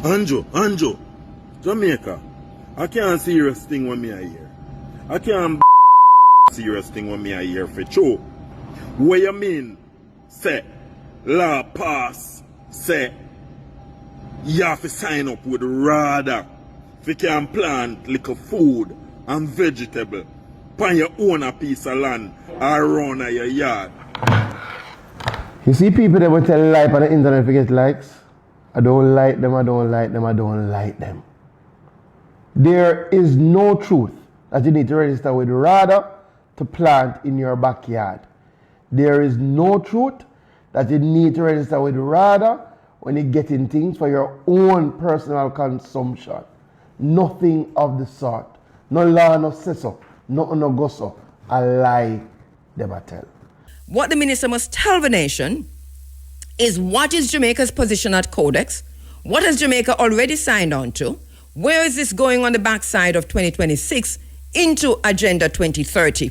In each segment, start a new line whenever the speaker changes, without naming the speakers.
Anjo, Jamaica. I can't serious thing when me I hear. I can't serious thing when me I hear for true. What you mean? Say, law pass, say, you have to sign up with RADA if you can plant little food and vegetable on your own a piece of land around your yard.
You see people that will tell a lie on the internet to get likes? I don't like them, I don't like them, I don't like them. There is no truth that you need to register with RADA to plant in your backyard. There is no truth that you need to register with RADA when you're getting things for your own personal consumption. Nothing of the sort. No law, no say so. No go so. A lie them I tell.
What the minister must tell the nation is what is Jamaica's position at Codex? What has Jamaica already signed on to? Where is this going on the backside of 2026 into Agenda 2030?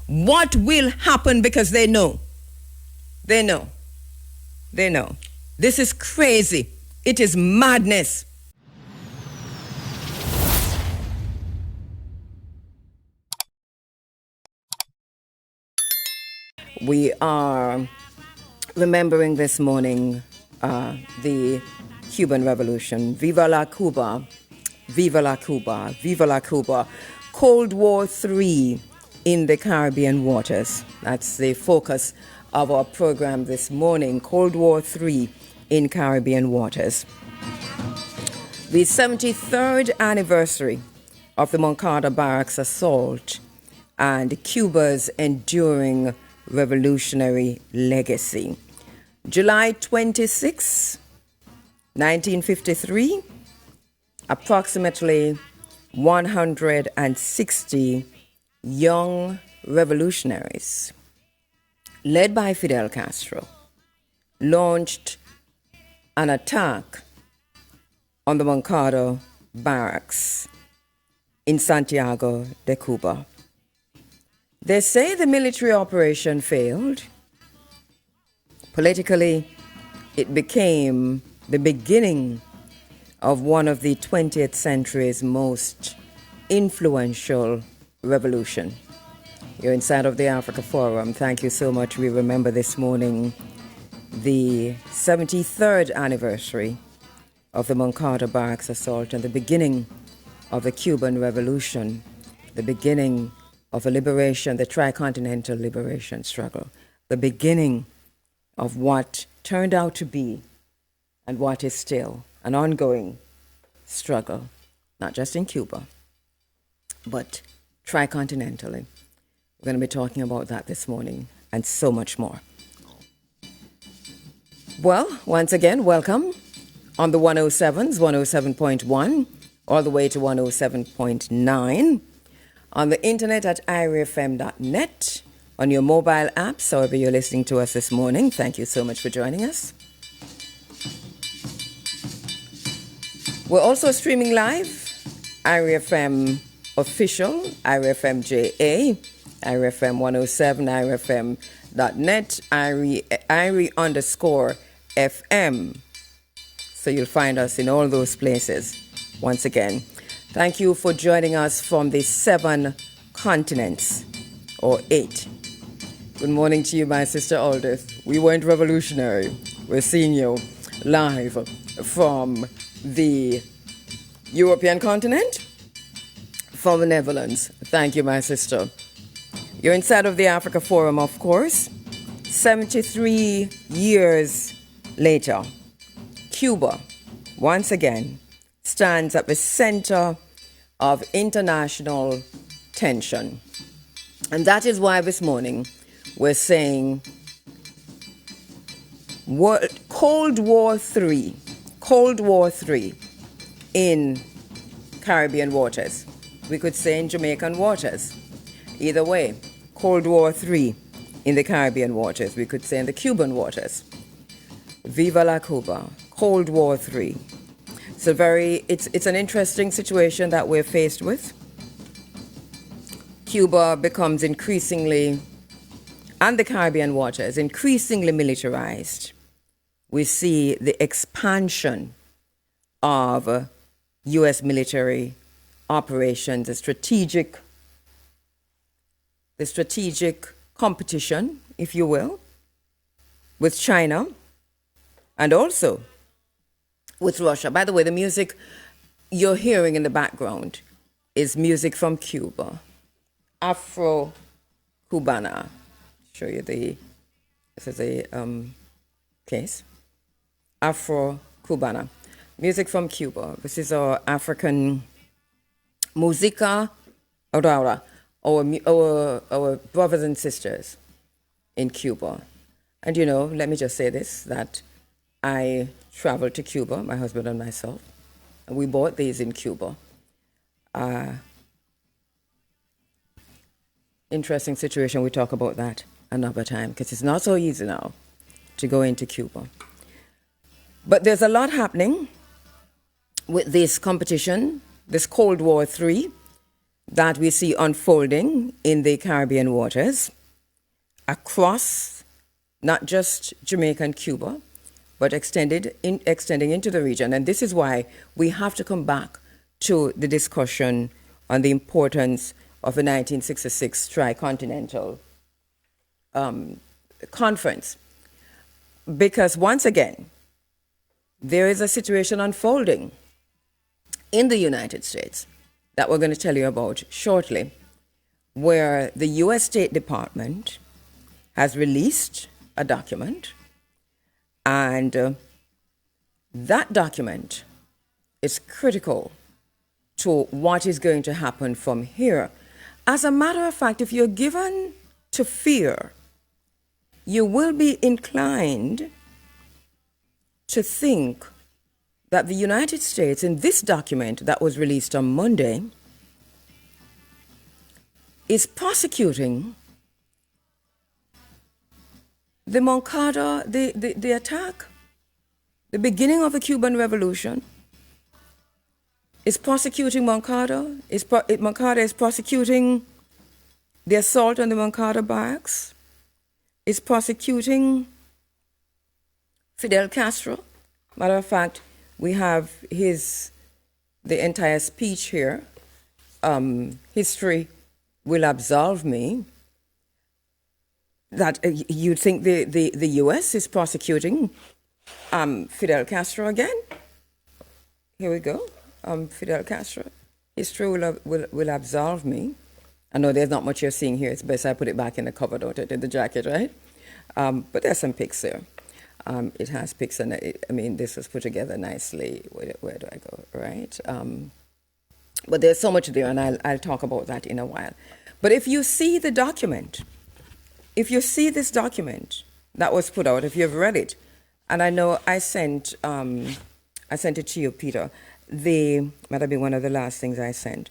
What will happen? Because they know. They know. They know. This is crazy. It is madness. We are remembering this morning the Cuban Revolution. Viva la Cuba. Viva la Cuba. Viva la Cuba. Cold War III in the Caribbean waters. That's the focus of our program this morning. Cold War III in Caribbean waters. The 73rd anniversary of the Moncada Barracks assault and Cuba's enduring revolutionary legacy. July 26, 1953, approximately 160 young revolutionaries, led by Fidel Castro, launched an attack on the Moncada Barracks in Santiago de Cuba. They say the military operation failed. Politically, it became the beginning of one of the 20th century's most influential revolution. You're inside of the Africa Forum. Thank you so much. We remember this morning the 73rd anniversary of the Moncada Barracks assault and the beginning of the Cuban Revolution, the beginning of a liberation, the tricontinental liberation struggle, the beginning of what turned out to be and what is still an ongoing struggle, not just in Cuba, but tricontinentally. We're going to be talking about that this morning and so much more. Well, once again, welcome on the 107s, 107.1, all the way to 107.9, on the internet at irefm.net, on your mobile apps, however you're listening to us this morning. Thank you so much for joining us. We're also streaming live, IRFM Official, IRFM JA, IRFM 107, IRFM.net, IRE_FM. So you'll find us in all those places. Once again, thank you for joining us from the 7 continents, or 8. Good morning to you, my sister Aldith. We weren't revolutionary. We're seeing you live from the European continent, from the Netherlands. Thank you, my sister. You're inside of the Africa Forum, of course. 73 years later, Cuba, once again, stands at the center of international tension. And that is why this morning we're saying Cold War III in Caribbean waters. We could say in Jamaican waters. Either way, Cold War III in the Caribbean waters. We could say in the Cuban waters. Viva la Cuba, Cold War III. It's an interesting situation that we're faced with. Cuba becomes increasingly, and the Caribbean waters, increasingly militarized. We see the expansion of U.S. military operations, the strategic competition, if you will, with China and also with Russia. By the way, the music you're hearing in the background is music from Cuba, Afro-Cubana. Show you this is a case. Afro-Cubana. Music from Cuba. This is our African música ahora, our brothers and sisters in Cuba. And you know, let me just say this, that I traveled to Cuba, my husband and myself, and we bought these in Cuba. Interesting situation, we talk about that another time, because it's not so easy now to go into Cuba. But there's a lot happening with this competition, this Cold War III, that we see unfolding in the Caribbean waters across not just Jamaica and Cuba, but extending into the region. And this is why we have to come back to the discussion on the importance of the 1966 Tricontinental Conference. Because once again, there is a situation unfolding in the United States that we're going to tell you about shortly, where the U.S. State Department has released a document, and that document is critical to what is going to happen from here. As a matter of fact, if you're given to fear, you will be inclined to think that the United States, in this document that was released on Monday, is prosecuting the Moncada, the attack, the beginning of the Cuban Revolution, is prosecuting Moncada. Moncada is prosecuting the assault on the Moncada barracks, is prosecuting Fidel Castro. Matter of fact, we have the entire speech here. History will absolve me. That you'd think the U.S. is prosecuting Fidel Castro again. Here we go. Fidel Castro. History will absolve me. I know there's not much you're seeing here. It's best I put it back in the cover, don't it, in the jacket, right? But there's some pics there. It has pics, and this was put together nicely. Where do I go, right? But there's so much there, and I'll talk about that in a while. But if you see the document, if you see this document that was put out, if you've read it, and I know I sent it to you, Peter. Might have been one of the last things I sent.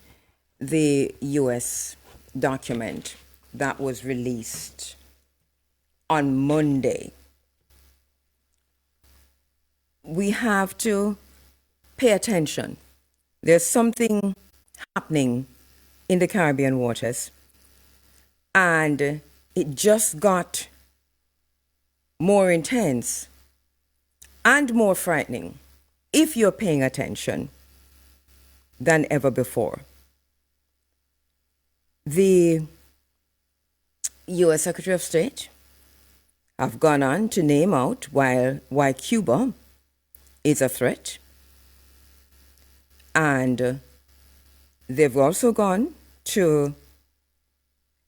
The U.S. document that was released on Monday. We have to pay attention. There's something happening in the Caribbean waters, and it just got more intense and more frightening, if you're paying attention, than ever before. The U.S. Secretary of State have gone on to name out why Cuba is a threat, and they've also gone to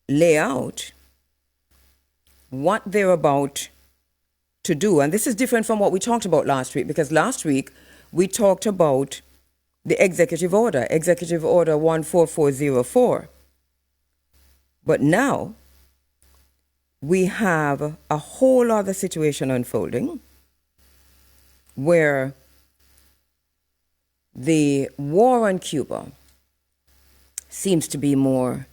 lay out what they're about to do. And this is different from what we talked about last week, because last week we talked about the Executive Order 14404. But now we have a whole other situation unfolding where the war on Cuba seems to be more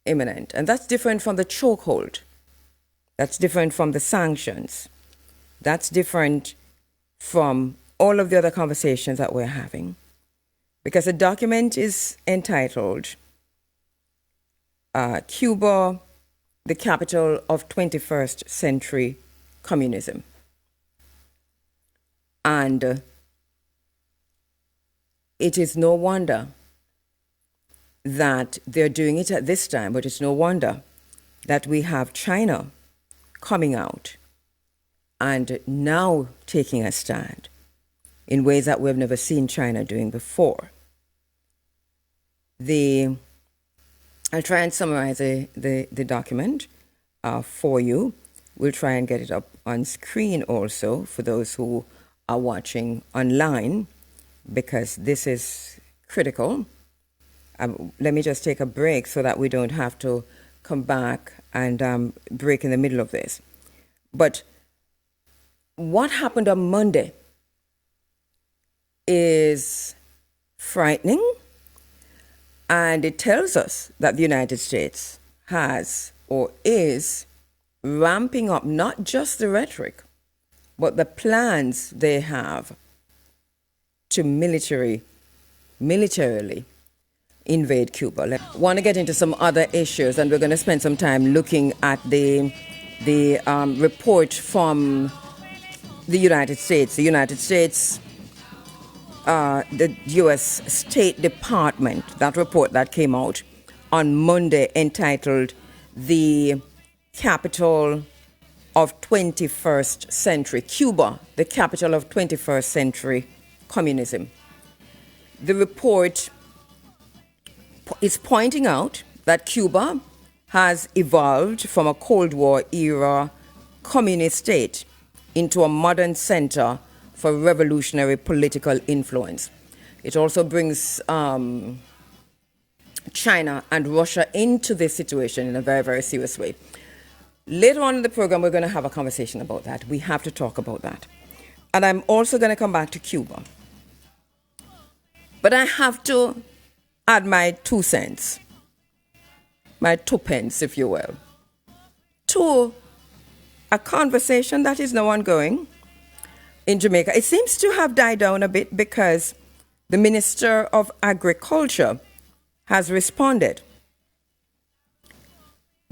imminent. And that's different from the chokehold. That's different from the sanctions. That's different from all of the other conversations that we're having. Because the document is entitled Cuba, the Capital of 21st Century Communism. And it is no wonder that they're doing it at this time, but it's no wonder that we have China coming out and now taking a stand in ways that we've never seen China doing before. I'll try and summarize the document for you. We'll try and get it up on screen also for those who are watching online, because this is critical. Let me just take a break so that we don't have to come back and break in the middle of this. But what happened on Monday is frightening, and it tells us that the United States has or is ramping up not just the rhetoric, but the plans they have to militarily invade Cuba. I want to get into some other issues, and we're going to spend some time looking at the report from the United States. The United States, the U.S. State Department, that report that came out on Monday entitled The Capital of 21st Century Cuba, the capital of 21st century communism. The report is pointing out that Cuba has evolved from a Cold War era communist state into a modern center for revolutionary political influence. It also brings China and Russia into this situation in a very, very serious way. Later on in the program, we're going to have a conversation about that. We have to talk about that. And I'm also going to come back to Cuba. But I have to add my 2 cents, my 2 pence, if you will, to a conversation that is now ongoing in Jamaica. It seems to have died down a bit because the Minister of Agriculture has responded.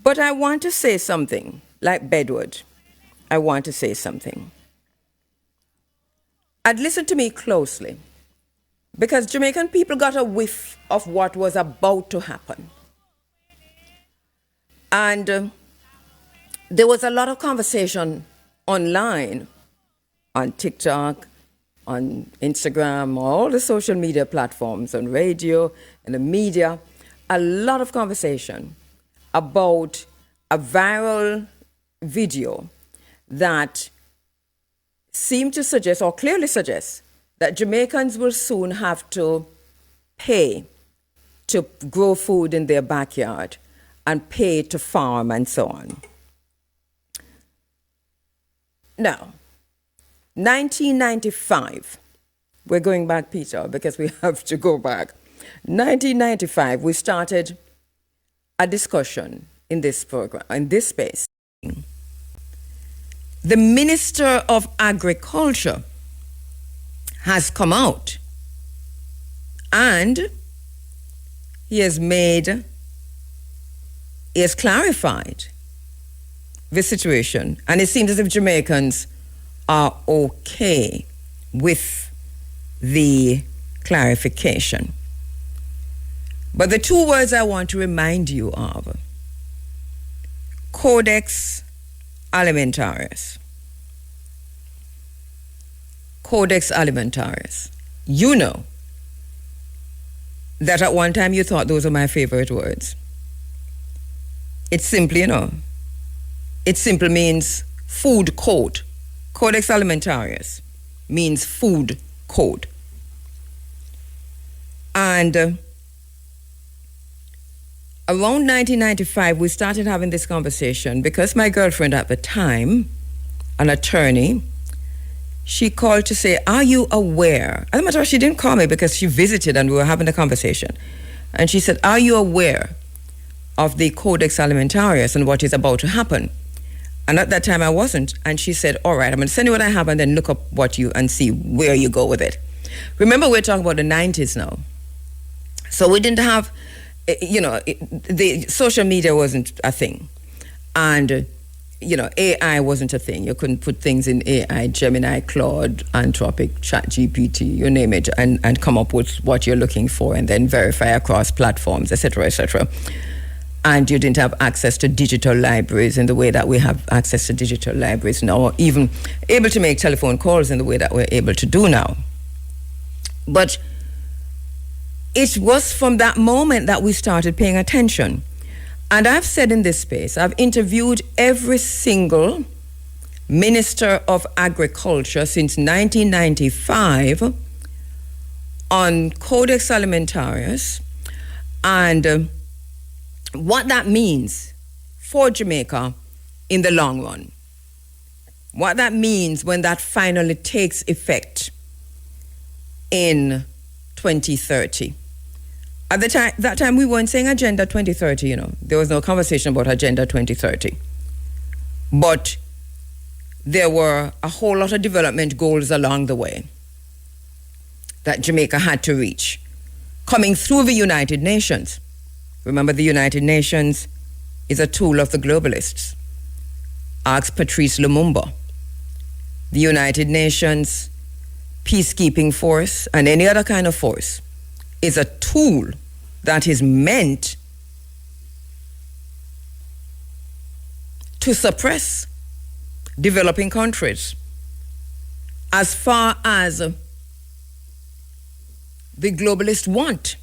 But I want to say something, like Bedwood. I want to say something. And listen to me closely, because Jamaican people got a whiff of what was about to happen. And there was a lot of conversation online, on TikTok, on Instagram, all the social media platforms, on radio, and the media, a lot of conversation about a viral video that seemed to suggest, or clearly suggests, that Jamaicans will soon have to pay to grow food in their backyard and pay to farm and so on. Now, 1995, we're going back, Peter, because we have to go back. 1995, we started a discussion in this program, in this space. The Minister of Agriculture has come out and he has clarified the situation, and it seems as if Jamaicans are okay with the clarification. But the 2 words I want to remind you of: Codex Alimentarius. Codex Alimentarius. You know that at one time you thought those were my favorite words. It's simply, it simply means food code. Codex Alimentarius means food code. And around 1995, we started having this conversation because my girlfriend at the time, an attorney, she called to say, are you aware? As a matter of fact, she didn't call me because she visited and we were having a conversation. And she said, are you aware of the Codex Alimentarius and what is about to happen? And at that time I wasn't. And she said, all right, I'm going to send you what I have and then look up what you and see where you go with it. Remember, we're talking about the 90s now. So we didn't have, the social media wasn't a thing. And AI wasn't a thing. You couldn't put things in AI, Gemini, Claude, Anthropic, ChatGPT, you name it, and come up with what you're looking for and then verify across platforms, etc., etc. And you didn't have access to digital libraries in the way that we have access to digital libraries now, or even able to make telephone calls in the way that we're able to do now. But it was from that moment that we started paying attention. And I've said in this space, I've interviewed every single Minister of Agriculture since 1995 on Codex Alimentarius and what that means for Jamaica in the long run. What that means when that finally takes effect in 2030. At that time, we weren't saying Agenda 2030, There was no conversation about Agenda 2030. But there were a whole lot of development goals along the way that Jamaica had to reach, coming through the United Nations. Remember, the United Nations is a tool of the globalists. Ask Patrice Lumumba. The United Nations peacekeeping force and any other kind of force is a tool that is meant to suppress developing countries as far as the globalists want.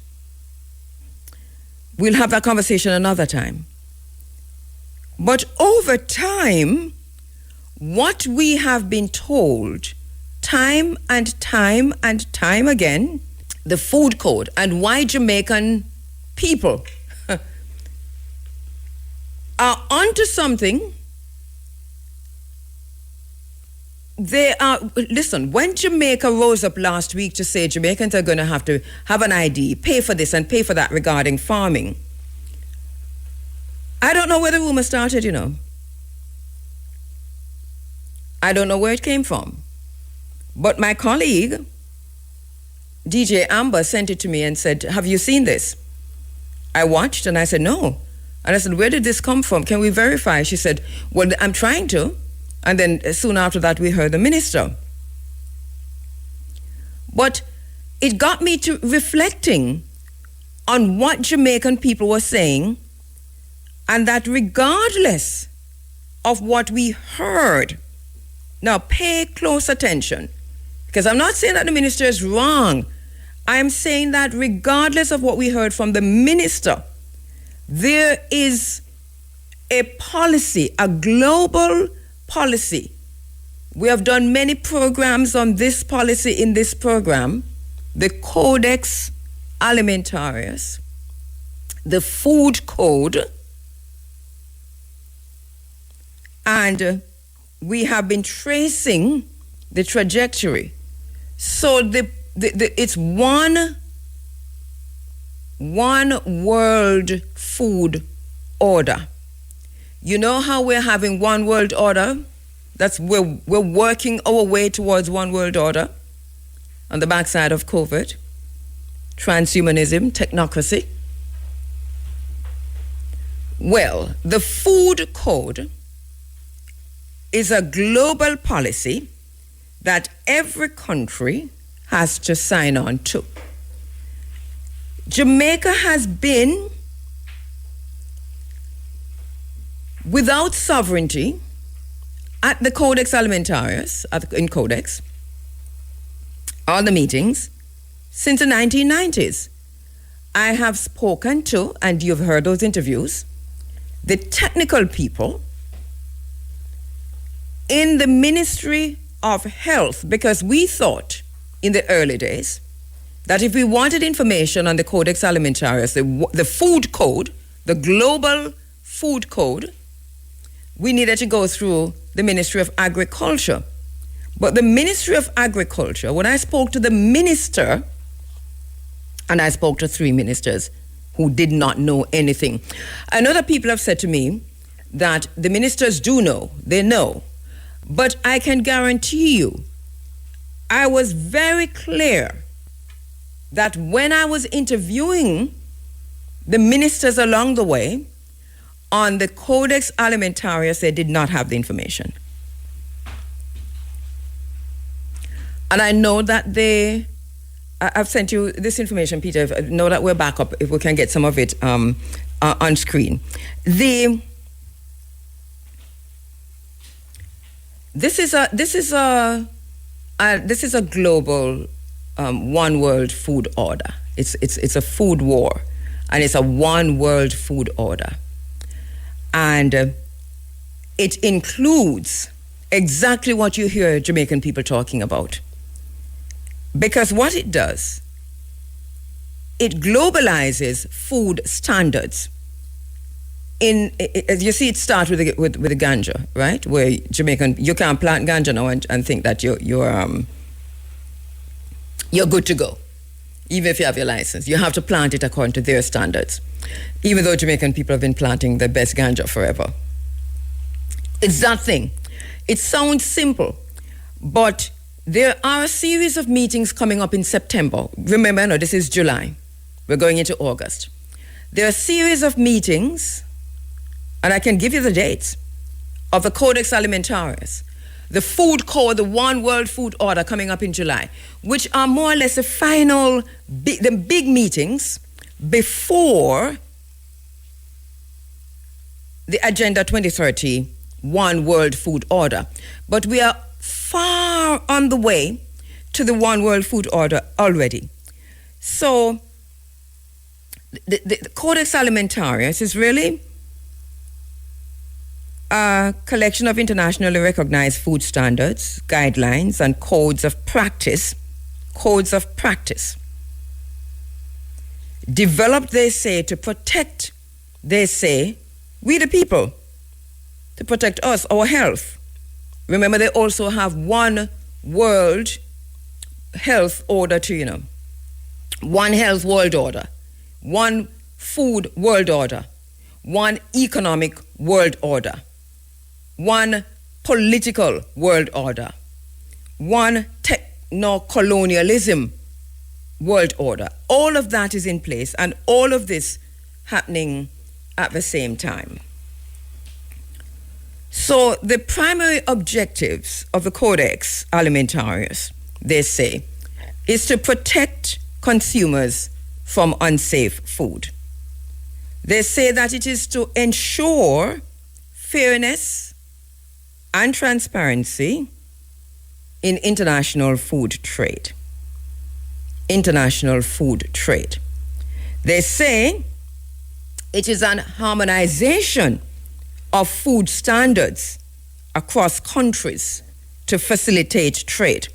We'll have that conversation another time. But over time, what we have been told time and time and time again, the food code and why Jamaican people are onto something. Listen, when Jamaica rose up last week to say Jamaicans are going to have an ID, pay for this and pay for that regarding farming, I don't know where the rumor started, I don't know where it came from. But my colleague, DJ Amber, sent it to me and said, have you seen this? I watched and I said, no. And I said, where did this come from? Can we verify? She said, well, I'm trying to. And then soon after that, we heard the minister. But it got me to reflecting on what Jamaican people were saying, and that regardless of what we heard, now pay close attention, because I'm not saying that the minister is wrong. I'm saying that regardless of what we heard from the minister, there is a policy, a global policy. We have done many programs on this policy in this program, the Codex Alimentarius, the food code, and we have been tracing the trajectory. So it's one world food order. You know how we're having one world order? We're working our way towards one world order on the backside of COVID, transhumanism, technocracy. Well, the food code is a global policy that every country has to sign on to. Jamaica has been without sovereignty at the Codex Alimentarius, in Codex, all the meetings, since the 1990s. I have spoken to, and you've heard those interviews, the technical people in the Ministry of Health, because we thought in the early days that if we wanted information on the Codex Alimentarius, the food code, the global food code, we needed to go through the Ministry of Agriculture. But the Ministry of Agriculture, when I spoke to the minister, and I spoke to 3 ministers who did not know anything. I know that people have said to me that the ministers do know, they know. But I can guarantee you, I was very clear that when I was interviewing the ministers along the way, On the Codex Alimentarius, they did not have the information. And I know that I've sent you this information, Peter. I know that we're back up, if we can get some of it on screen. This is a global one world food order. It's a food war, and it's a one world food order. And it includes exactly what you hear Jamaican people talking about. Because what it does, it globalizes food standards. As you see, it starts with the ganja, right? Where you can't plant ganja now and think that you're good to go, even if you have your license. You have to plant it according to their standards, even though Jamaican people have been planting the best ganja forever. It's that thing. It sounds simple, but there are a series of meetings coming up in September. Remember, no, this is July. We're going into August. There are a series of meetings, and I can give you the dates, of the Codex Alimentarius, the food code, the One World Food Order coming up in July, which are more or less the final, the big meetings before the Agenda 2030 One World Food Order. But we are far on the way to the One World Food Order already. So the Codex Alimentarius is really a collection of internationally recognized food standards, guidelines, and codes of practice. Developed, they say, to protect, they say, we the people, to protect us, our health. Remember, they also have one world health order too, one health world order, one food world order, one economic world order, one political world order, one techno-colonialism world order. All of that is in place, and all of this happening at the same time. So the primary objectives of the Codex Alimentarius, they say, is to protect consumers from unsafe food. They say that it is to ensure fairness and transparency in international food trade. International food trade. They say it is an harmonization of food standards across countries to facilitate trade.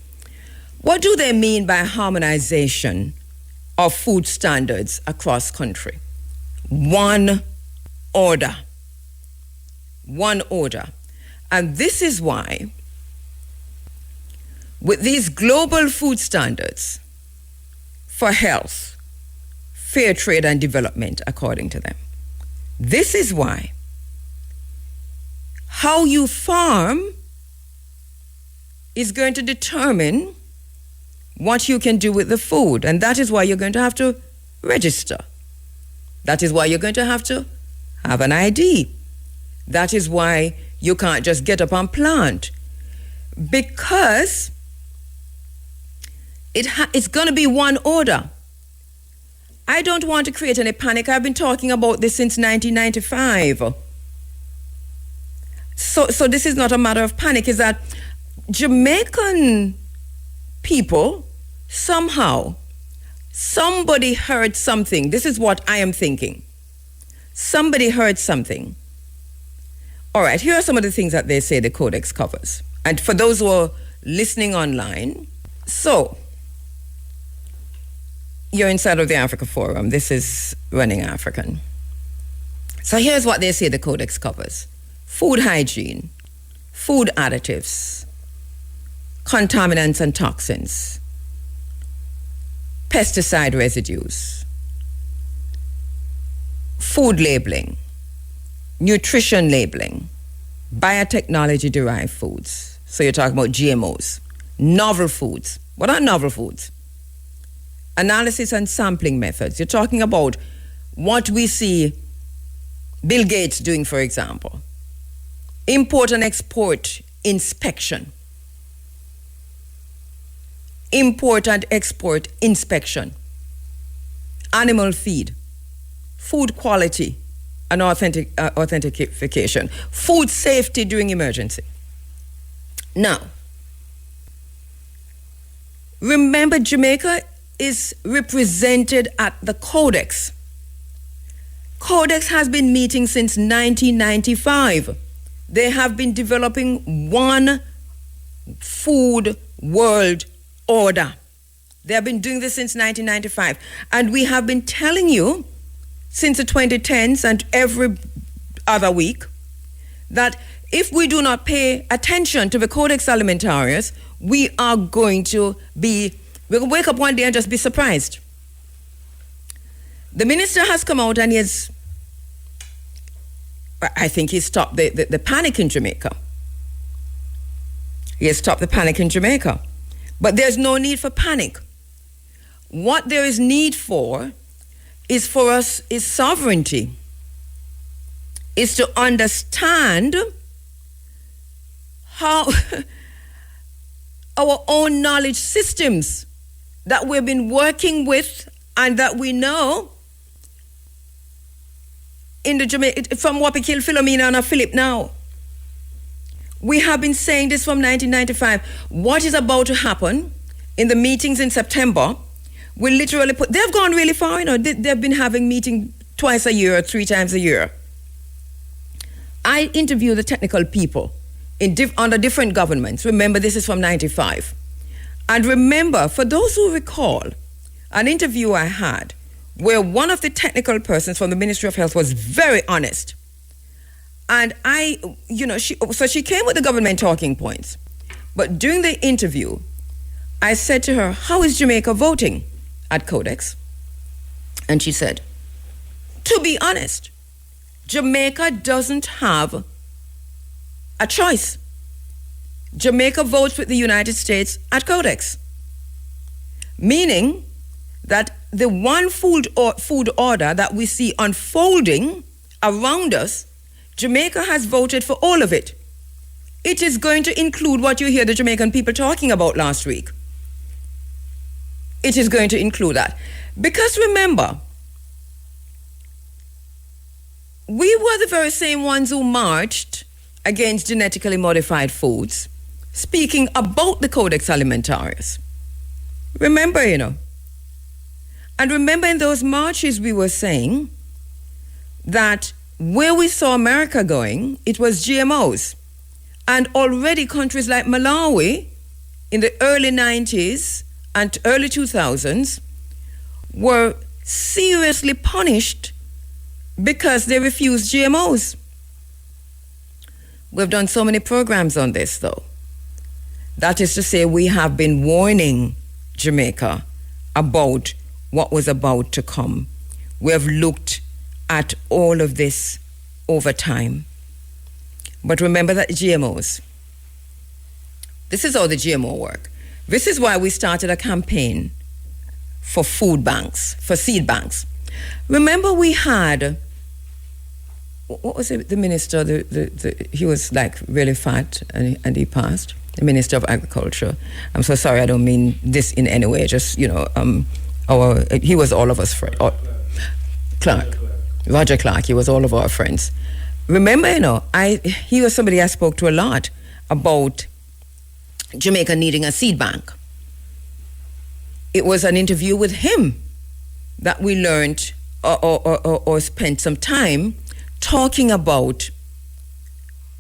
What do they mean by harmonization of food standards across country? One order. One order. And this is why, with these global food standards for health, fair trade and development, according to them, this is why how you farm is going to determine what you can do with the food. And that is why you're going to have to register. That is why you're going to have an ID. That is why you can't just get up and plant. Because it's going to be one order. I don't want to create any panic. I've been talking about this since 1995. So this is not a matter of panic. Is that Jamaican people, somehow, somebody heard something. This is what I am thinking. Somebody heard something. All right, here are some of the things that they say the Codex covers. And for those who are listening online, so you're inside of the Africa Forum. This is Running African. So here's what they say the Codex covers. Food hygiene, food additives, contaminants and toxins, pesticide residues, food labeling, nutrition labeling, biotechnology-derived foods. So you're talking about GMOs, novel foods. What are novel foods? Analysis and sampling methods. You're talking about what we see Bill Gates doing, for example? Import and export inspection. Import and export inspection. Animal feed. Food quality and authentication. Food safety during emergency. Now, remember, Jamaica is represented at the Codex. Codex has been meeting since 1995. They have been developing one food world order. They have been doing this since 1995. And we have been telling you since the 2010s and every other week that if we do not pay attention to the Codex Alimentarius, we're going to wake up one day and just be surprised. The minister has come out and I think he stopped the panic in Jamaica. He has stopped the panic in Jamaica. But there's no need for panic. What there is need for is sovereignty. Is to understand how our own knowledge systems that we've been working with and that we know in the Jamaica, from Wapikil, Philomena and Philip now. We have been saying this from 1995. What is about to happen in the meetings in September will literally they've gone really far, you know. They've been having meetings twice a year or 3 times a year. I interview the technical people under different governments. Remember, this is from 95. And remember, for those who recall, an interview I had where one of the technical persons from the Ministry of Health was very honest. And she came with the government talking points. But during the interview, I said to her, how is Jamaica voting at Codex? And she said, to be honest, Jamaica doesn't have a choice. Jamaica votes with the United States at Codex. Meaning that the one food order that we see unfolding around us, Jamaica has voted for all of it. It is going to include what you hear the Jamaican people talking about last week. It is going to include that. Because remember, we were the very same ones who marched against genetically modified foods, speaking about the Codex Alimentarius. Remember, you know. And remember in those marches we were saying that where we saw America going, it was GMOs. And already countries like Malawi in the early 90s and early 2000s were seriously punished because they refused GMOs. We've done so many programs on this, though. That is to say, we have been warning Jamaica about what was about to come. We have looked at all of this over time. But remember that GMOs, this is how the GMO work. This is why we started a campaign for food banks, for seed banks. Remember we had, what was it, the minister, he was like really fat and he passed, the Minister of Agriculture. I'm so sorry, I don't mean this in any way, just, you know, he was all of us friends. Roger Clark, he was all of our friends. Remember, you know, he was somebody I spoke to a lot about Jamaica needing a seed bank. It was an interview with him that we learned or spent some time talking about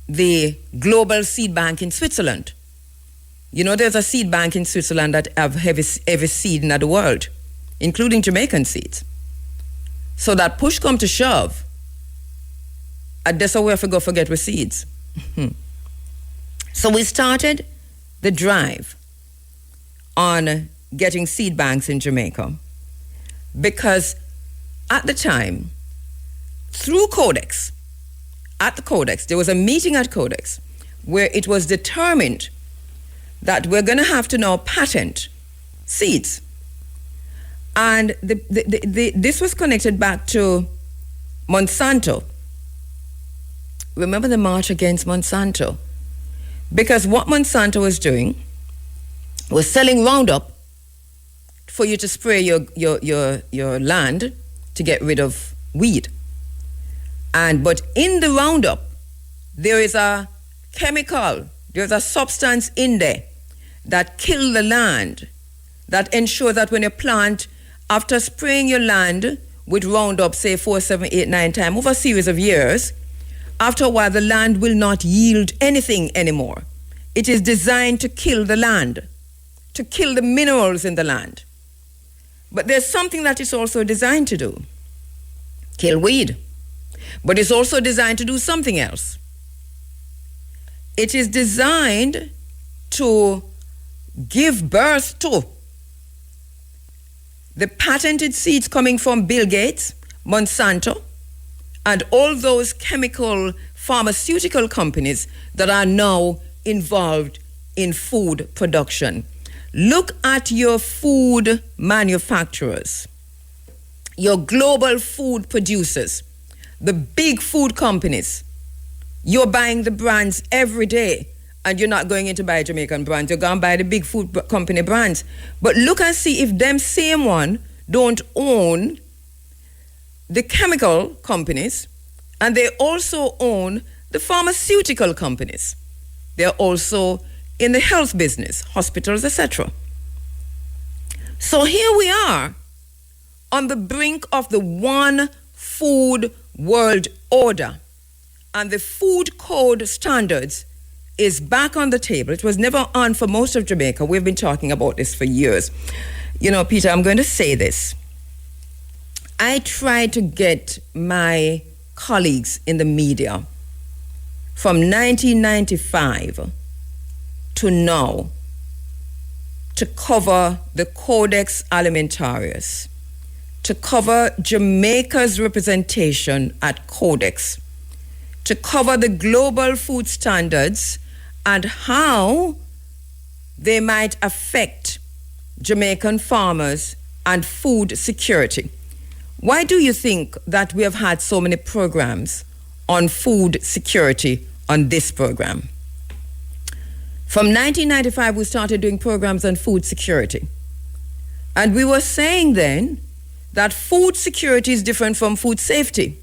the global seed bank in Switzerland. You know, there's a seed bank in Switzerland that have every seed in the world, including Jamaican seeds. So that push come to shove, that's how we have to go forget with seeds. So we started the drive on getting seed banks in Jamaica because at the time, through Codex, at the Codex, there was a meeting at Codex where it was determined that we're going to have to now patent seeds. And this was connected back to Monsanto remember the march against Monsanto? Because what Monsanto was doing was selling Roundup for you to spray your land to get rid of weed. But in the Roundup, there is a chemical, there's a substance in there that kills the land, that ensures that when you plant, after spraying your land with Roundup, say 4, 7, 8, 9 times over a series of years, after a while the land will not yield anything anymore. It is designed to kill the land, to kill the minerals in the land. But there's something that it's also designed to do. Kill weed. But it's also designed to do something else. It is designed to give birth to the patented seeds coming from Bill Gates, Monsanto, and all those chemical pharmaceutical companies that are now involved in food production. Look at your food manufacturers, your global food producers, the big food companies. You're buying the brands every day, and you're not going in to buy Jamaican brands. You're going to buy the big food company brands. But look and see if them same one don't own the chemical companies, and they also own the pharmaceutical companies. They're also in the health business, hospitals, etc. So here we are on the brink of the one food world order, and the food code standards is back on the table. It was never on for most of Jamaica. We've been talking about this for years. You know, Peter, I'm going to say this. I tried to get my colleagues in the media from 1995 to now to cover the Codex Alimentarius, to cover Jamaica's representation at Codex, to cover the global food standards and how they might affect Jamaican farmers and food security. Why do you think that we have had so many programs on food security on this program? From 1995, we started doing programs on food security. And we were saying then that food security is different from food safety.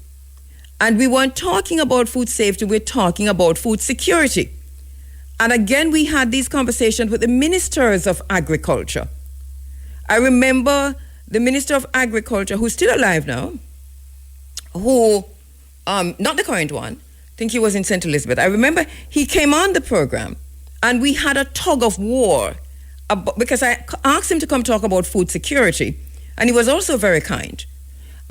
And we weren't talking about food safety, we're talking about food security. And again, we had these conversations with the ministers of agriculture. I remember the Minister of Agriculture, who's still alive now, who, not the current one, I think he was in St. Elizabeth. I remember he came on the program and we had a tug of war because I asked him to come talk about food security, and he was also very kind.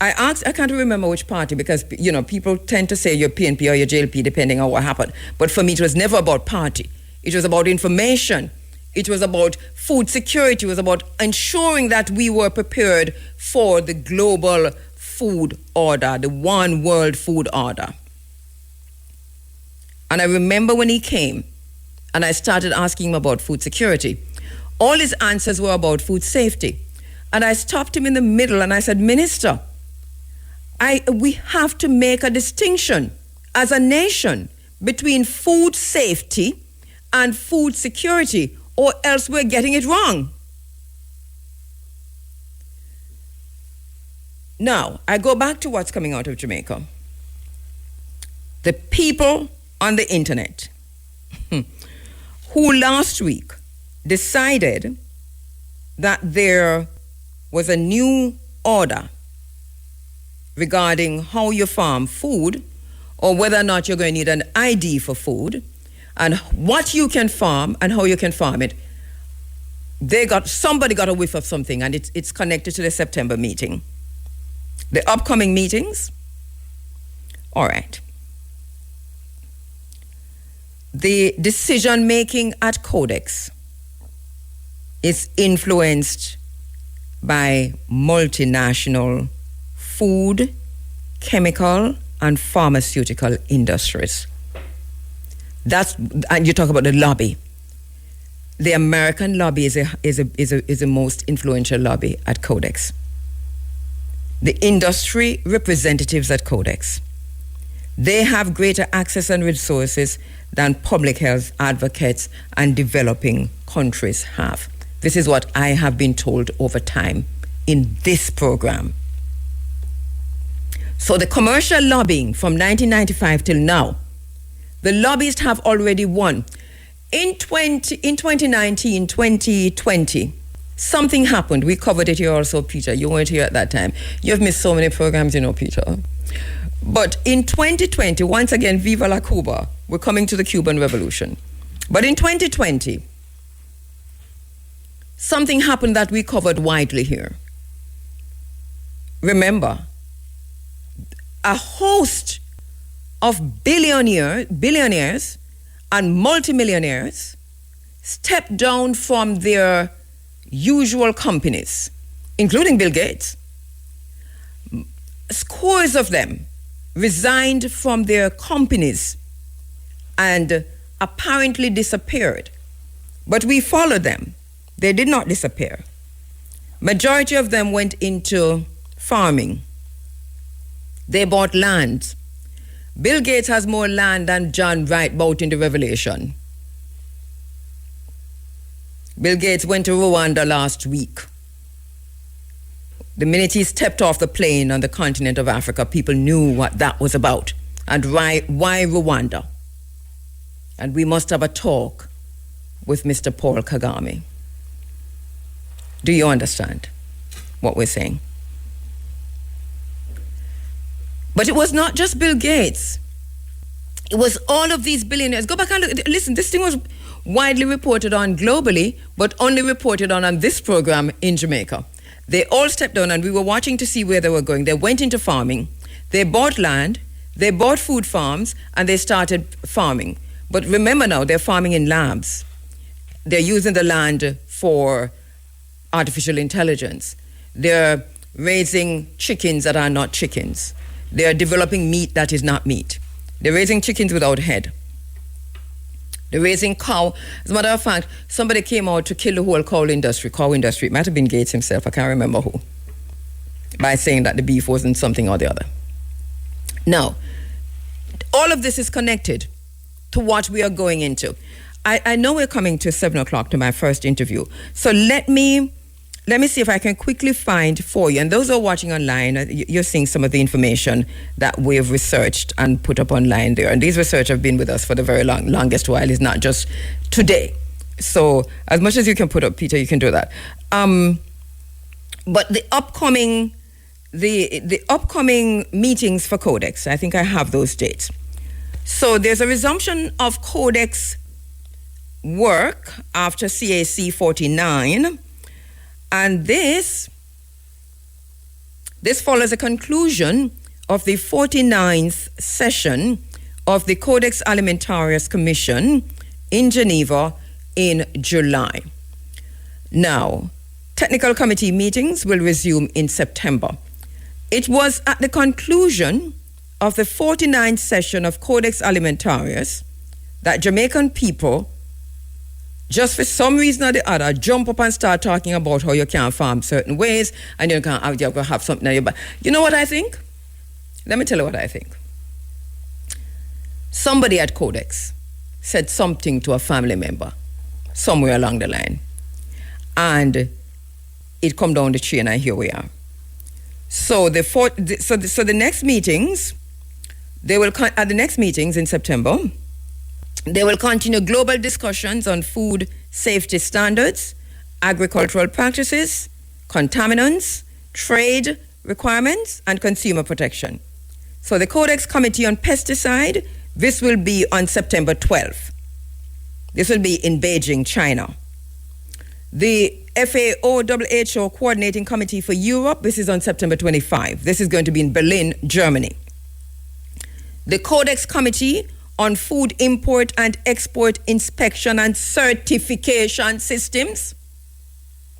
I can't remember which party because, you know, people tend to say you're PNP or you're JLP depending on what happened. But for me, it was never about party. It was about information. It was about food security. It was about ensuring that we were prepared for the global food order, the one world food order. And I remember when he came and I started asking him about food security, all his answers were about food safety. And I stopped him in the middle and I said, Minister, we have to make a distinction as a nation between food safety and food security, or else we're getting it wrong. Now, I go back to what's coming out of Jamaica. The people on the internet who last week decided that there was a new order regarding how you farm food, or whether or not you're going to need an ID for food, and what you can farm and how you can farm it. Somebody got a whiff of something, and it's connected to the September meeting. The upcoming meetings. All right. The decision making at Codex is influenced by multinational food, chemical, and pharmaceutical industries. And you talk about the lobby. The American lobby is the most influential lobby at Codex. The industry representatives at Codex, They have greater access and resources than public health advocates and developing countries have. This is what I have been told over time in this program. So the commercial lobbying from 1995 till now, the lobbyists have already won. In 2019, 2020, something happened. We covered it here also, Peter. You weren't here at that time. You've missed so many programs, you know, Peter. But in 2020, once again, Viva la Cuba, we're coming to the Cuban Revolution. But in 2020, something happened that we covered widely here. Remember, a host of billionaires and multimillionaires stepped down from their usual companies, including Bill Gates. Scores of them resigned from their companies and apparently disappeared. But we followed them. They did not disappear. Majority of them went into farming. They bought land. Bill Gates has more land than John Wright bought in the Revelation. Bill Gates went to Rwanda last week. The minute he stepped off the plane on the continent of Africa, people knew what that was about and why Rwanda. And we must have a talk with Mr. Paul Kagame. Do you understand what we're saying? But it was not just Bill Gates. It was all of these billionaires. Go back and look. Listen, this thing was widely reported on globally, but only reported on this program in Jamaica. They all stepped down and we were watching to see where they were going. They went into farming. They bought land. They bought food farms and they started farming. But remember now, they're farming in labs. They're using the land for artificial intelligence. They're raising chickens that are not chickens. They're developing meat that is not meat. They're raising chickens without head. They're raising cow. As a matter of fact, somebody came out to kill the whole cow industry. It might have been Gates himself, I can't remember who, by saying that the beef wasn't something or the other. Now, all of this is connected to what we are going into. I know we're coming to 7 o'clock to my first interview. So let me see if I can quickly find for you. And those who are watching online, you're seeing some of the information that we've researched and put up online there. And these research have been with us for the very longest while. It's not just today. So as much as you can put up, Peter, you can do that. But the upcoming meetings for Codex, I think I have those dates. So there's a resumption of Codex work after CAC 49. And this follows a conclusion of the 49th session of the Codex Alimentarius Commission in Geneva in July. Now, technical committee meetings will resume in September. It was at the conclusion of the 49th session of Codex Alimentarius that Jamaican people, just for some reason or the other, jump up and start talking about how you can't farm certain ways and you can't have something in your back. You know what I think? Let me tell you what I think. Somebody at Codex said something to a family member somewhere along the line, and it come down the chain, and here we are. So the next meetings, at the next meetings in September, they will continue global discussions on food safety standards, agricultural practices, contaminants, trade requirements, and consumer protection. So the Codex Committee on Pesticide, this will be on September 12th. This will be in Beijing, China. The FAO-WHO Coordinating Committee for Europe, this is on September 25. This is going to be in Berlin, Germany. The Codex Committee on Food Import and Export Inspection and Certification Systems.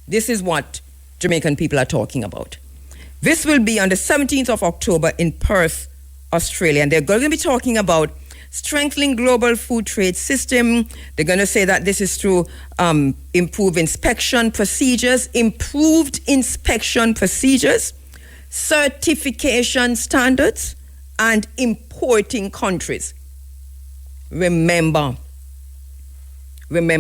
This is what Jamaican people are talking about. This will be on the 17th of October in Perth, Australia. And they're going to be talking about strengthening global food trade system. They're going to say that this is through improved inspection procedures, certification standards, and importing countries. Remember,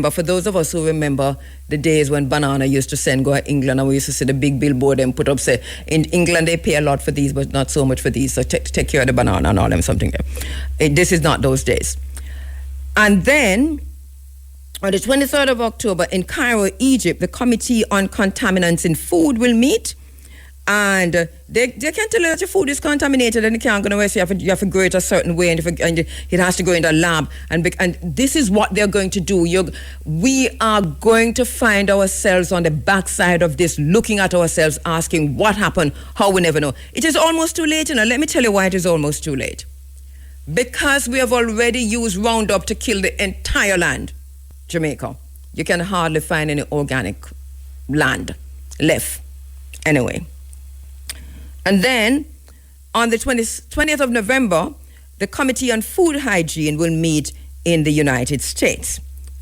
for those of us who remember the days when banana used to send go to England, and we used to see the big billboard and put up, say, in England they pay a lot for these, but not so much for these, so take care of the banana and all them something there. This is not those days. And then, on the 23rd of October in Cairo, Egypt, the Committee on Contaminants in Food will meet. And they can tell you that your food is contaminated and you can't go nowhere, so you have to grow it a certain way, and it has to go in the lab. And this is what they're going to do. We are going to find ourselves on the backside of this, looking at ourselves, asking what happened, how we never know. It is almost too late, Let me tell you why it is almost too late. Because we have already used Roundup to kill the entire land. Jamaica. You can hardly find any organic land left. Anyway. And then, on the 20th of November, the Committee on Food Hygiene will meet in the United States.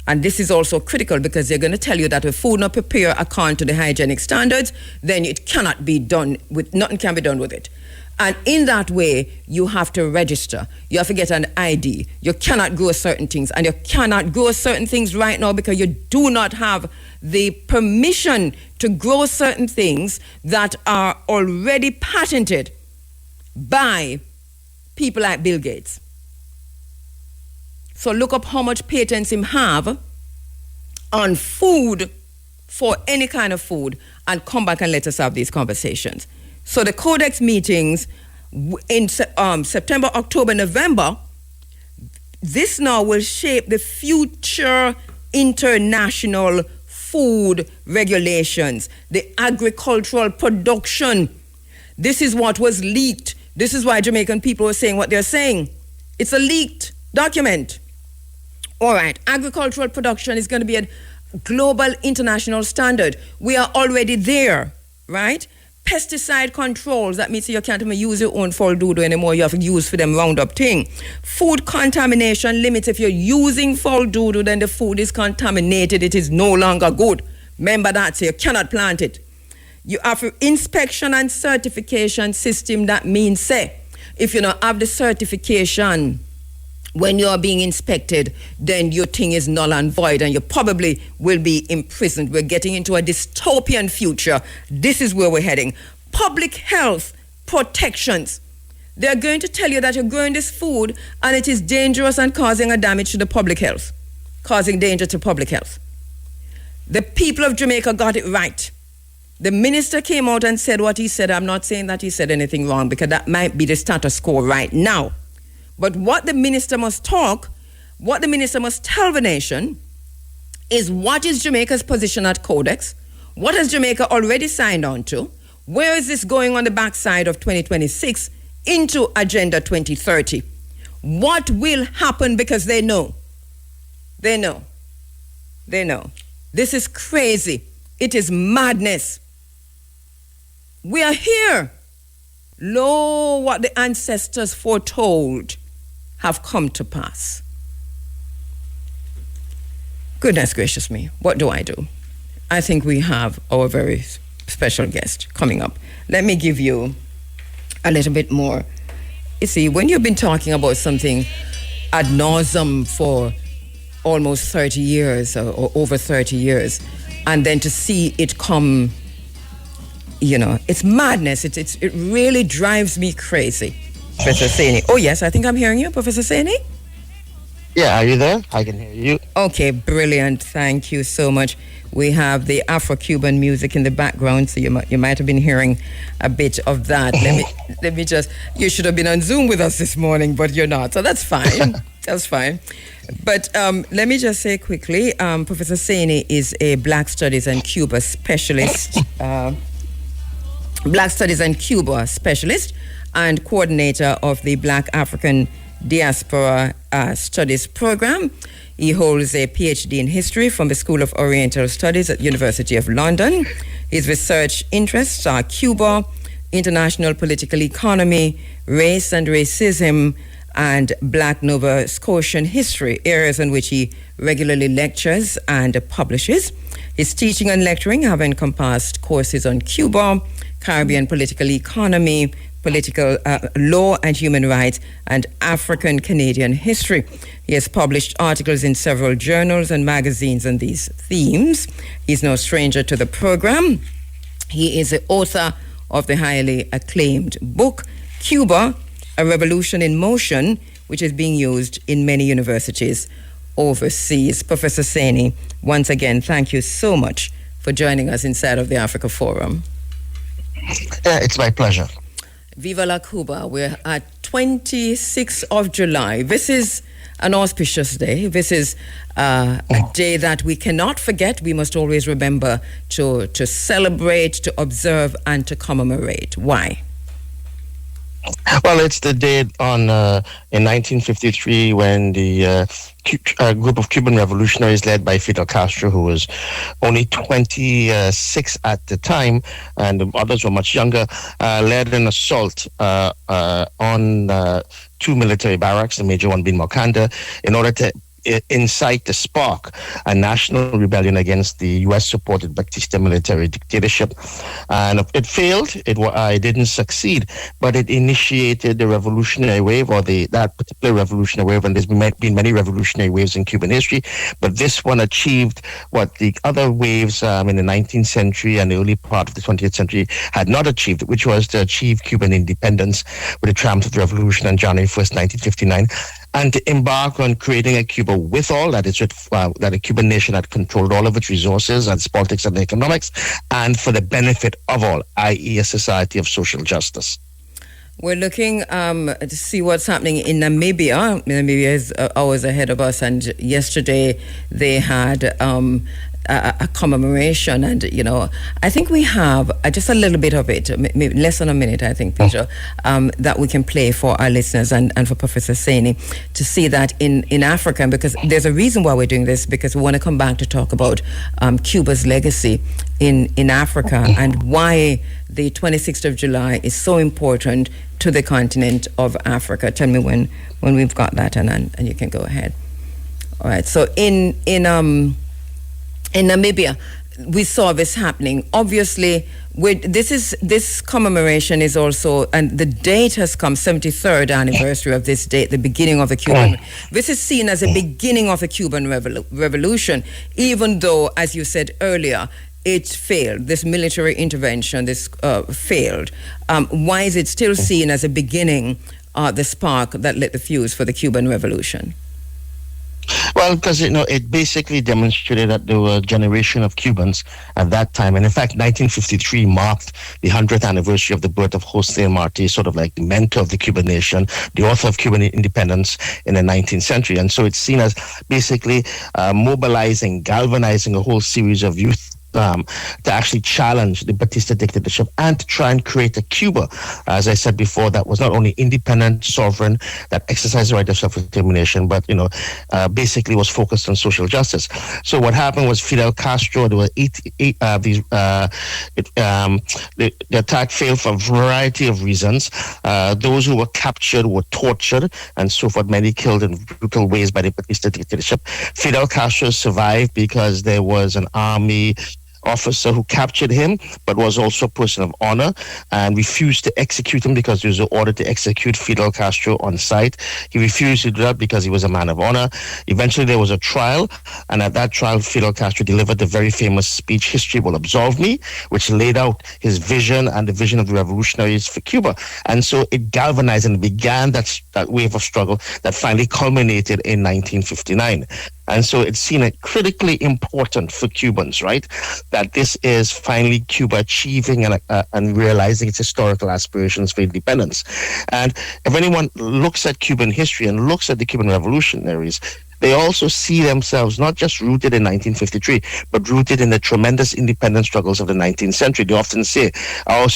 And this is also critical because they're going to tell you that if food not prepared according to the hygienic standards, then it cannot be done with, nothing can be done with it. And in that way, you have to register. You have to get an ID. You cannot grow certain things. And you cannot grow certain things right now because you do not have the permission to grow certain things that are already patented by people like Bill Gates. So look up how much patents him have on food, for any kind of food, and come back and let us have these conversations. So the Codex meetings in September, October, November, this now will shape the future international food regulations, the agricultural production. This is what was leaked. This is why Jamaican people are saying what they're saying. It's a leaked document. All right, agricultural production is going to be a global international standard. We are already there, right? Pesticide controls, that means you can't even use your own fall doodle anymore. You have to use for them Roundup thing. Food contamination limits. If you're using fall doodle, then the food is contaminated. It is no longer good. Remember that, so you cannot plant it. You have inspection and certification system. That means, say, if you don't have the certification when you're being inspected, then your thing is null and void and you probably will be imprisoned. We're getting into a dystopian future. This is where we're heading. Public health protections. They're going to tell you that you're growing this food and it is dangerous and causing a damage to the public health, causing danger to public health. The people of Jamaica got it right. The minister came out and said what he said. I'm not saying that he said anything wrong because that might be the status quo right now. But what the minister must tell the nation is what is Jamaica's position at Codex? What has Jamaica already signed on to? Where is this going on the backside of 2026 into Agenda 2030? What will happen? Because they know. They know. This is crazy. It is madness. We are here. Lo, what the ancestors foretold have come to pass. Goodness gracious me, what do? I think we have our very special guest coming up. Let me give you a little bit more. You see, when you've been talking about something ad nauseum for almost 30 years or over 30 years, and then to see it come, it's madness. It really drives me crazy. Professor Saini. Oh, yes, I think I'm hearing you, Professor Saini.
Yeah, are you there? I can hear you.
Okay, brilliant. Thank you so much. We have the Afro-Cuban music in the background, so you might have been hearing a bit of that. Let me just, you should have been on Zoom with us this morning, but you're not, so that's fine. That's fine. But let me just say quickly, Professor Saini is a Black Studies and Cuba specialist, Black Studies and Cuba specialist, and coordinator of the Black African Diaspora Studies Program. He holds a PhD in history from the School of Oriental Studies at University of London. His research interests are Cuba, international political economy, race and racism, and Black Nova Scotian history, areas in which he regularly lectures and publishes. His teaching and lecturing have encompassed courses on Cuba, Caribbean political economy, political law and human rights, and African Canadian history. He has published articles in several journals and magazines on these themes. He's no stranger to the program. He is the author of the highly acclaimed book, Cuba, A Revolution in Motion, which is being used in many universities overseas. Professor Saini, once again, thank you so much for joining us inside of the Africa Forum.
It's my pleasure.
Viva la Cuba. We're at 26th of July. This is an auspicious day. This is a day that we cannot forget. We must always remember to celebrate, to observe, and to commemorate. Why?
Well, it's the day in 1953 when the group of Cuban revolutionaries led by Fidel Castro, who was only 26 at the time, and the others were much younger, led an assault on two military barracks, the major one being Mokanda, in order to incite the spark a national rebellion against the U.S.-supported Batista military dictatorship. And it failed. It didn't succeed, but it initiated the revolutionary wave, or that particular revolutionary wave. And there's been many revolutionary waves in Cuban history, but this one achieved what the other waves in the 19th century and the early part of the 20th century had not achieved, which was to achieve Cuban independence with the triumph of the revolution on January 1st, 1959. And to embark on creating a Cuba with all, that a Cuban nation had controlled all of its resources, its politics and economics, and for the benefit of all, i.e. a society of social justice.
We're looking to see what's happening in Namibia. Namibia is hours ahead of us, and yesterday they had a commemoration, and I think we have just a little bit of it, maybe less than a minute, I think, Peter, that we can play for our listeners and for Professor Saini to see that in Africa, because there's a reason why we're doing this, because we want to come back to talk about Cuba's legacy in Africa and why the 26th of July is so important to the continent of Africa. Tell me when we've got that, and you can go ahead. All right. So in Namibia, we saw this happening. Obviously, this commemoration is also, and the date has come, 73rd anniversary of this date, the beginning of the Cuban. This is seen as a beginning of the Cuban Revolution, even though, as you said earlier, it failed. This military intervention, failed. Why is it still seen as a beginning, the spark that lit the fuse for the Cuban Revolution?
Well, because it basically demonstrated that there were a generation of Cubans at that time, and in fact, 1953 marked the 100th anniversary of the birth of Jose Marti, sort of like the mentor of the Cuban nation, the author of Cuban independence in the 19th century, and so it's seen as basically mobilizing, galvanizing a whole series of youth to actually challenge the Batista dictatorship and to try and create a Cuba, as I said before, that was not only independent, sovereign, that exercised the right of self-determination, but basically was focused on social justice. So what happened was Fidel Castro, there were the attack failed for a variety of reasons. Those who were captured were tortured and so forth, many killed in brutal ways by the Batista dictatorship. Fidel Castro survived because there was an army officer who captured him, but was also a person of honor, and refused to execute him because there was an order to execute Fidel Castro on sight. He refused to do that because he was a man of honor. Eventually there was a trial, and at that trial Fidel Castro delivered the very famous speech, "History Will Absolve Me," which laid out his vision and the vision of the revolutionaries for Cuba. And so it galvanized and began that wave of struggle that finally culminated in 1959. And so it's seen as critically important for Cubans, right? That this is finally Cuba achieving and realizing its historical aspirations for independence. And if anyone looks at Cuban history and looks at the Cuban revolutionaries, they also see themselves not just rooted in 1953, but rooted in the tremendous independence struggles of the 19th century. They often say our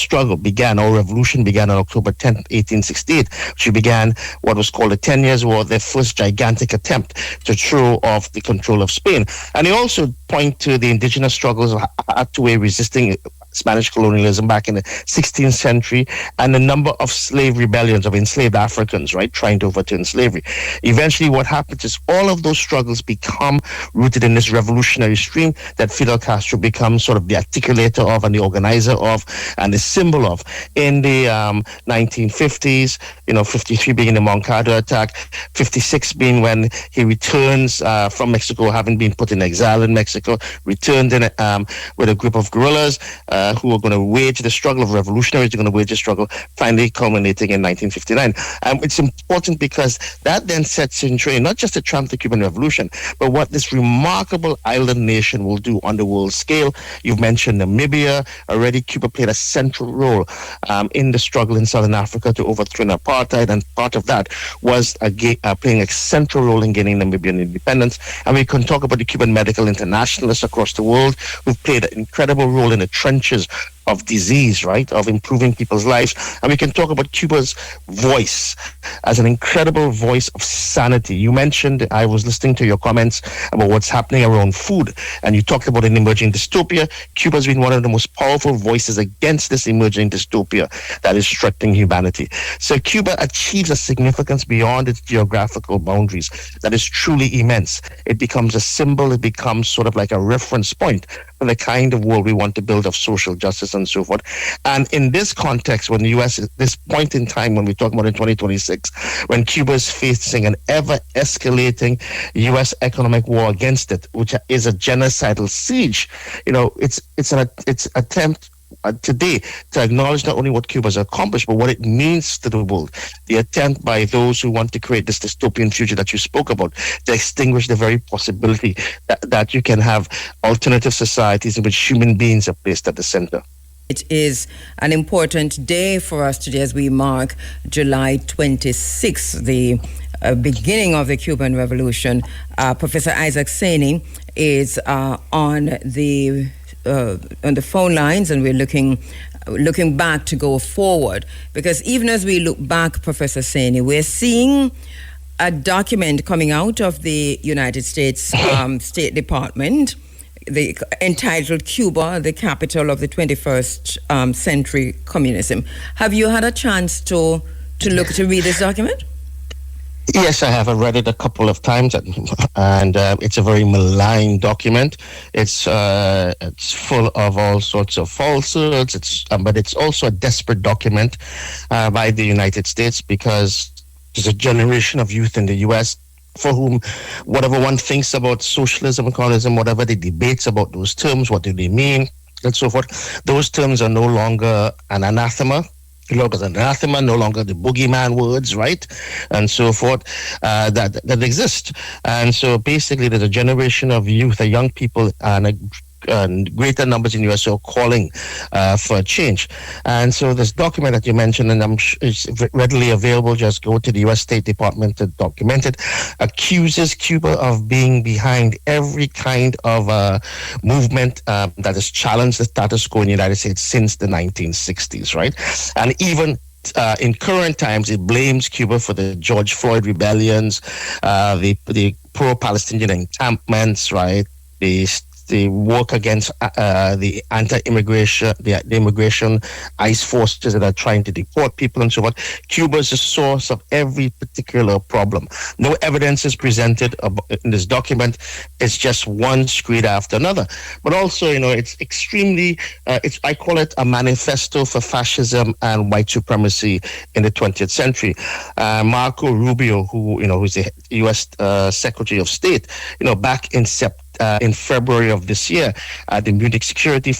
revolution began on October 10th, 1868, which began what was called the 10 Years' War, their first gigantic attempt to throw off the control of Spain. And they also point to the indigenous struggles of Hathaway resisting Spanish colonialism back in the 16th century, and a number of slave rebellions of enslaved Africans, right, trying to overturn slavery. Eventually, what happens is all of those struggles become rooted in this revolutionary stream that Fidel Castro becomes sort of the articulator of and the organizer of and the symbol of. In the 1950s, 53 being the Moncada attack, 56 being when he returns from Mexico, having been put in exile in Mexico, returned in with a group of guerrillas who are going to wage the struggle of revolutionaries, they're going to wage the struggle, finally culminating in 1959. It's important because that then sets in train not just the triumph of the Cuban Revolution, but what this remarkable island nation will do on the world scale. You've mentioned Namibia. Already Cuba played a central role in the struggle in Southern Africa to overthrow apartheid, and part of that was playing a central role in gaining Namibian independence. And we can talk about the Cuban medical internationalists across the world who've played an incredible role in the trenches of disease, right, of improving people's lives. And we can talk about Cuba's voice as an incredible voice of sanity. You mentioned, I was listening to your comments about what's happening around food, and you talked about an emerging dystopia. Cuba's been one of the most powerful voices against this emerging dystopia that is threatening humanity. So Cuba achieves a significance beyond its geographical boundaries that is truly immense. It becomes a symbol, it becomes sort of like a reference point for the kind of world we want to build of social justice and so forth. And in this context, when the U.S., at this point in time, when we talk about in 2026, when Cuba is facing an ever-escalating U.S. economic war against it, which is a genocidal siege, it's an attempt today to acknowledge not only what Cuba has accomplished, but what it means to the world. The attempt by those who want to create this dystopian future that you spoke about, to extinguish the very possibility that you can have alternative societies in which human beings are placed at the center.
It is an important day for us today as we mark July 26th, the beginning of the Cuban Revolution. Professor Isaac Saney is on the phone lines, and we're looking back to go forward, because even as we look back, Professor Saney, we're seeing a document coming out of the United States State Department, entitled Cuba, the Capital of the 21st Century Communism. Have you had a chance to read this document?
Yes, I have. I read it a couple of times, and it's a very malign document. It's full of all sorts of falsehoods. But it's also a desperate document by the United States, because there's a generation of youth in the U.S. for whom whatever one thinks about socialism and communism, whatever the debates about those terms, what do they mean, and so forth, those terms are no longer an anathema. No longer the boogeyman words, right, and so forth that exist. And so basically, there's a generation of youth, young people, and greater numbers in the US are calling for a change. And so this document that you mentioned, and it's readily available, just go to the US State Department to document it, accuses Cuba of being behind every kind of movement that has challenged the status quo in the United States since the 1960s, right? And even in current times, it blames Cuba for the George Floyd rebellions, the pro-Palestinian encampments, right? The work against the anti-immigration, the immigration ICE forces that are trying to deport people and so on. Cuba is the source of every particular problem. No evidence is presented in this document. It's just one screed after another. But also, it's extremely, I call it a manifesto for fascism and white supremacy in the 20th century. Marco Rubio, who's the U.S. Secretary of State, back in February of this year, the Munich Security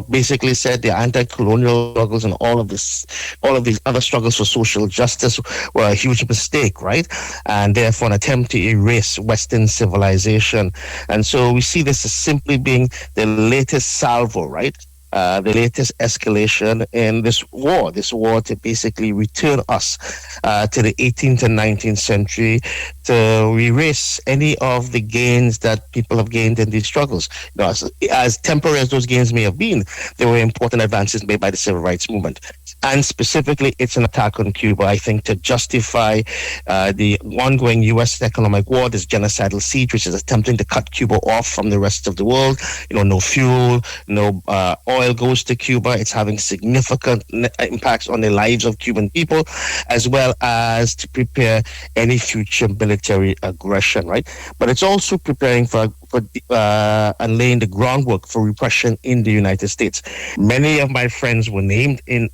basically said the anti-colonial struggles and all of these other struggles for social justice were a huge mistake, right? And therefore an attempt to erase Western civilization. And so we see this as simply being the latest salvo, right? The latest escalation in this war to basically return us to the 18th and 19th century, to erase any of the gains that people have gained in these struggles. As temporary as those gains may have been, there were important advances made by the civil rights movement. And specifically, it's an attack on Cuba, I think, to justify the ongoing U.S. economic war, this genocidal siege, which is attempting to cut Cuba off from the rest of the world. No fuel, no oil oil goes to Cuba, it's having significant impacts on the lives of Cuban people, as well as to prepare any future military aggression, right? But it's also preparing for and laying the groundwork for repression in the United States. Many of my friends were named in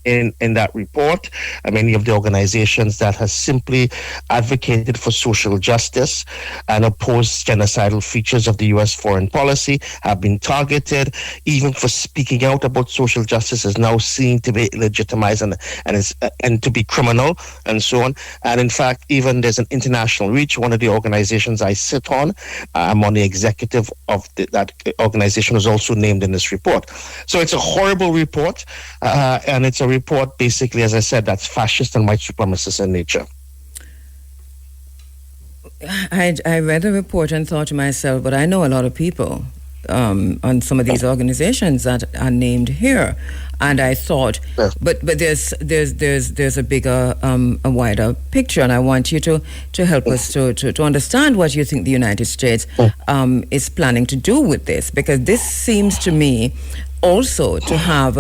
that report. Many of the organizations that has simply advocated for social justice and opposed genocidal features of the U.S. foreign policy have been targeted. Even for speaking out about social justice is now seen to be legitimized and to be criminal and so on. And in fact, even there's an international reach. One of the organizations I sit on, I'm on the executive of that organization, was also named in this report. So it's a horrible report, and it's a report basically, as I said, that's fascist and white supremacist in nature.
I read the report and thought to myself, but I know a lot of people on some of these organizations that are named here, and I thought, but there's a bigger, a wider picture, and I want you to help us to understand what you think the United States is planning to do with this, because this seems to me also to have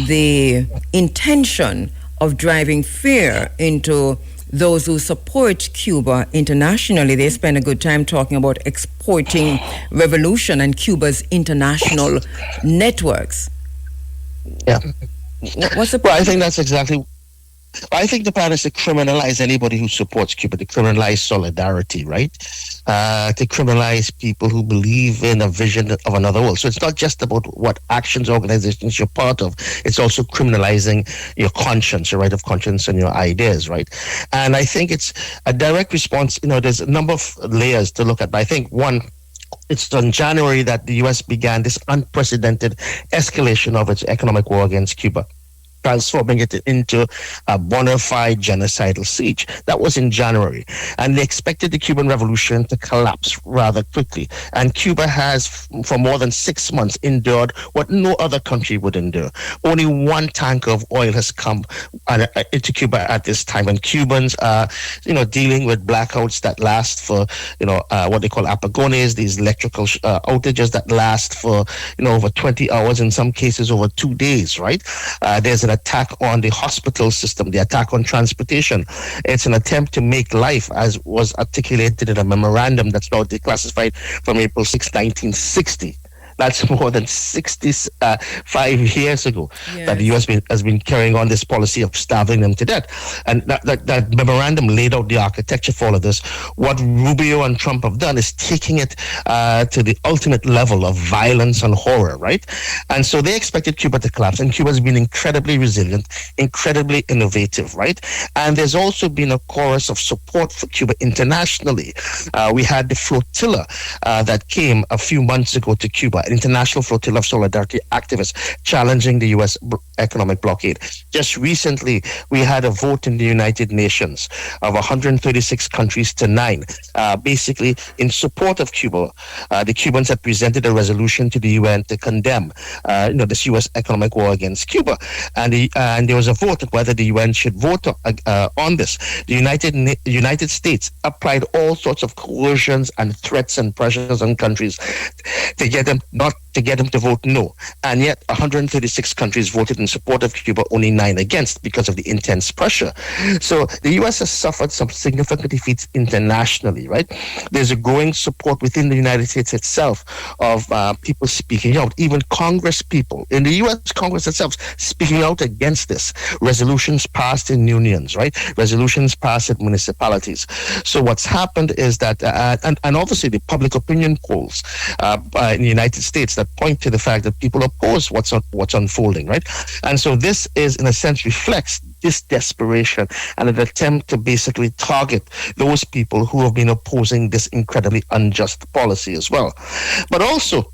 the intention of driving fear into those who support Cuba internationally. They spend a good time talking about exporting revolution and Cuba's international networks.
Yeah.
What's the
I think that's exactly. I think the plan is to criminalize anybody who supports Cuba, to criminalize solidarity, right? To criminalize people who believe in a vision of another world. So it's not just about what actions, organizations you're part of. It's also criminalizing your conscience, your right of conscience, and your ideas, right? And I think it's a direct response. There's a number of layers to look at, but I think one, it's in January that the U.S. began this unprecedented escalation of its economic war against Cuba, transforming it into a bona fide genocidal siege. That was in January. And they expected the Cuban Revolution to collapse rather quickly. And Cuba has, for more than 6 months, endured what no other country would endure. Only one tanker of oil has come into Cuba at this time. And Cubans are, dealing with blackouts that last for, what they call apagones, these electrical outages that last for, over 20 hours, in some cases over 2 days, right? There's an attack on the hospital system, the attack on transportation. It's an attempt to make life, as was articulated in a memorandum that's now declassified, from April 6, 1960. That's more than 65 years ago that the U.S. has been carrying on this policy of starving them to death. And that memorandum laid out the architecture for all of this. What Rubio and Trump have done is taking it to the ultimate level of violence and horror, right? And so they expected Cuba to collapse, and Cuba's been incredibly resilient, incredibly innovative, right? And there's also been a chorus of support for Cuba internationally. We had the flotilla that came a few months ago to Cuba, an international flotilla of solidarity activists challenging the U.S. economic blockade. Just recently, we had a vote in the United Nations of 136 countries to 9, basically in support of Cuba. The Cubans had presented a resolution to the UN to condemn, this U.S. economic war against Cuba, and there was a vote whether the UN should vote on this. The United States applied all sorts of coercions and threats and pressures on countries to get them to vote no. And yet 136 countries voted in support of Cuba, only 9 against, because of the intense pressure. So the U.S. has suffered some significant defeats internationally, right? There's a growing support within the United States itself of people speaking out, even Congress people in the U.S. Congress itself speaking out against this. Resolutions passed in unions, right? Resolutions passed at municipalities. So what's happened is that, and obviously the public opinion polls in the United States that point to the fact that people oppose what's unfolding, right? And so this is, in a sense, reflects this desperation and an attempt to basically target those people who have been opposing this incredibly unjust policy as well. But also,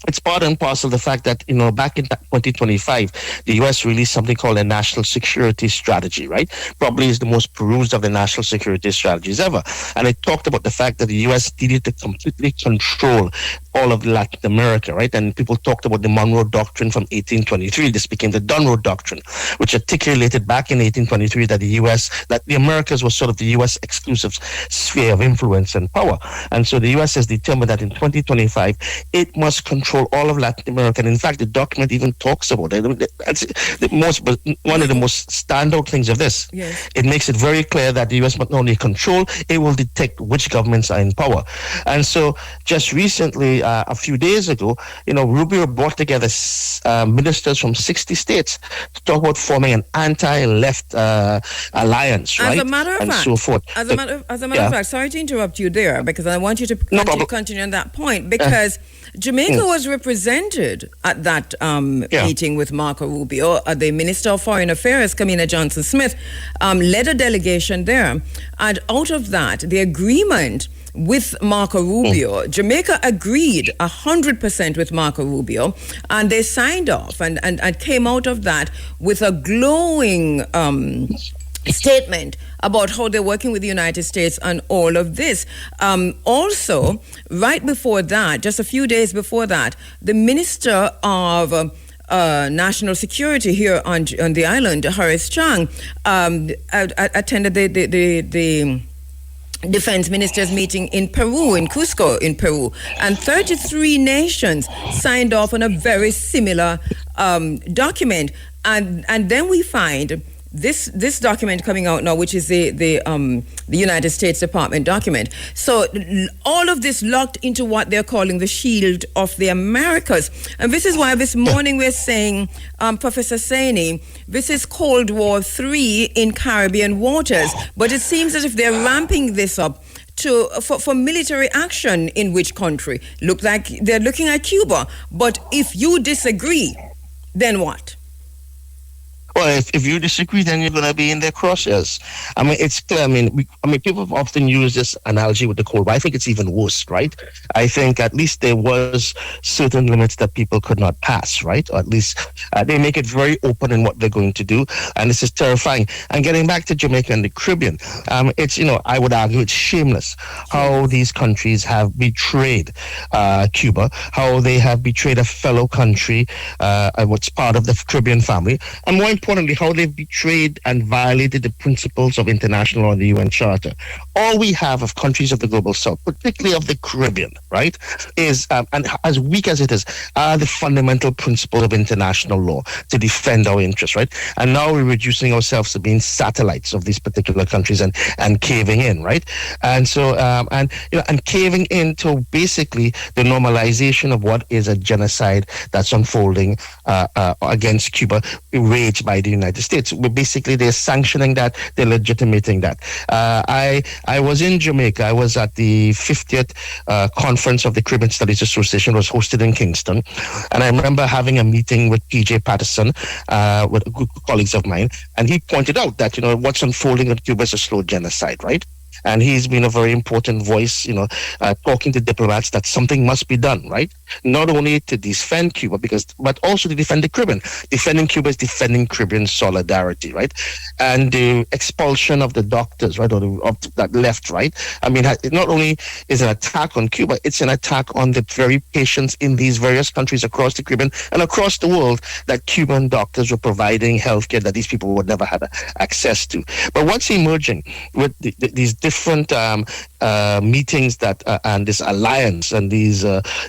it's part and parcel of the fact that, back in 2025, the U.S. released something called a national security strategy, right? Probably is the most perused of the national security strategies ever. And it talked about the fact that the U.S. needed to completely control all of Latin America, right? And people talked about the Monroe Doctrine from 1823. This became the Dunroe Doctrine, which articulated back in 1823 that the Americas was sort of the U.S. exclusive sphere of influence and power. And so the U.S. has determined that in 2025, it must control control all of Latin America. And in fact, the document even talks about it. That's one of the most standout things of this.
Yes.
It makes it very clear that the U.S. not only control, it will detect which governments are in power. And so just recently, a few days ago, Rubio brought together ministers from 60 states to talk about forming an anti-left alliance, right?
As a matter of
and
fact,
so forth.
As a matter of fact, sorry to interrupt you there, because I want you to continue on that point, because Jamaica was represented at that meeting with Marco Rubio. The Minister of Foreign Affairs, Kamina Johnson-Smith, led a delegation there. And out of that, the agreement with Marco Rubio, Jamaica agreed 100% with Marco Rubio, and they signed off and came out of that with a glowing statement about how they're working with the United States on all of this. Also, right before that, just a few days before that, the Minister of National Security here on the island, Horace Chang, attended the Defense Ministers meeting in Peru, in Cusco, in Peru, and 33 nations signed off on a very similar document, and then we find this document coming out now, which is the United States Department document. So all of this locked into what they're calling the Shield of the Americas, and this is why this morning we're saying, Professor Saini, this is Cold War III in Caribbean waters, but it seems as if they're ramping this up for military action in which country? Look like they're looking at Cuba, but if you disagree, then what?
Well, if you disagree, then you're going to be in their crosshairs. I mean, it's clear. I mean, people often use this analogy with the Cold War. I think it's even worse, right? I think at least there was certain limits that people could not pass, right? Or at least they make it very open in what they're going to do, and this is terrifying. And getting back to Jamaica and the Caribbean, it's I would argue it's shameless how these countries have betrayed Cuba, how they have betrayed a fellow country, what's part of the Caribbean family, and more importantly, how they've betrayed and violated the principles of international law and the UN Charter. All we have of countries of the global south, particularly of the Caribbean, right, is, and as weak as it is, are the fundamental principles of international law to defend our interests, right? And now we're reducing ourselves to being satellites of these particular countries and caving in, right? And so, and caving into basically the normalization of what is a genocide that's unfolding against Cuba, waged by the United States. Basically, they're sanctioning that, they're legitimating that. I was in Jamaica. I was at the 50th conference of the Caribbean Studies Association. It was hosted in Kingston. And I remember having a meeting with P.J. Patterson, with a group of colleagues of mine, and he pointed out that, what's unfolding in Cuba is a slow genocide, right? And he's been a very important voice, talking to diplomats that something must be done, right? Not only to defend Cuba, but also to defend the Caribbean. Defending Cuba is defending Caribbean solidarity, right? And the expulsion of the doctors, right, of that left, right? I mean, it not only is an attack on Cuba, it's an attack on the very patients in these various countries across the Caribbean and across the world that Cuban doctors were providing healthcare that these people would never have access to. But what's emerging with these different meetings that and this alliance and these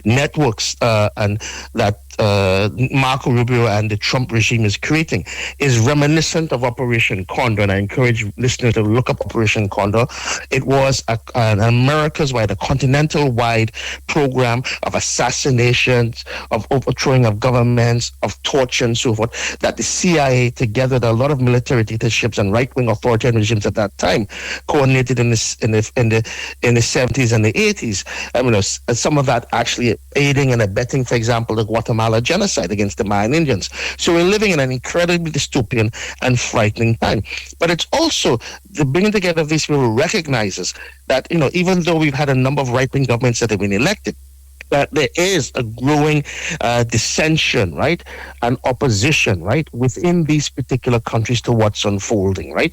networks and that Marco Rubio and the Trump regime is creating is reminiscent of Operation Condor, and I encourage listeners to look up Operation Condor. It was an Americas-wide, a continental-wide program of assassinations, of overthrowing of governments, of torture and so forth, that the CIA, together with a lot of military dictatorships and right-wing authoritarian regimes at that time, coordinated in the 70s and the 80s. I mean, some of that actually aiding and abetting, for example, the Guatemala genocide against the Mayan Indians. So we're living in an incredibly dystopian and frightening time. But it's also the bringing together of these people recognizes that, even though we've had a number of right-wing governments that have been elected, that there is a growing dissension, right, and opposition, right, within these particular countries to what's unfolding, right?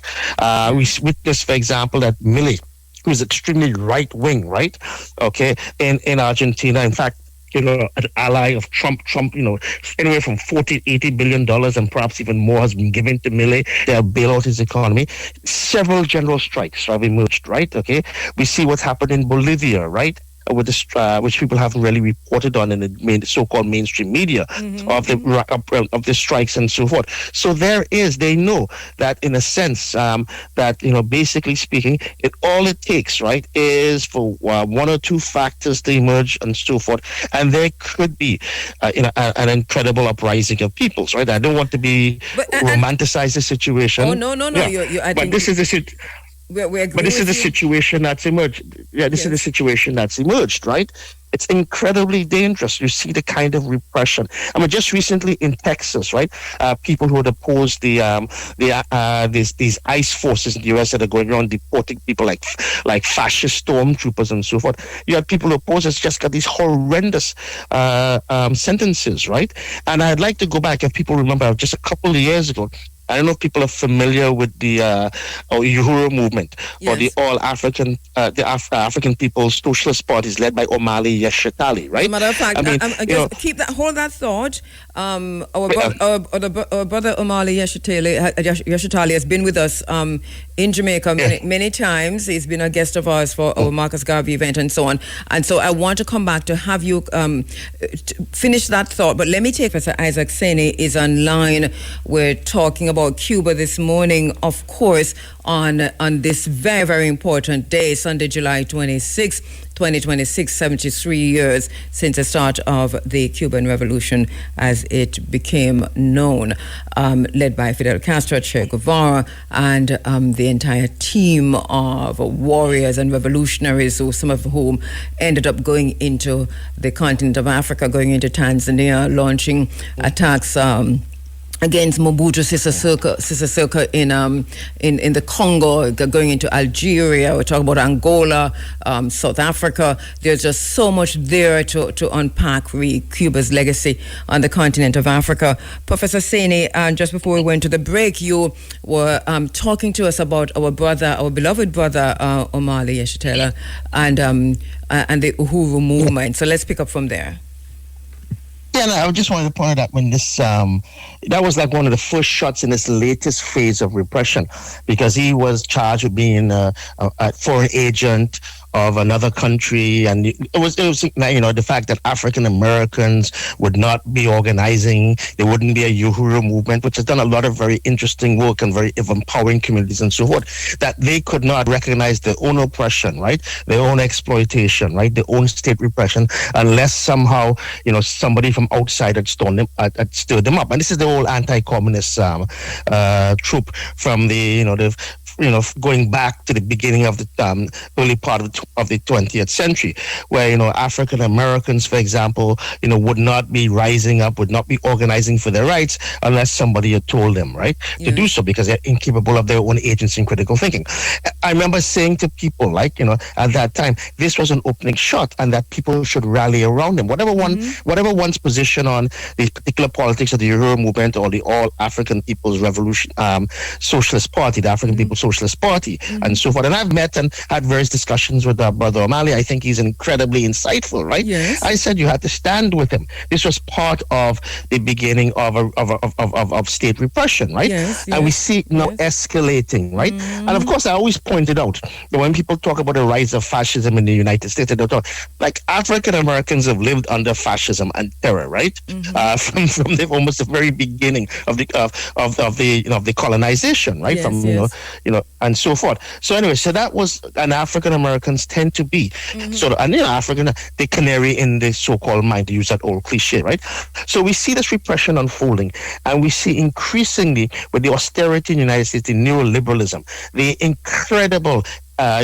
We witnessed, for example, that Milei, who's extremely right-wing, right, okay, in Argentina, in fact, an ally of Trump, anywhere from $80 billion and perhaps even more has been given to Milei to bail out his economy. Several general strikes have emerged, right? Okay. We see what's happened in Bolivia, right? which people haven't really reported on in the so-called mainstream media of the strikes and so forth. So they know that in a sense that basically speaking, all it takes, right, is for one or two factors to emerge and so forth, and there could be an incredible uprising of peoples, right? I don't want to be romanticize the situation.
Oh no.
Yeah. But this is the But this is the situation that's emerged. Yeah, this is the situation that's emerged, right? It's incredibly dangerous. You see the kind of repression. I mean, just recently in Texas, right? People who had opposed these ICE forces in the U.S. that are going around deporting people like fascist stormtroopers and so forth. You have people who oppose us just got these horrendous sentences, right? And I'd like to go back, if people remember, just a couple of years ago, I don't know if people are familiar with the Uhuru movement, or the All-African, African People's Socialist Parties led by Omali Yeshitali, right?
As a matter of fact,
I mean,
hold that thought. Our brother Omali Yeshitali has been with us in Jamaica many times. He's been a guest of ours for our Marcus Garvey event and so on. And so I want to come back to have you finish that thought. But let me take Professor Isaac Sene is online. We're talking about Cuba this morning, of course, on this very, very important day, Sunday, July 26th, 2026, 73 years since the start of the Cuban Revolution as it became known, led by Fidel Castro, Che Guevara, and the entire team of warriors and revolutionaries, some of whom ended up going into the continent of Africa, going into Tanzania, launching attacks against Mobutu Sese Seko in the Congo, going into Algeria. We're talking about Angola, South Africa. There's just so much there to unpack Cuba's legacy on the continent of Africa. Professor Sene, just before we went to the break, you were talking to us about our beloved brother Omali Yeshitela, and the Uhuru movement. So let's pick up from there.
Yeah, no, I just wanted to point out when this, that was like one of the first shots in this latest phase of repression, because he was charged with being a foreign agent of another country, and it was the fact that African Americans would not be organizing, there wouldn't be a Uhuru movement, which has done a lot of very interesting work and very empowering communities and so forth, that they could not recognize their own oppression, right, their own exploitation, right, their own state repression, unless somehow somebody from outside had stirred them up. And this is the whole anti-communist troop from the going back to the beginning of the early part of the 20th century, where African Americans, for example, would not be rising up, would not be organizing for their rights unless somebody had told them, right, to do so, because they're incapable of their own agency and critical thinking. I remember saying to people, at that time, this was an opening shot, and that people should rally around them. Whatever one's position on the particular politics of the Uhuru movement or the All African People's Revolution Socialist Party, the African People's Socialist Party, and so forth. And I've met and had various discussions with Brother Omali. I think he's incredibly insightful, right?
Yes.
I said you had to stand with him. This was part of the beginning of state repression, right?
Yes,
and we see it now escalating, right? And of course, I always pointed out that when people talk about the rise of fascism in the United States, they don't talk, like, African Americans have lived under fascism and terror, right? From almost the very beginning of the colonization, right? And so forth. So anyway, so that was, and African Americans tend to be sort of, and African, the canary in the so-called mine, to use that old cliche, right? So we see this repression unfolding, and we see increasingly with the austerity in the United States, the neoliberalism, the incredible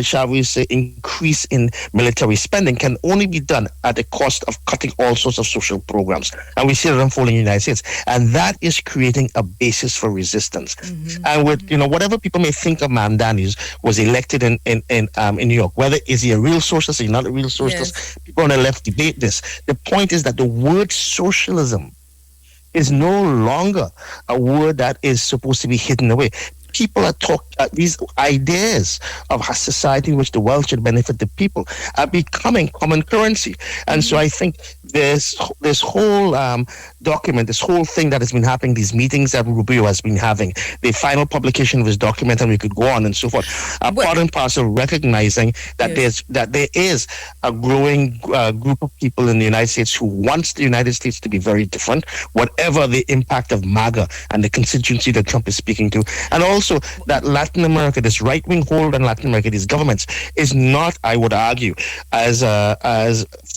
shall we say, increase in military spending can only be done at the cost of cutting all sorts of social programs. And we see that unfolding in the United States. And that is creating a basis for resistance. And with, whatever people may think of Mamdani was elected in New York, whether is he a real socialist or not a real socialist, people on the left debate this. The point is that the word socialism is no longer a word that is supposed to be hidden away. people are these ideas of a society in which the wealth should benefit the people are becoming common currency. And so I think this whole document, this whole thing that has been happening, these meetings that Rubio has been having, the final publication of his document, and we could go on and so forth, are part and parcel recognizing that there is a growing group of people in the United States who wants the United States to be very different, whatever the impact of MAGA and the constituency that Trump is speaking to. And also that Latin America, this right-wing hold on Latin America, these governments, is not, I would argue, as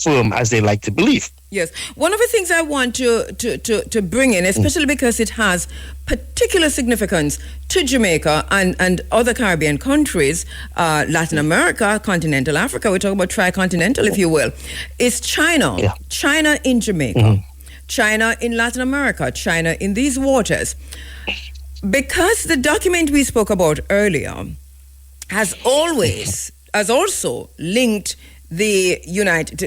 firm as they like to believe.
Yes. One of the things I want to bring in, especially because it has particular significance to Jamaica and other Caribbean countries, Latin America, continental Africa, we're talking about tricontinental, if you will, is China. Yeah. China in Jamaica, China in Latin America, China in these waters. Because the document we spoke about earlier has also linked the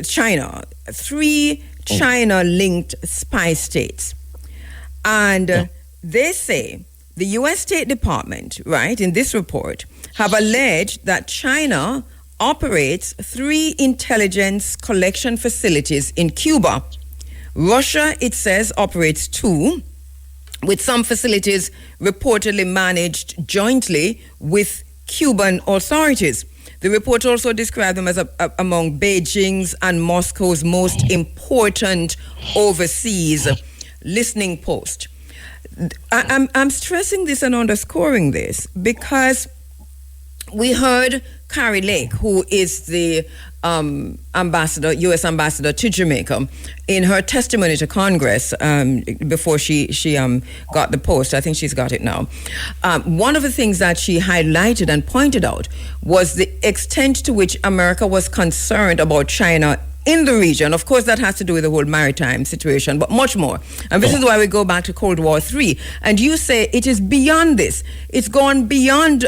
China, 3 China-linked spy states. And they say the U.S. State Department, right, in this report, have alleged that China operates 3 intelligence collection facilities in Cuba. Russia, it says, operates 2, with some facilities reportedly managed jointly with Cuban authorities. The report also described them as among Beijing's and Moscow's most important overseas listening post. I'm stressing this and underscoring this because we heard Carrie Lake, who is the U.S. ambassador to Jamaica, in her testimony to Congress before she got the post. I think she's got it now. One of the things that she highlighted and pointed out was the extent to which America was concerned about China in the region. Of course, that has to do with the whole maritime situation, but much more. And this is why we go back to Cold War III. And you say it is beyond this. It's gone beyond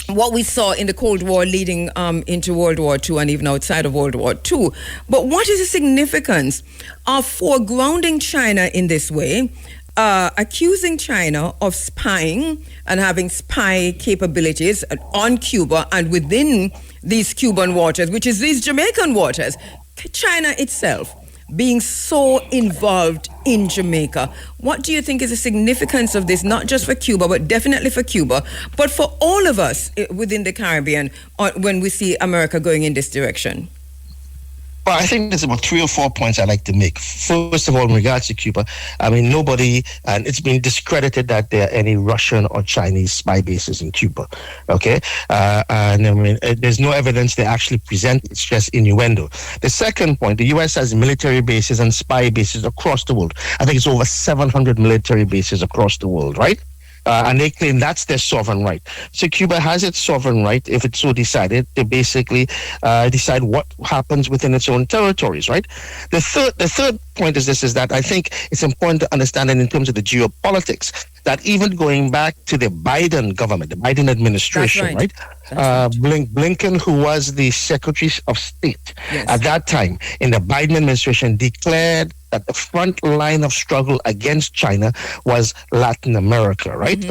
what we saw in the Cold War leading into World War II and even outside of World War II. But what is the significance of foregrounding China in this way, accusing China of spying and having spy capabilities on Cuba and within these Cuban waters, which is these Jamaican waters, China itself being so involved in Jamaica? What do you think is the significance of this, not just for Cuba, but definitely for Cuba, but for all of us within the Caribbean when we see America going in this direction?
Well, I think there's about 3 or 4 points I'd like to make. First of all, in regards to Cuba, I mean, nobody, and it's been discredited that there are any Russian or Chinese spy bases in Cuba, okay? And I mean, there's no evidence they actually present, it's just innuendo. The second point, the U.S. has military bases and spy bases across the world. I think it's over 700 military bases across the world, right? And they claim that's their sovereign right. So Cuba has its sovereign right, if it's so decided, to basically decide what happens within its own territories, right? The third point is that I think it's important to understand that in terms of the geopolitics, that even going back to the Biden government, the Biden administration, right? Blinken, who was the Secretary of State at that time in the Biden administration, declared that the front line of struggle against China was Latin America, right?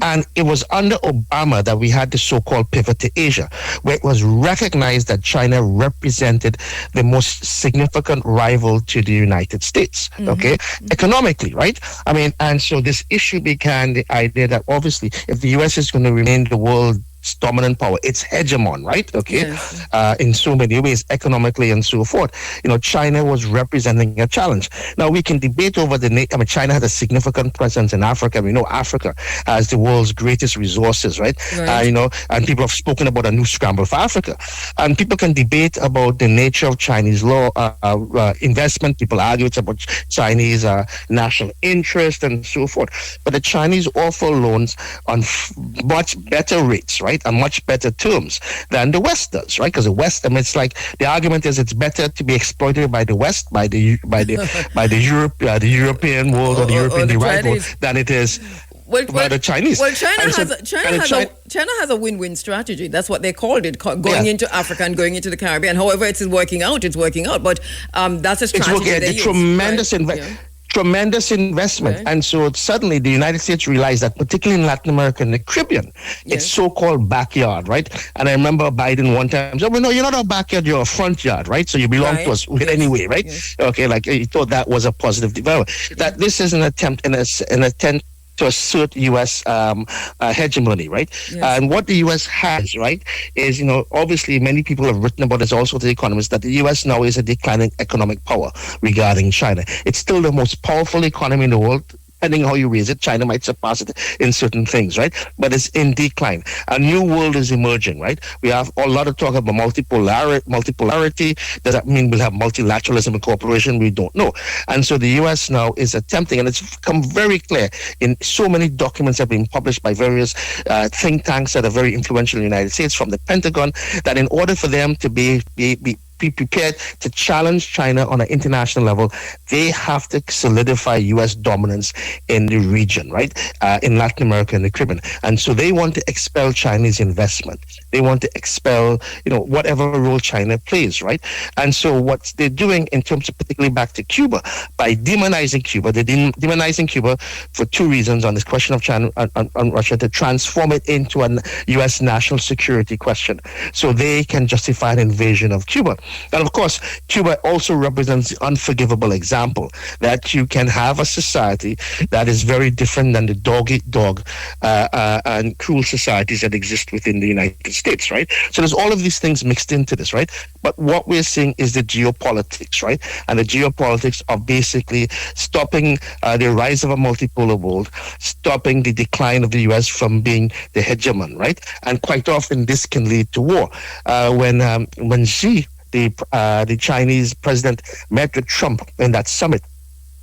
And it was under Obama that we had the so-called pivot to Asia, where it was recognized that China represented the most significant rival to the United States, economically, right? I mean, and so this issue began the idea that obviously if the U.S. is going to remain the world's dominant power, its hegemon, right? In so many ways, economically and so forth. You know, China was representing a challenge. Now, we can debate over China has a significant presence in Africa. We know Africa has the world's greatest resources, right? And people have spoken about a new scramble for Africa. And people can debate about the nature of Chinese law, investment. People argue it's about Chinese national interest and so forth. But the Chinese offer loans on much better rates, right? And much better terms than the West does, right? Because the West, I mean, it's like the argument is it's better to be exploited by the West, by the European world or the European derived world than it is by the Chinese.
Well, China has a win-win strategy. That's what they called it, going into Africa and going into the Caribbean. However, it's working out. But that's a strategy they use.
Tremendous tremendous investment.
Right.
And so suddenly the United States realized that, particularly in Latin America and the Caribbean, it's so-called backyard, right? And I remember Biden one time said, well, no, you're not our backyard, you're a front yard, right? So you belong to us anyway, right? Yes. Okay, like he thought that was a positive development. That this is an attempt to assert U.S. Hegemony, right? Yes. And what the U.S. has, right, is, obviously many people have written about this, also the economists, that the U.S. now is a declining economic power regarding China. It's still the most powerful economy in the world. Depending how you raise it, China might surpass it in certain things, right? But it's in decline. A new world is emerging, right? We have a lot of talk about multipolarity. Does that mean we'll have multilateralism and cooperation? We don't know. And so the U.S. now is attempting, and it's become very clear in so many documents that have been published by various think tanks that are very influential in the United States, from the Pentagon, that in order for them to be prepared to challenge China on an international level, they have to solidify U.S. dominance in the region, right? In Latin America and the Caribbean. And so they want to expel Chinese investment. They want to expel, whatever role China plays, right? And so what they're doing in terms of, particularly back to Cuba, by demonizing Cuba, they're demonizing Cuba for two reasons on this question of China and Russia, to transform it into a U.S. national security question. So they can justify an invasion of Cuba. And of course, Cuba also represents the unforgivable example that you can have a society that is very different than the dog-eat-dog and cruel societies that exist within the United States, right? So there's all of these things mixed into this, right? But what we're seeing is the geopolitics, right? And the geopolitics of basically stopping the rise of a multipolar world, stopping the decline of the U.S. from being the hegemon, right? And quite often this can lead to war. When Xi, the Chinese president, met with Trump in that summit,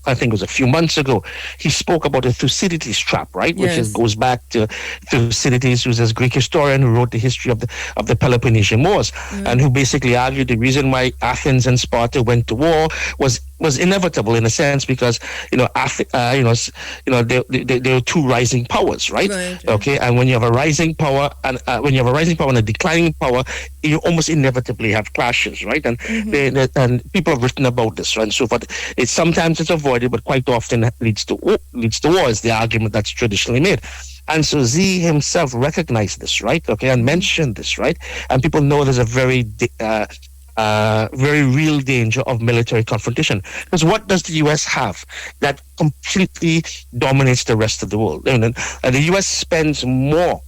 I think it was a few months ago, he spoke about the Thucydides trap, right?
Yes.
Which goes back to Thucydides, who's a Greek historian who wrote the history of the Peloponnesian Wars, and who basically argued the reason why Athens and Sparta went to war was inevitable, in a sense, because they were two rising powers, right? Okay, and when you have a rising power and a declining power, you almost inevitably have clashes, right? And and people have written about this, right? And so forth. Sometimes it's avoided, but quite often it leads to war. Is the argument that's traditionally made. And so Xi himself recognized this, right? Okay, and mentioned this, right? And people know there's a very real danger of military confrontation. Because what does the U.S. have that completely dominates the rest of the world? The U.S. spends more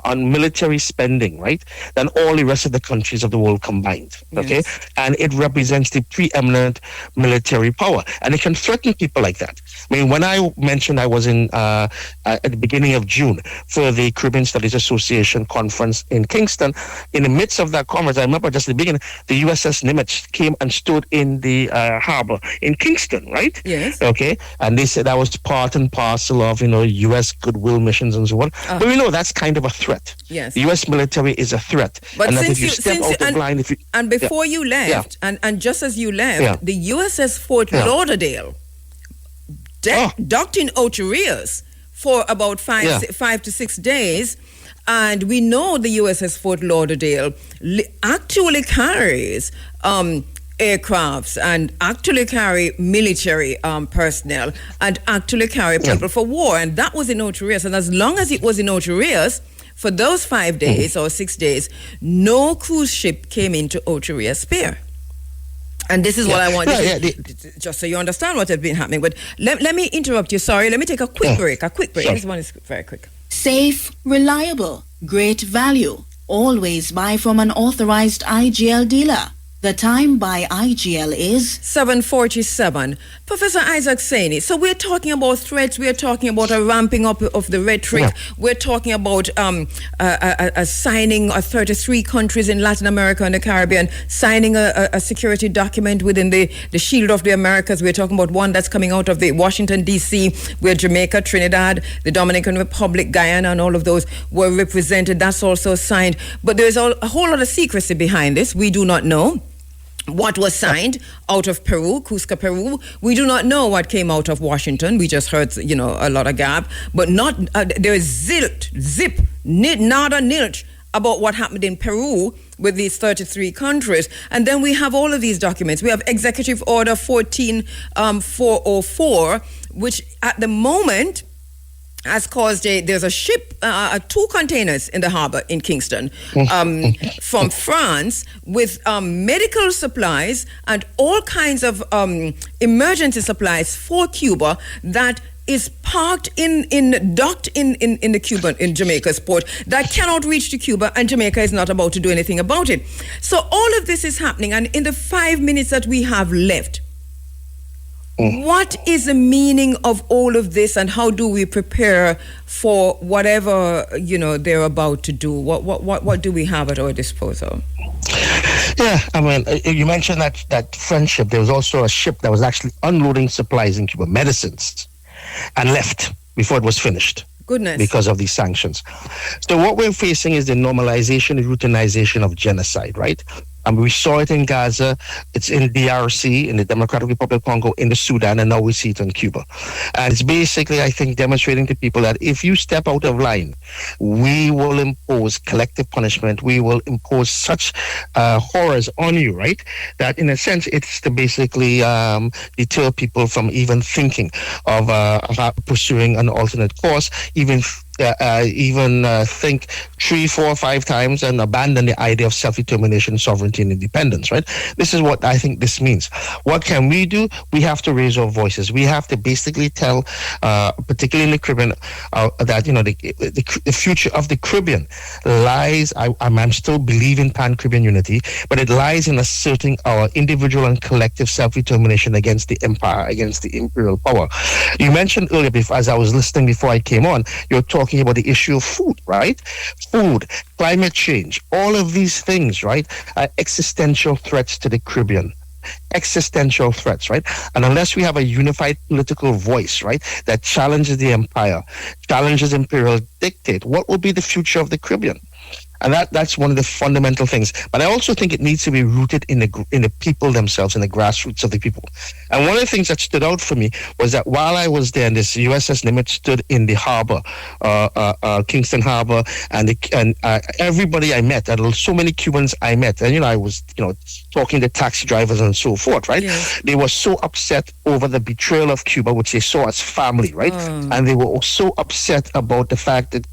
on military spending, right, than all the rest of the countries of the world combined, okay? Yes. And it represents the preeminent military power. And it can threaten people like that. I mean, when I mentioned I was in at the beginning of June for the Caribbean Studies Association conference in Kingston, in the midst of that conference, I remember just at the beginning, the USS Nimitz came and stood in the harbor in Kingston, right?
Yes.
Okay? And they said that was part and parcel of, U.S. goodwill missions and so on. But we know that's kind of a threat.
Yes.
The U.S. military is a threat.
But
and
since
that if you step out of line...
And before you left, and just as you left, the USS Fort Lauderdale docked in Ocho Rios for about 5 to 6 days. And we know the USS Fort Lauderdale actually carries aircrafts and actually carry military personnel and actually carry people for war. And that was in Ocho Rios. And as long as it was in Ocho Rios, for those 5 days or 6 days, no cruise ship came into Ocho Rios Pier. And this is what I want, just so you understand what has been happening. But let me interrupt you. Sorry, let me take a quick break. This one is very quick.
Safe, reliable, great value. Always buy from an authorized IGL dealer. The time by IGL is
7:47. Professor Isaac Saini, so we're talking about threats, we're talking about a ramping up of the rhetoric, we're talking about a signing of 33 countries in Latin America and the Caribbean, signing a security document within the Shield of the Americas. We're talking about one that's coming out of the Washington, D.C., where Jamaica, Trinidad, the Dominican Republic, Guyana, and all of those were represented. That's also signed. But there's a whole lot of secrecy behind this. We do not know what was signed out of Peru, Cusco, Peru. We do not know what came out of Washington. We just heard, a lot of gab, but not there is nada nilch about what happened in Peru with these 33 countries. And then we have all of these documents. We have Executive Order 14404, which at the moment has caused there's a ship, 2 containers in the harbor in Kingston from France with medical supplies and all kinds of emergency supplies for Cuba that is docked in the Cuban, in Jamaica's port, that cannot reach to Cuba, and Jamaica is not about to do anything about it. So all of this is happening, and in the 5 minutes that we have left, what is the meaning of all of this, and how do we prepare for whatever they're about to do? What do we have at our disposal?
Yeah, I mean, you mentioned that friendship. There was also a ship that was actually unloading supplies in Cuba, medicines, and left before it was finished.
Goodness.
Because of these sanctions. So what we're facing is the normalization and routinization of genocide, right? And we saw it in Gaza, it's in DRC, in the Democratic Republic of Congo, in the Sudan, and now we see it in Cuba. And it's basically, I think, demonstrating to people that if you step out of line, we will impose collective punishment. We will impose such horrors on you, right? That in a sense, it's to basically deter people from even thinking of pursuing an alternate course, even think 3, 4, 5 times and abandon the idea of self-determination, sovereignty, and independence, right? This is what I think this means. What can we do? We have to raise our voices. We have to basically tell, particularly in the Caribbean, that, the future of the Caribbean lies, I'm still believing pan-Caribbean unity, but it lies in asserting our individual and collective self-determination against the empire, against the imperial power. You mentioned earlier, as I was listening before I came on, you're talking about the issue of food, right? Food, climate change, all of these things, right, are existential threats to the Caribbean. Existential threats, right? And unless we have a unified political voice, right, that challenges the empire, challenges imperial dictate, what will be the future of the Caribbean? And that's one of the fundamental things. But I also think it needs to be rooted in the people themselves, in the grassroots of the people. And one of the things that stood out for me was that while I was there, and this USS Nimitz stood in the harbor, Kingston Harbor, and everybody I met, and so many Cubans I met, and I was talking to taxi drivers and so forth, right? Yeah. They were so upset over the betrayal of Cuba, which they saw as family, right? And they were so upset about the fact that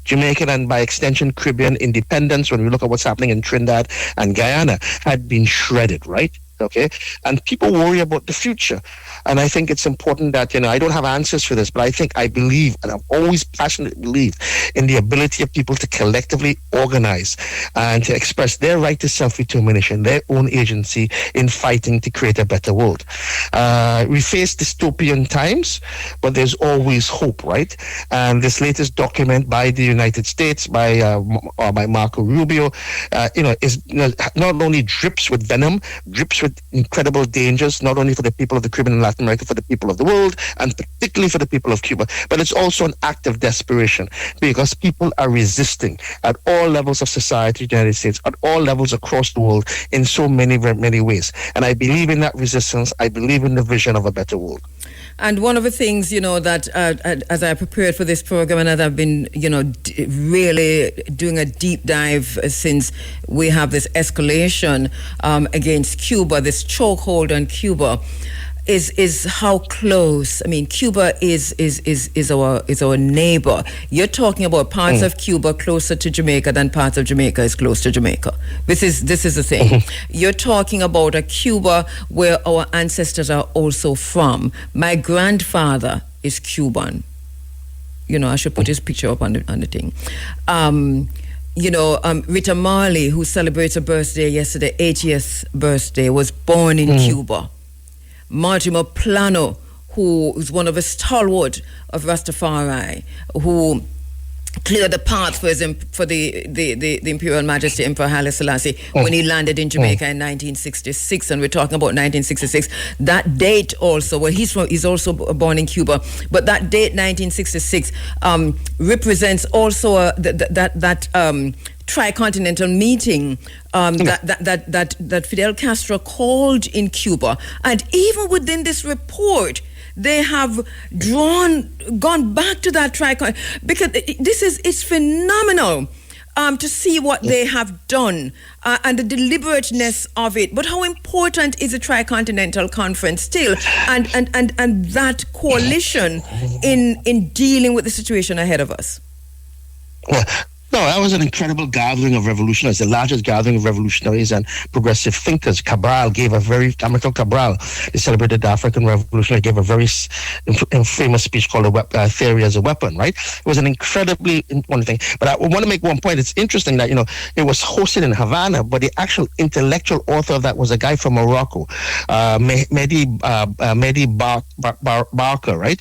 Jamaican, and by extension Caribbean independence, when we look at what's happening in Trinidad and Guyana, had been shredded, right? Okay, and people worry about the future, and I think it's important that I don't have answers for this, but I believe, and I've always passionately believed in the ability of people to collectively organize and to express their right to self-determination, their own agency in fighting to create a better world. We face dystopian times, but there's always hope, right? And this latest document by the United States, by Marco Rubio, is not only drips with venom, drips with incredible dangers, not only for the people of the Caribbean and Latin America, for the people of the world, and particularly for the people of Cuba. But it's also an act of desperation, because people are resisting at all levels of society in the United States, at all levels across the world, in so many, very many ways. And I believe in that resistance. I believe in the vision of a better world.
And one of the things, that as I prepared for this program, and as I've been, really doing a deep dive since we have this escalation against Cuba, this chokehold on Cuba, is how close. I mean, Cuba is our neighbor. You're talking about parts of Cuba closer to Jamaica than parts of Jamaica is close to Jamaica. This is the thing. You're talking about a Cuba where our ancestors are also from. My grandfather is Cuban. I should put his picture up on the thing. Rita Marley, who celebrates her birthday yesterday, 80th birthday, was born in Cuba. Mortimer Plano, who is one of the stalwart of Rastafari, who cleared the path for the Imperial Majesty Emperor Haile Selassie when he landed in Jamaica in 1966, and we're talking about 1966. That date also, he's also born in Cuba, but that date 1966 represents also that tricontinental meetone that Fidel Castro called in Cuba. And even within this report, they have gone back to that tricontinental, because it's phenomenal. to see what they have done and the deliberateness of it. But how important is the Tricontinental Conference still and that coalition in dealing with the situation ahead of us?
Yeah. No, that was an incredible gathering of revolutionaries, the largest gathering of revolutionaries and progressive thinkers. Amilcar Cabral, the celebrated African revolutionary, gave a very famous speech called Theory as a Weapon, right? It was an incredibly important thing. But I want to make one point. It's interesting that, it was hosted in Havana, but the actual intellectual author of that was a guy from Morocco, Mehdi Barker, right?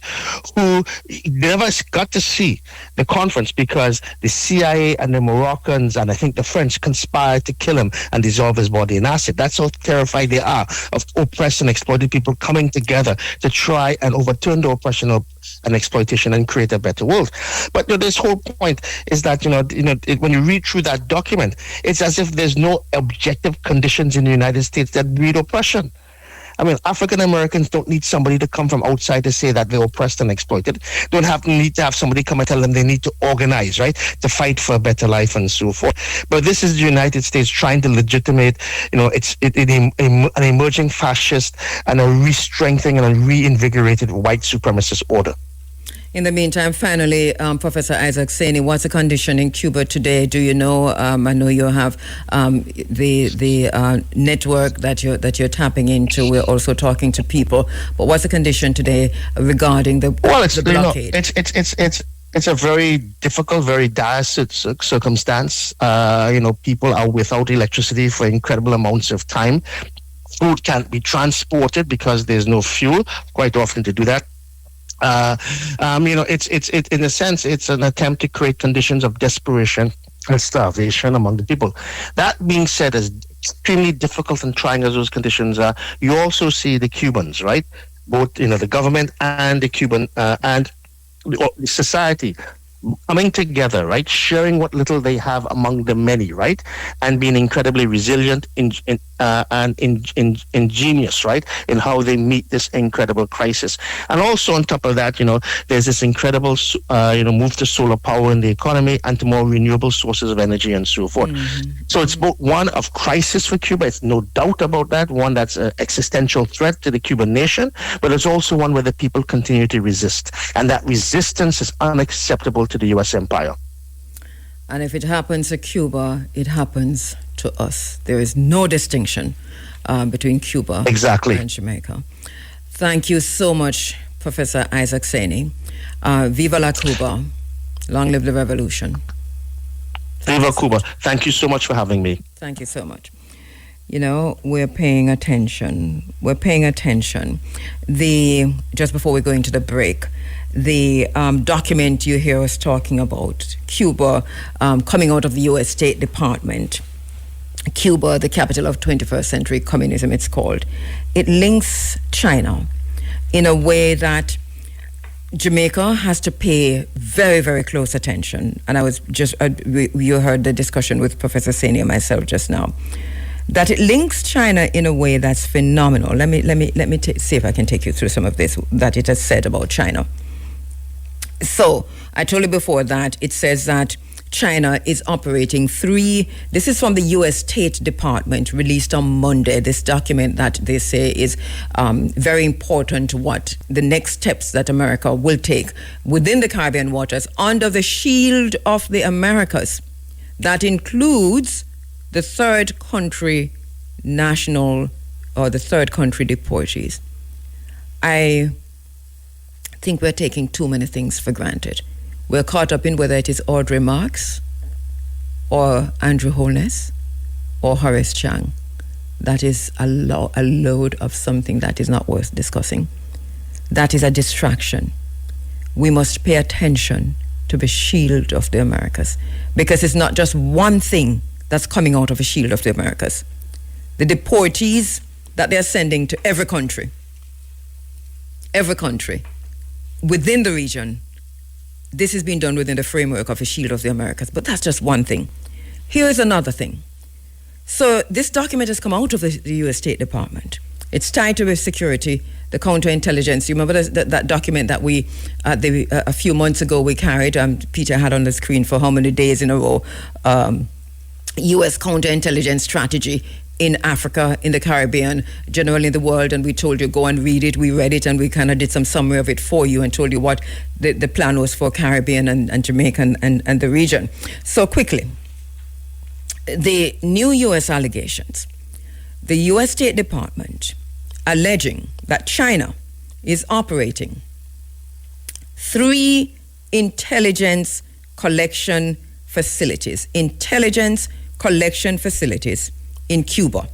Who never got to see the conference because the CIA and the Moroccans and I think the French conspired to kill him and dissolve his body in acid. That's how terrified they are of oppressed and exploited people coming together to try and overturn the oppression and exploitation and create a better world. But this whole point is that when you read through that document, it's as if there's no objective conditions in the United States that breed oppression. I mean, African Americans don't need somebody to come from outside to say that they're oppressed and exploited. Don't need to have somebody come and tell them they need to organize, right, to fight for a better life and so forth. But this is the United States trying to legitimate, an emerging fascist and a re-strengthening and a reinvigorated white supremacist order.
In the meantime, finally, Professor Isaac Saini, what's the condition in Cuba today? Do you know? I know you have the network that you're tapping into. We're also talking to people. But what's the condition today regarding the blockade?
It's a very difficult, very dire circumstance. People are without electricity for incredible amounts of time. Food can't be transported because there's no fuel quite often to do that. It's in a sense, it's an attempt to create conditions of desperation and starvation among the people. That being said, as extremely difficult and trying as those conditions are, you also see the Cubans, right? Both, the government and the Cuban and the society coming together, right? Sharing what little they have among the many, right? And being incredibly resilient and ingenious, right? In how they meet this incredible crisis. And also on top of that, there's this incredible, move to solar power in the economy and to more renewable sources of energy and so forth. Mm-hmm. So it's both one of crisis for Cuba, it's no doubt about that, one that's an existential threat to the Cuban nation, but it's also one where the people continue to resist. And that resistance is unacceptable to the U.S. empire.
And if it happens to Cuba, it happens to us. There is no distinction between Cuba and Jamaica. Thank you so much, Professor Isaac Saini. Viva la Cuba. Long live the revolution.
Viva Cuba. Thank you so much for having me.
Thank you so much. We're paying attention. Just before we go into the break, the document you hear us talking about, Cuba coming out of the U.S. State Department, Cuba, the capital of 21st century communism, it's called. It links China in a way that Jamaica has to pay very, very close attention. And I was you heard the discussion with Professor Saini and myself just now. That it links China in a way that's phenomenal. Let me see if I can take you through some of this that it has said about China. So I told you before that it says that China is operating this is from the U.S. State Department, released on Monday, this document that they say is very important to what the next steps that America will take within the Caribbean waters under the shield of the Americas. That includes the third country national or the third country deportees. I think we're taking too many things for granted. We're caught up in whether it is Audrey Marks or Andrew Holness or Horace Chang. That is a load of something that is not worth discussing. That is a distraction. We must pay attention to the shield of the Americas, because it's not just one thing that's coming out of the shield of the Americas. The deportees that they're sending to every country within the region, this is being done within the framework of the shield of the Americas. But that's just one thing. Here is another thing. So this document has come out of the U.S. State Department. It's tied to the security, the counterintelligence. You remember that document that we, a few months ago, we carried, Peter had on the screen for how many days in a row, U.S. counterintelligence strategy in Africa, in the Caribbean, generally in the world, and we told you go and read it. We read it and we kind of did some summary of it for you and told you what the plan was for Caribbean and Jamaica and the region. So quickly, the new U.S. allegations, the U.S. State Department alleging that China is operating 3 intelligence collection facilities in Cuba,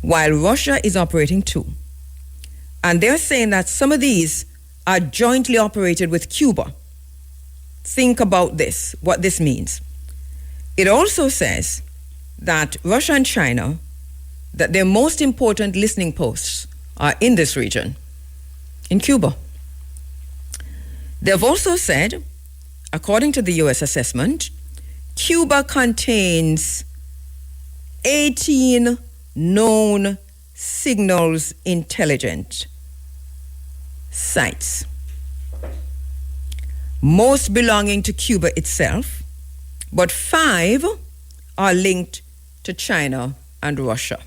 while Russia is operating 2. And they're saying that some of these are jointly operated with Cuba. Think about this, what this means. It also says that Russia and China, that their most important listening posts are in this region, in Cuba. They've also said, according to the U.S. assessment, Cuba contains 18 known signals intelligence sites, most belonging to Cuba itself, but 5 are linked to China and Russia.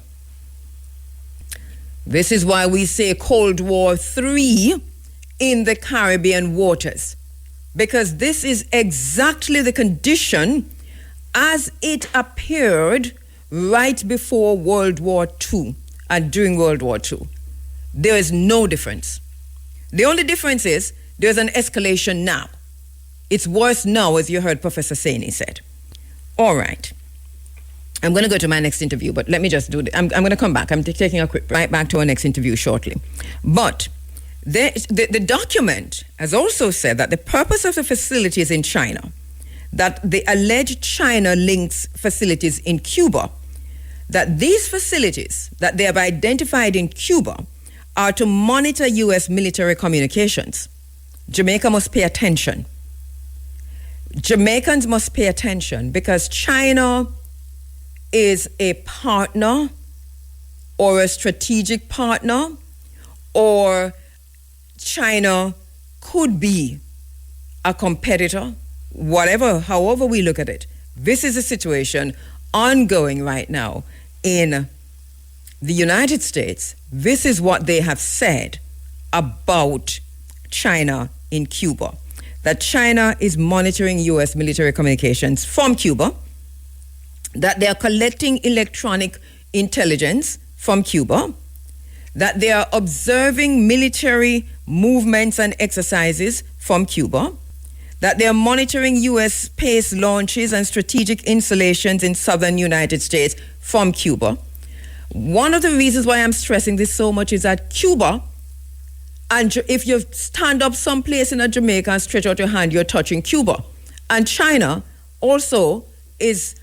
This is why we say Cold War III in the Caribbean waters, because this is exactly the condition as it appeared right before World War II and during World War II. There is no difference. The only difference is there's an escalation now. It's worse now, as you heard Professor Saini said. All right. I'm going to go to my next interview, but let me just do I'm going to come back. I'm taking a quick right back to our next interview shortly. But the document has also said that the purpose of the facilities in China, that the alleged China links facilities in Cuba, that these facilities that they have identified in Cuba are to monitor U.S. military communications. Jamaica must pay attention. Jamaicans must pay attention because China is a partner or a strategic partner, or China could be a competitor, however we look at it. This is a situation ongoing right now in the United States. This is what they have said about China in Cuba, that China is monitoring U.S. military communications from Cuba, that they are collecting electronic intelligence from Cuba, that they are observing military movements and exercises from Cuba, that they are monitoring U.S. space launches and strategic installations in southern United States from Cuba. One of the reasons why I'm stressing this so much is that Cuba, and if you stand up someplace in a Jamaica and stretch out your hand, you're touching Cuba. And China also is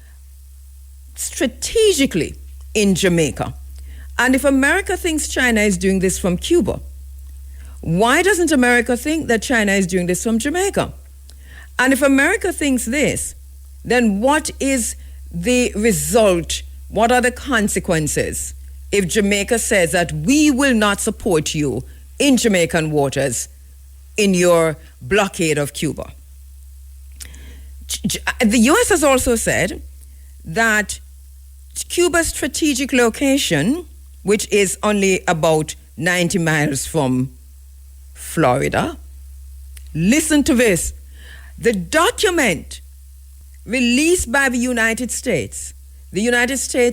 strategically in Jamaica. And if America thinks China is doing this from Cuba, why doesn't America think that China is doing this from Jamaica? And if America thinks this, then what is the result? What are the consequences if Jamaica says that we will not support you in Jamaican waters in your blockade of Cuba? The U.S. has also said that Cuba's strategic location, which is only about 90 miles from Florida, listen to this, the document released by the United States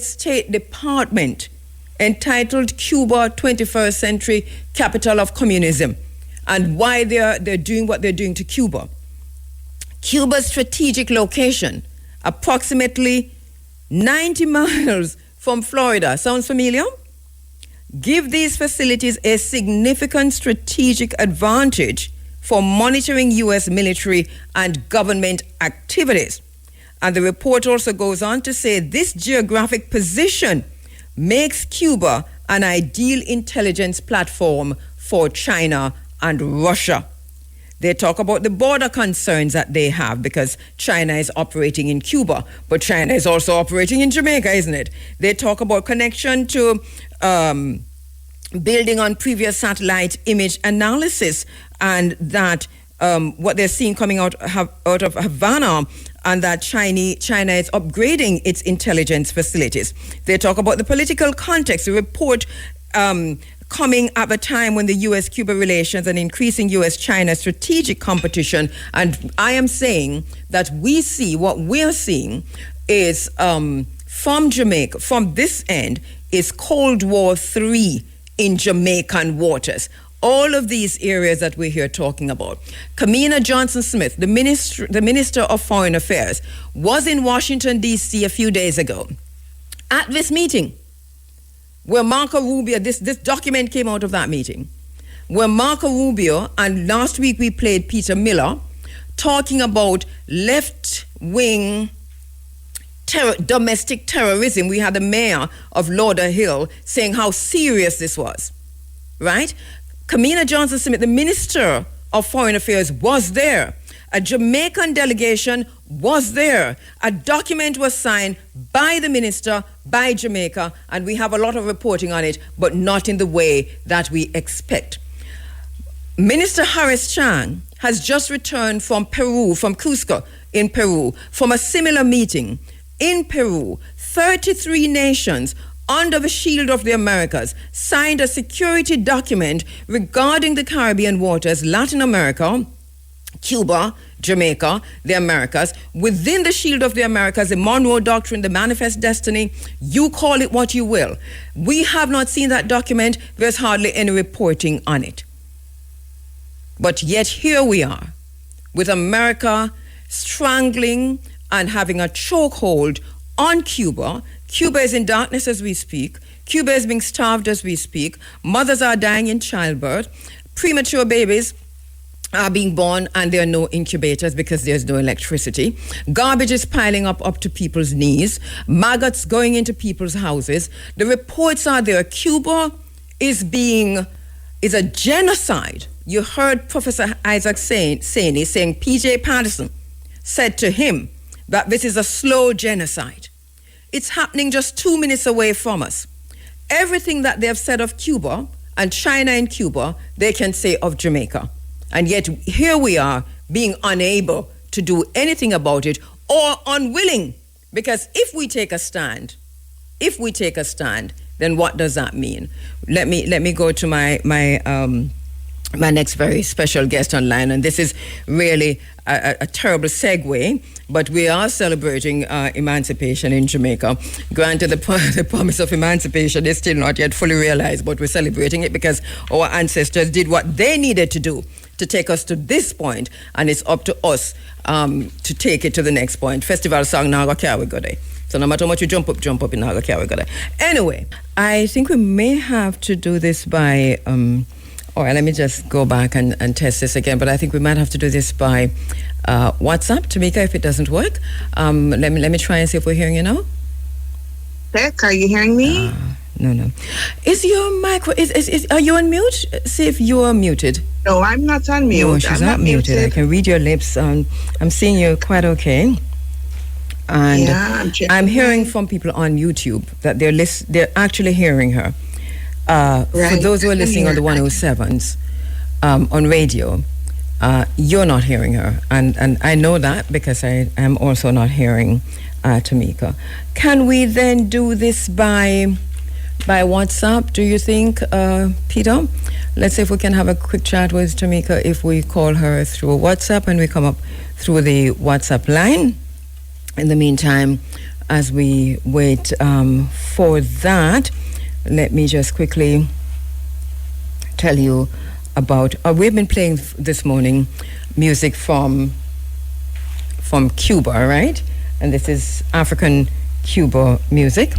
State Department, entitled Cuba 21st Century Capital of Communism, and why they're doing what they're doing to Cuba. Cuba's strategic location, approximately 90 miles from Florida. Sounds familiar? Give these facilities a significant strategic advantage for monitoring U.S. military and government activities. And the report also goes on to say this geographic position makes Cuba an ideal intelligence platform for China and Russia. They talk about the border concerns that they have because China is operating in Cuba, but China is also operating in Jamaica, isn't it? They talk about connection to building on previous satellite image analysis, and that what they're seeing coming out of Havana, and that China is upgrading its intelligence facilities. They talk about the political context. The report coming at a time when the U.S.-Cuba relations and increasing U.S.-China strategic competition. And I am saying that what we're seeing is from Jamaica, from this end, is Cold War III in Jamaican waters. All of these areas that we're here talking about. Kamina Johnson-Smith, the Minister of Foreign Affairs, was in Washington, D.C. a few days ago at this meeting where Marco Rubio, this document came out of that meeting, where Marco Rubio, and last week we played Peter Miller, talking about left-wing domestic terrorism. We had the mayor of Lauderhill saying how serious this was, right? Kamina Johnson-Smith, the Minister of Foreign Affairs, was there. A Jamaican delegation was there. A document was signed by the minister, by Jamaica, and we have a lot of reporting on it, but not in the way that we expect. Minister Horace Chang has just returned from Peru, from Cusco in Peru, from a similar meeting in Peru. 33 nations under the shield of the Americas signed a security document regarding the Caribbean waters, Latin America, Cuba, Jamaica, the Americas. Within the shield of the Americas, the Monroe Doctrine, the Manifest Destiny, you call it what you will. We have not seen that document. There's hardly any reporting on it. But yet here we are, with America strangling and having a chokehold on Cuba. Cuba is in darkness as we speak. Cuba is being starved as we speak. Mothers are dying in childbirth. Premature babies are being born and there are no incubators because there's no electricity. Garbage is piling up to people's knees. Maggots going into people's houses. The reports are there. Cuba is a genocide. You heard Professor Isaac saying P.J. Patterson said to him that this is a slow genocide. It's happening just 2 minutes away from us. Everything that they have said of Cuba and China and Cuba, they can say of Jamaica. And yet here we are being unable to do anything about it, or unwilling. Because if we take a stand, then what does that mean? Let me go to my next very special guest online, and this is really a terrible segue, but we are celebrating emancipation in Jamaica. Granted, the promise of emancipation is still not yet fully realized, but we're celebrating it because our ancestors did what they needed to do to take us to this point, and it's up to us to take it to the next point. Festival song now carry go there. So no matter how much you jump up in Naga carry go there. Anyway, I think we may have to do this by all right, let me just go back and test this again. But I think we might have to do this by WhatsApp, Tamika, if it doesn't work. Let me try and see if we're hearing you now.
Beck, are you hearing me?
No. Is your micro? Are you on mute? See if you are muted.
No, I'm not on mute.
No, she's not muted. I can read your lips. I'm seeing you quite okay. And
yeah,
I'm hearing from people on YouTube that they're actually hearing her. Right. For those who are listening on the 107s on radio, you're not hearing her, and I know that because I am also not hearing Tamika. Can we then do this by WhatsApp, do you think, Peter? Let's see if we can have a quick chat with Tamika if we call her through WhatsApp and we come up through the WhatsApp line. In the meantime, as we wait for that, let me just quickly tell you about... we've been playing this morning music from Cuba, right? And this is African Cuba music.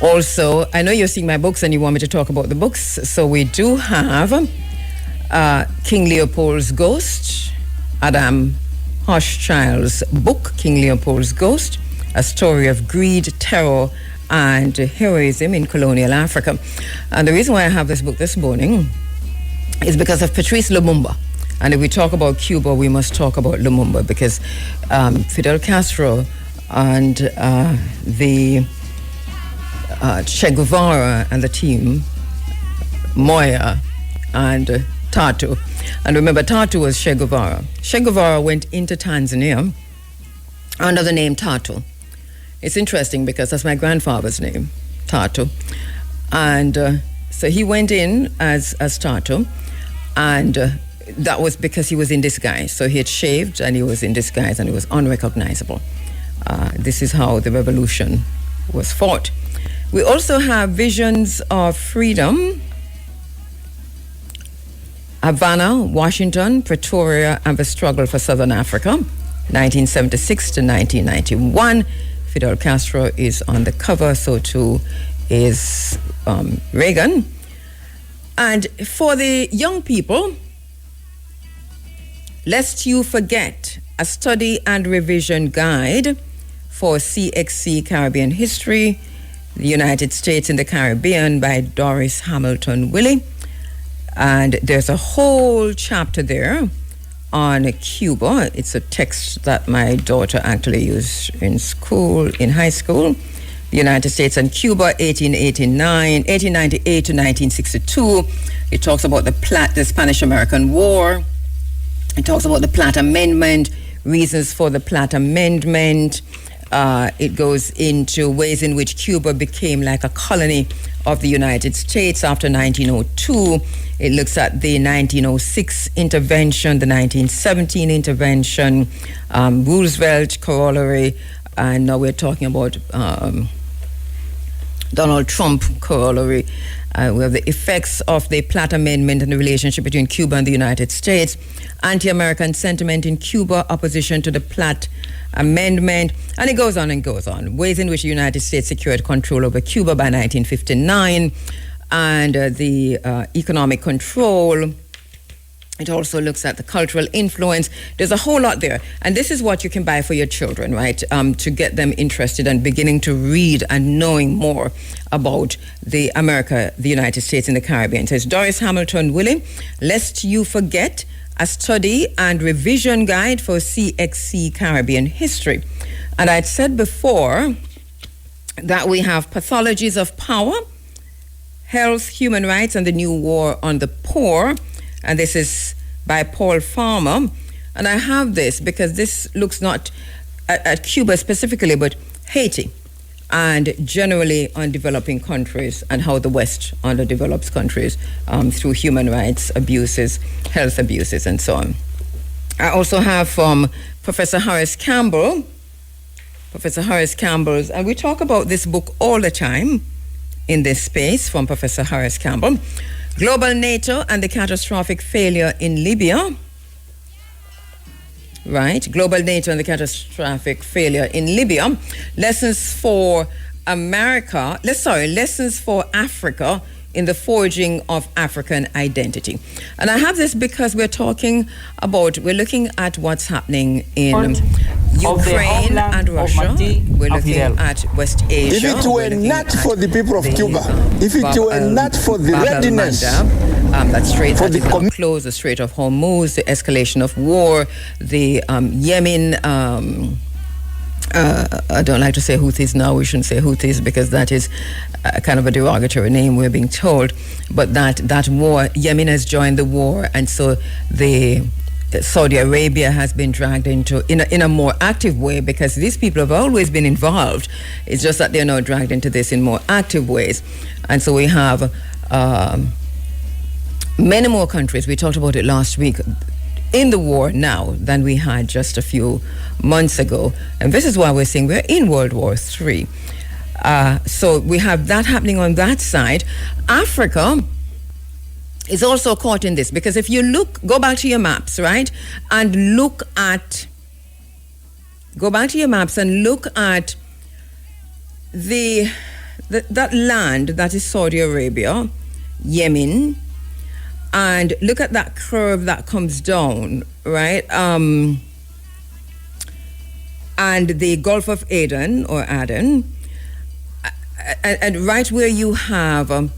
Also, I know you're seeing my books and you want me to talk about the books, so we do have King Leopold's Ghost, Adam Hochschild's book, King Leopold's Ghost, a story of greed, terror, and heroism in colonial Africa. And the reason why I have this book this morning is because of Patrice Lumumba. And if we talk about Cuba, we must talk about Lumumba, because Fidel Castro and the Che Guevara and the team, Moya and Tatu. And remember, Tatu was Che Guevara. Che Guevara went into Tanzania under the name Tatu. It's interesting because that's my grandfather's name, Tatu. And so he went in as Tatu, and that was because he was in disguise. So he had shaved and he was in disguise and he was unrecognizable. This is how the revolution was fought. We also have visions of freedom. Havana, Washington, Pretoria, and the struggle for Southern Africa, 1976 to 1991. Fidel Castro is on the cover, so too is Reagan. And for the young people, lest you forget, a study and revision guide for CXC Caribbean History, the United States in the Caribbean by Doris Hamilton Willey. And there's a whole chapter there on Cuba. It's a text that my daughter actually used in school, in high school. The United States and Cuba, 1898 to 1962. It talks about the Spanish-American War. It talks about the Platt Amendment, reasons for the Platt Amendment. It goes into ways in which Cuba became like a colony of the United States after 1902. It looks at the 1906 intervention, the 1917 intervention, Roosevelt corollary, and now we're talking about Donald Trump corollary. We have the effects of the Platt Amendment and the relationship between Cuba and the United States, anti-American sentiment in Cuba, opposition to the Platt Amendment, and it goes on and goes on. Ways in which the United States secured control over Cuba by 1959, and the economic control. It also looks at the cultural influence. There's a whole lot there. And this is what you can buy for your children, right? To get them interested and beginning to read and knowing more about the United States and the Caribbean. So it's Doris Hamilton Willey, Lest You Forget, a study and revision guide for CXC Caribbean history. And I'd said before that we have Pathologies of Power, Health, Human Rights, and the New War on the Poor. And this is by Paul Farmer. And I have this because this looks not at Cuba specifically, but Haiti, and generally on developing countries and how the West underdevelops countries through human rights abuses, health abuses, and so on. I also have from Professor Horace Campbell's, and we talk about this book all the time in this space from Professor Horace Campbell, Global NATO and the Catastrophic Failure in Libya. Right, Global NATO and the Catastrophic Failure in Libya. Lessons for Africa in the forging of African identity. And I have this because we're looking at what's happening in Ukraine and Russia. We're looking at West Asia.
If it were not for the people of Cuba, if it were not for the readiness,
that strait that is now closed, the Strait of Hormuz, the escalation of war, the Yemen, I don't like to say Houthis now, we shouldn't say Houthis because that is kind of a derogatory name, we're being told, but that war, Yemen has joined the war, and so Saudi Arabia has been dragged into in a more active way, because these people have always been involved. It's just that they're now dragged into this in more active ways. And so we have many more countries, we talked about it last week, in the war now than we had just a few months ago. And this is why we're saying we're in World War III. So we have that happening on that side. Africa is also caught in this, because if you go back to your maps, right, and go back to your maps and look at that land that is Saudi Arabia, Yemen, and look at that curve that comes down, right, and the Gulf of Aden, and right where you have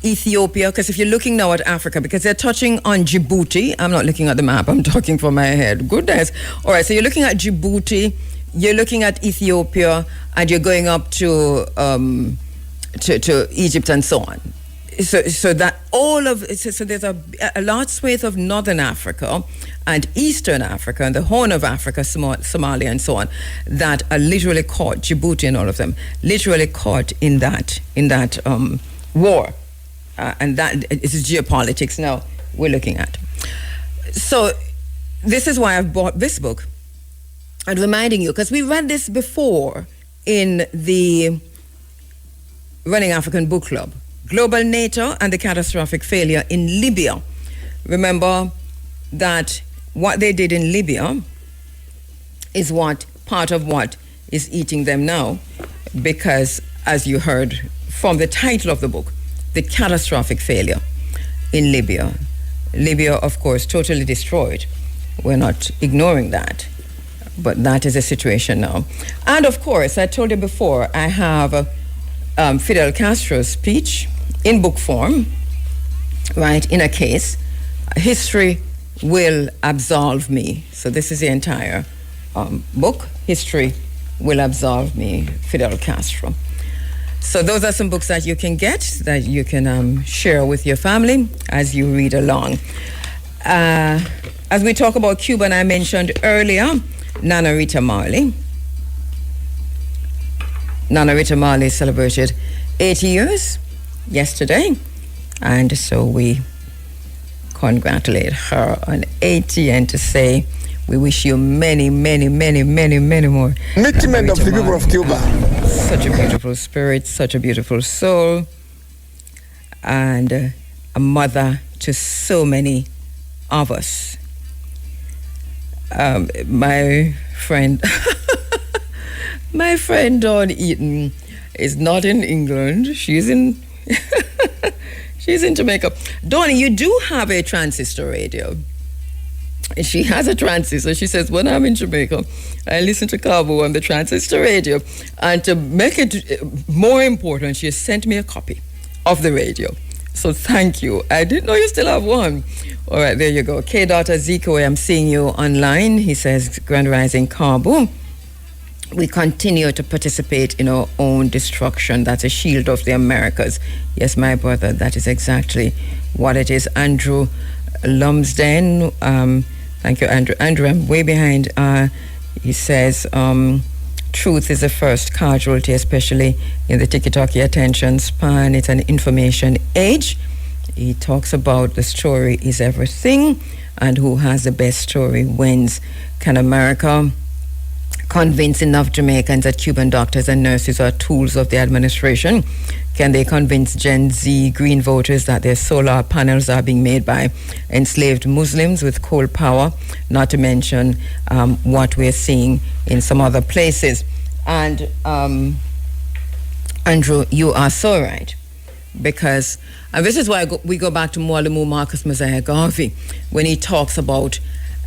Ethiopia, because if you're looking now at Africa, because they're touching on Djibouti, I'm not looking at the map, I'm talking from my head, goodness. All right, so you're looking at Djibouti, you're looking at Ethiopia, and you're going up to to Egypt and so on. So that so there's a large swathe of northern Africa and eastern Africa and the Horn of Africa, Somalia and so on, that are literally caught, Djibouti and all of them, literally caught in that war, and that is geopolitics now we're looking at. So this is why I've bought this book and reminding you, because we read this before in the Running African Book Club. Global NATO and the catastrophic failure in Libya. Remember that what they did in Libya is part of what is eating them now, because, as you heard from the title of the book, the catastrophic failure in Libya. Libya, of course, totally destroyed. We're not ignoring that, but that is the situation now. And of course, I told you before, I have Fidel Castro's speech in book form, right, in a case. History will absolve me. So this is the entire book, History Will Absolve Me, Fidel Castro. So those are some books that you can get, that you can share with your family as you read along. As we talk about Cuba, and I mentioned earlier, Nana Rita Marley. Nana Rita Marley celebrated 80 years yesterday, and so we congratulate her on 80 and to say we wish you many, many, many, many, many more.
Commitment of the people of Cuba.
Such a beautiful spirit, such a beautiful soul, and a mother to so many of us. My friend Dawn Eaton is not in England. She's in she's in Jamaica. Dawn, you do have a transistor radio. She has a transistor. She says, when I'm in Jamaica, I listen to Kabu on the transistor radio. And to make it more important, she has sent me a copy of the radio. So thank you. I didn't know you still have one. All right, there you go. K. Ziko, I'm seeing you online. He says, Grand Rising Kabu. We continue to participate in our own destruction. That's a shield of the Americas. Yes, my brother, that is exactly what it is. Andrew Lumsden, thank you, Andrew. Andrew, I'm way behind. He says, truth is the first casualty, especially in the tiki-taki attention span. It's an information age. He talks about the story is everything, and who has the best story wins. Can America convince enough Jamaicans that Cuban doctors and nurses are tools of the administration? Can they convince Gen Z Green voters that their solar panels are being made by enslaved Muslims with coal power? Not to mention what we're seeing in some other places. And Andrew, you are so right. Because, and this is why we go back to Mwalimu Marcus Mosiah Garvey when he talks about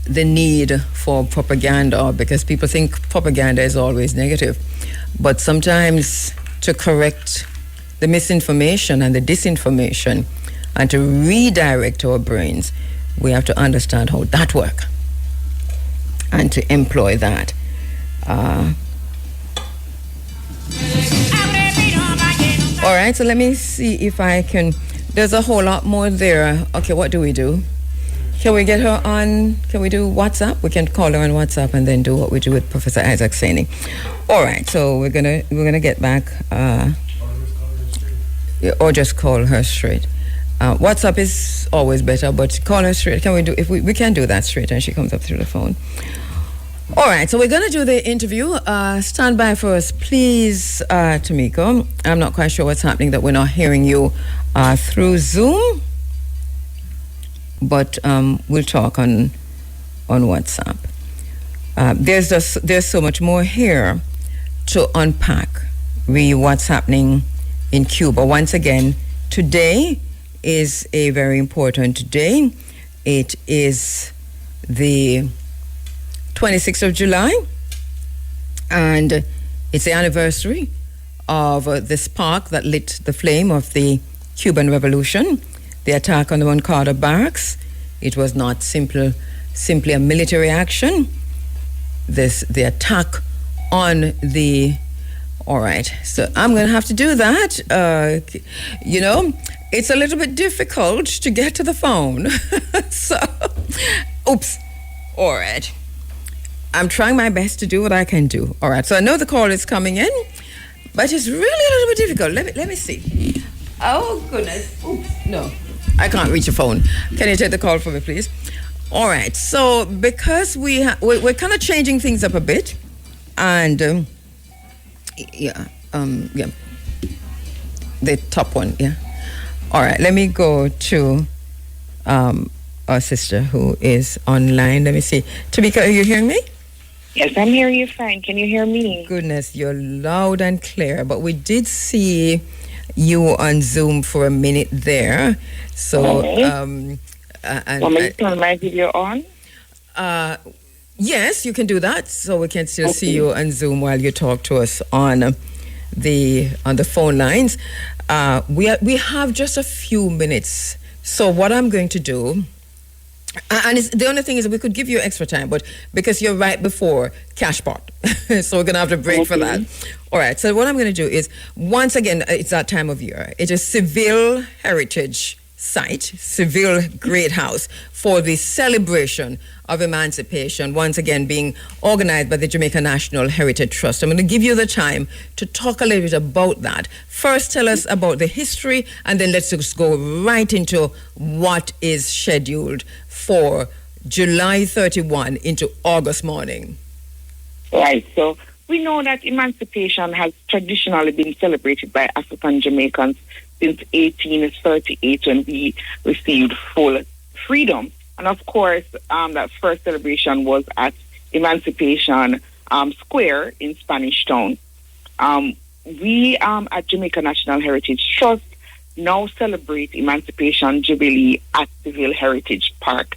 the need for propaganda, because people think propaganda is always negative. But sometimes to correct the misinformation and the disinformation and to redirect our brains, we have to understand how that works and to employ that. All right, so let me see if I can. There's a whole lot more there. Okay, what do we do? Can we get her on? Can we do WhatsApp? We can call her on WhatsApp and then do what we do with Professor Isaac Saini. All right, so we're gonna get back, or just call her straight. WhatsApp is always better, but call her straight. Can we do? If we can do that straight, and she comes up through the phone. All right, so we're gonna do the interview. Stand by for us, please, Tamiko. I'm not quite sure what's happening that we're not hearing you through Zoom. But we'll talk on WhatsApp. There's so much more here to unpack. What's happening in Cuba. Once again, today is a very important day. It is the 26th of July, and it's the anniversary of the spark that lit the flame of the Cuban Revolution. The attack on the Moncada barracks, it was not simply a military action. The attack on the All right. So I'm going to have to do that. It's a little bit difficult to get to the phone. So, oops. All right. I'm trying my best to do what I can do. All right. So I know the call is coming in, but it's really a little bit difficult. Let me see. Oh, goodness. Oops. No, I can't reach a phone. Can you take the call for me, please? All right. So because we're kind of changing things up a bit, and the top one, yeah. All right. Let me go to our sister who is online. Let me see. Tamika, are you hearing me?
Yes, I'm hearing you fine. Can you hear me?
Goodness, you're loud and clear. But we did see you on Zoom for a minute there. So,
Want me to turn my video on?
yes, you can do that. So we can still see you on Zoom while you talk to us on the phone lines. We have just a few minutes. So what I'm going to do, and the only thing is we could give you extra time, but because you're right before cash pot, so we're going to have to break for that. All right. So what I'm going to do is, once again, it's that time of year. It is Seville Heritage Site, Seville Great House, for the celebration of emancipation, once again being organized by the Jamaica National Heritage Trust. I'm going to give you the time to talk a little bit about that. First, tell us about the history, and then let's just go right into what is scheduled for July 31 into August morning.
Right. So we know that emancipation has traditionally been celebrated by African Jamaicans since 1838, when we received full freedom. And of course, that first celebration was at Emancipation Square in Spanish Town. We at Jamaica National Heritage Trust now celebrate Emancipation Jubilee at Seville Heritage Park.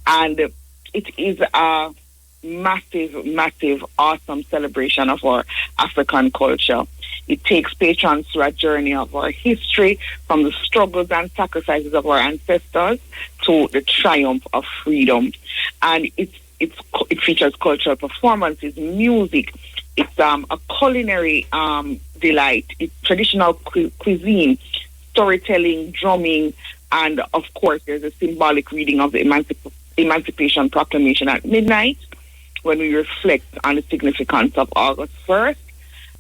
And it is a massive, awesome celebration of our African culture. It takes patrons through a journey of our history, from the struggles and sacrifices of our ancestors to the triumph of freedom. And it features cultural performances, music. It's a culinary delight. It's traditional cuisine, storytelling, drumming, and of course there's a symbolic reading of the Emancipation Proclamation at midnight, when we reflect on the significance of August 1st,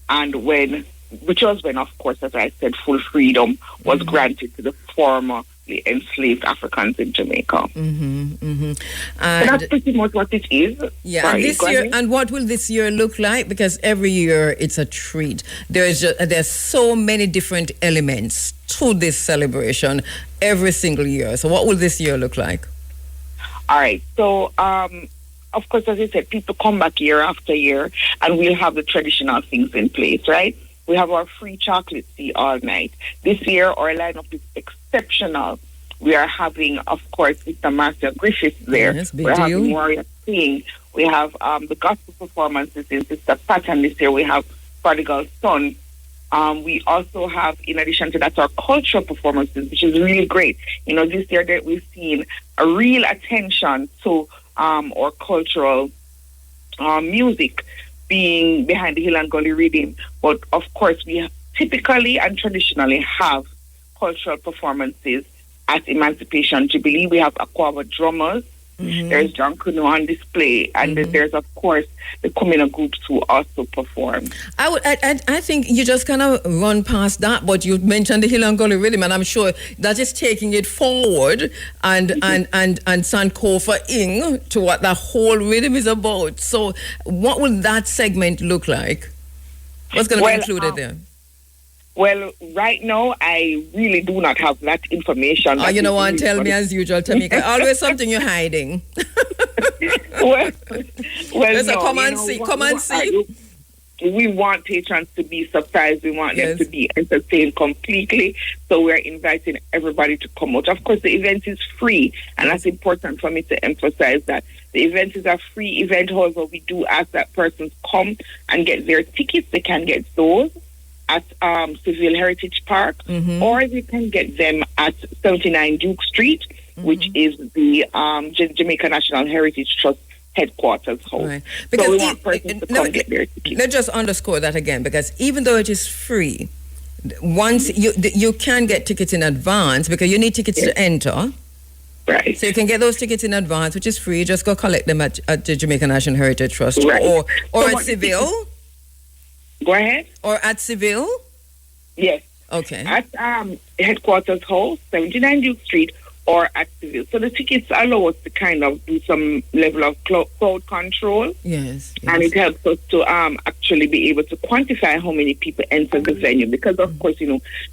and which was when, of course, as I said, full freedom was granted to the formerly enslaved Africans in Jamaica.
And
so that's pretty much what it is.
Yeah,
Sorry,
and this year, and what will this year look like? Because every year it's a treat. There's so many different elements to this celebration every single year. So what will this year look like?
All right. So, of course, as I said, people come back year after year, and we'll have the traditional things in place, right? We have our free chocolate tea all night. This year, our lineup is exceptional. We are having, of course, Mr. Marcia Griffiths there.
Yes,
We're having Warrior King. We have the gospel performances in Sister Pat, and this year we have Prodigal Son. We also have, in addition to that, our cultural performances, which is really great. You know, this year that we've seen a real attention to our cultural music being behind the Hill and Gully Reading. But of course, we typically and traditionally have cultural performances at Emancipation Jubilee. We have Aquaba drummers. There's John Kuno on display, and there's of course the Kumina groups who also perform.
I think you just kind of run past that, but you mentioned the Hill and Gully Rhythm, and I'm sure that is taking it forward and Sankofa Ing to what the whole rhythm is about. So, what will that segment look like? What's going to be included there?
Well, right now, I really do not have that information.
Oh, you know what? Tell me as usual, Tamika. Always something you're hiding.
well,
so come and see.
We want patrons to be surprised. We want them to be entertained completely. So we're inviting everybody to come out. Of course, the event is free, and that's important for me to emphasize that. The event is a free event. However, we do ask that persons come and get their tickets. They can get those at Seville Heritage Park, or you can get them at 79 Duke Street, which is the Jamaica National Heritage Trust headquarters house.
Right.
So we want persons to come get their tickets.
Let's just underscore that again, because even though it is free, once you can get tickets in advance because you need tickets to enter.
Right.
So you can get those tickets in advance, which is free. Just go collect them at the Jamaican National Heritage Trust,
Right.
or
So
at
what the
Seville.
Go ahead.
Or at Seville.
Yes.
Okay.
At headquarters house, 79 Duke Street, or at Seville. So the tickets allow us to kind of do some level of crowd control.
Yes.
And it helps us to actually be able to quantify how many people enter the venue because, of course,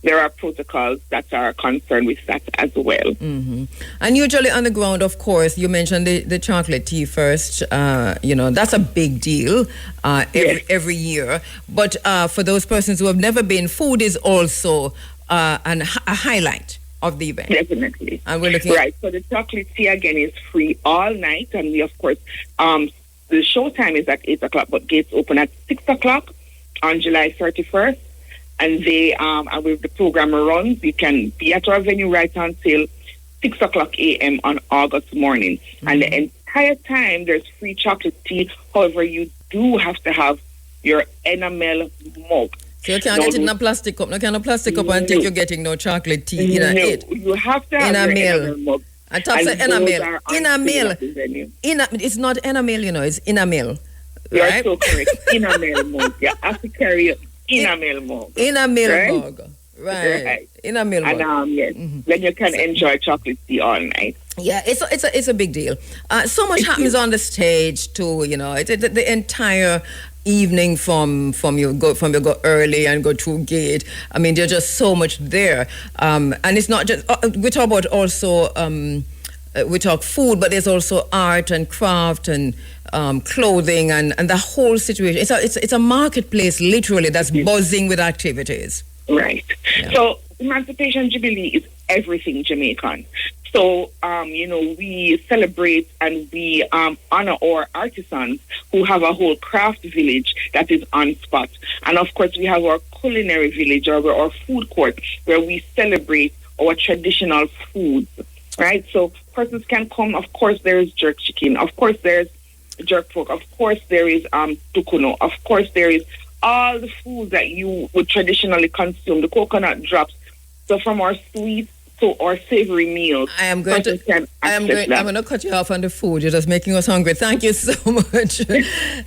there are protocols that are concerned with that as well.
Mm-hmm. And usually on the ground, of course, you mentioned the chocolate tea first. That's a big deal every year. But for those persons who have never been, food is also a highlight of the event.
Definitely.
And we're looking
So the chocolate tea again is free all night, and we of course the show time is at 8 o'clock, but gates open at 6 o'clock on July 31st. And they and with the program runs, you can be at our venue right until 6 o'clock a.m. on August morning. Mm-hmm. And the entire time there's free chocolate tea. However, you do have to have your enamel mug.
So you can't get it in a plastic cup. No kind of plastic cup and think you're getting no chocolate tea in it.
You have to have your enamel mug.
And top say enamel. Enamel. It's not enamel, it's enamel.
You are
right?
so correct. Enamel mug. You have to carry your enamel mug.
Enamel mug. Right. Enamel mug.
And yes. Mm-hmm. Then you can enjoy chocolate tea all night.
Yeah, it's a big deal. So much happens on the stage too. The entire evening from you go early and go through gate. I mean, there's just so much there, and it's not just we talk about also we talk food, but there's also art and craft and clothing and the whole situation. It's a marketplace literally that's buzzing with activities.
Right.
Yeah.
So Emancipation Jubilee is everything Jamaican. So, we celebrate and we honor our artisans who have a whole craft village that is on spot. And, of course, we have our culinary village or our food court where we celebrate our traditional foods, right? So persons can come. Of course, there is jerk chicken. Of course, there's jerk pork. Of course, there is tukuno. Of course, there is all the foods that you would traditionally consume, the coconut drops. So from our sweet to our savory meals.
I'm going to cut you off on the food. You're just making us hungry. Thank you so much.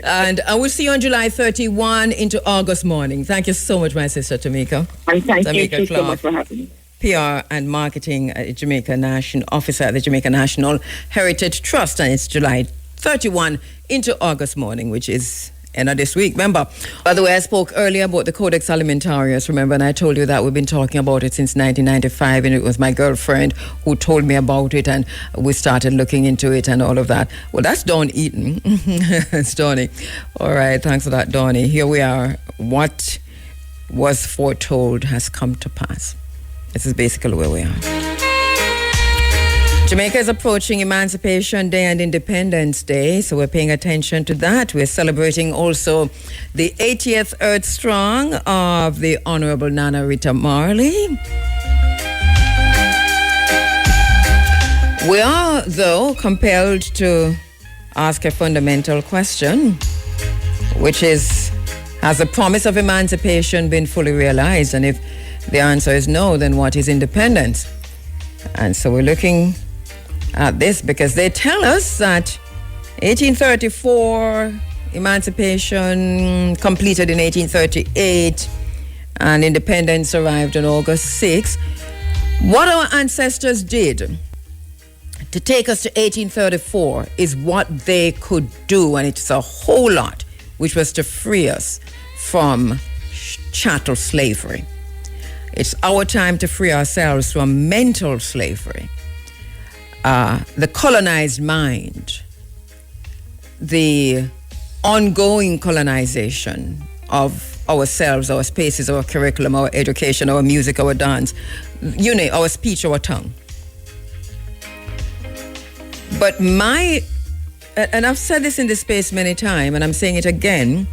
And I will see you on July 31 into August morning. Thank you so much, my sister Tamika.
And thank you so much for having me.
PR and Marketing at Jamaica National Officer at the Jamaica National Heritage Trust, and it's July 31 into August morning, which is end of this week. Remember, by the way, I spoke earlier about the Codex Alimentarius, remember, and I told you that we've been talking about it since 1995, and it was my girlfriend who told me about it, and we started looking into it and all of that. Well, that's Dawn Eaton. It's Donnie. All right, thanks for that, Donnie. Here we are. What was foretold has come to pass. This is basically where we are. Jamaica is approaching Emancipation Day and Independence Day, so we're paying attention to that. We're celebrating also the 80th Earth Strong of the Honorable Nana Rita Marley. We are, though, compelled to ask a fundamental question, which is, has the promise of emancipation been fully realized? And if the answer is no, then what is independence? And so we're looking at this because they tell us that 1834 emancipation completed in 1838 and independence arrived on August 6. What our ancestors did to take us to 1834 is what they could do, and it's a whole lot, which was to free us from chattel slavery. It's our time to free ourselves from mental slavery. The colonized mind, the ongoing colonization of ourselves, our spaces, our curriculum, our education, our music, our dance, our speech, our tongue. But and I've said this in this space many times, and I'm saying it again,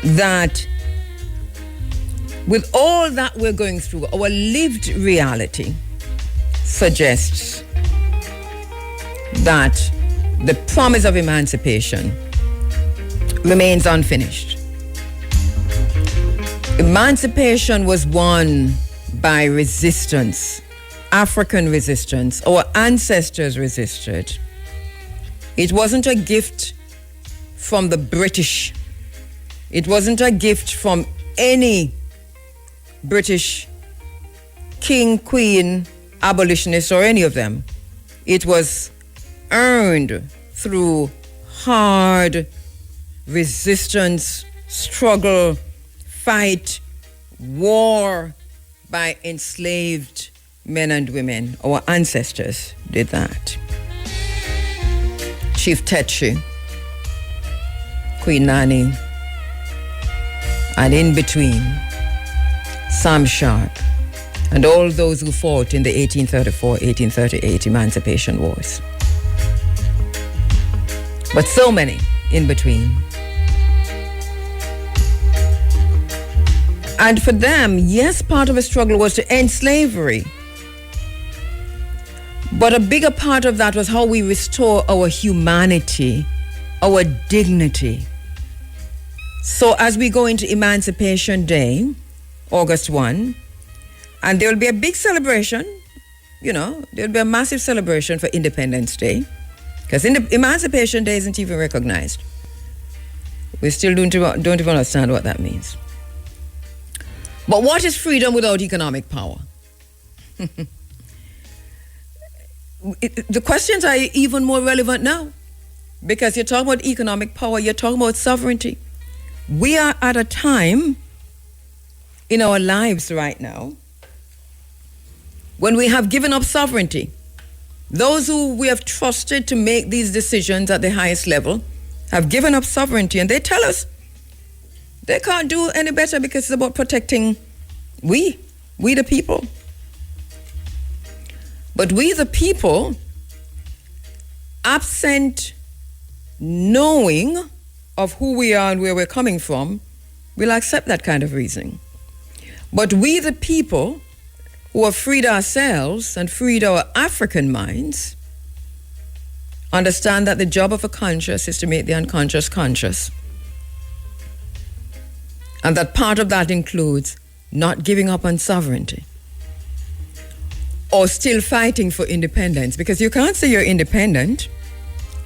that with all that we're going through, our lived reality suggests that the promise of emancipation remains unfinished. Emancipation was won by resistance, African resistance. Our ancestors resisted. It wasn't a gift from the British. It wasn't a gift from any British king, queen, abolitionist, or any of them. It was earned through hard resistance, struggle, fight, war by enslaved men and women. Our ancestors did that. Chief Tetshi, Queen Nani, and in between, Sam Sharp, and all those who fought in the 1834-1838 Emancipation Wars. But so many in between. And for them, yes, part of the struggle was to end slavery. But a bigger part of that was how we restore our humanity, our dignity. So as we go into Emancipation Day, August 1, and there will be a big celebration, there will be a massive celebration for Independence Day, because Emancipation Day isn't even recognized. We still don't even understand what that means. But what is freedom without economic power? The questions are even more relevant now, because you're talking about economic power, you're talking about sovereignty. We are at a time in our lives right now when we have given up sovereignty. Those who we have trusted to make these decisions at the highest level have given up sovereignty, and they tell us they can't do any better because it's about protecting we the people. But we the people, absent knowing of who we are and where we're coming from, will accept that kind of reasoning. But we the people who have freed ourselves and freed our African minds understand that the job of a conscious is to make the unconscious conscious. And that part of that includes not giving up on sovereignty or still fighting for independence, because you can't say you're independent,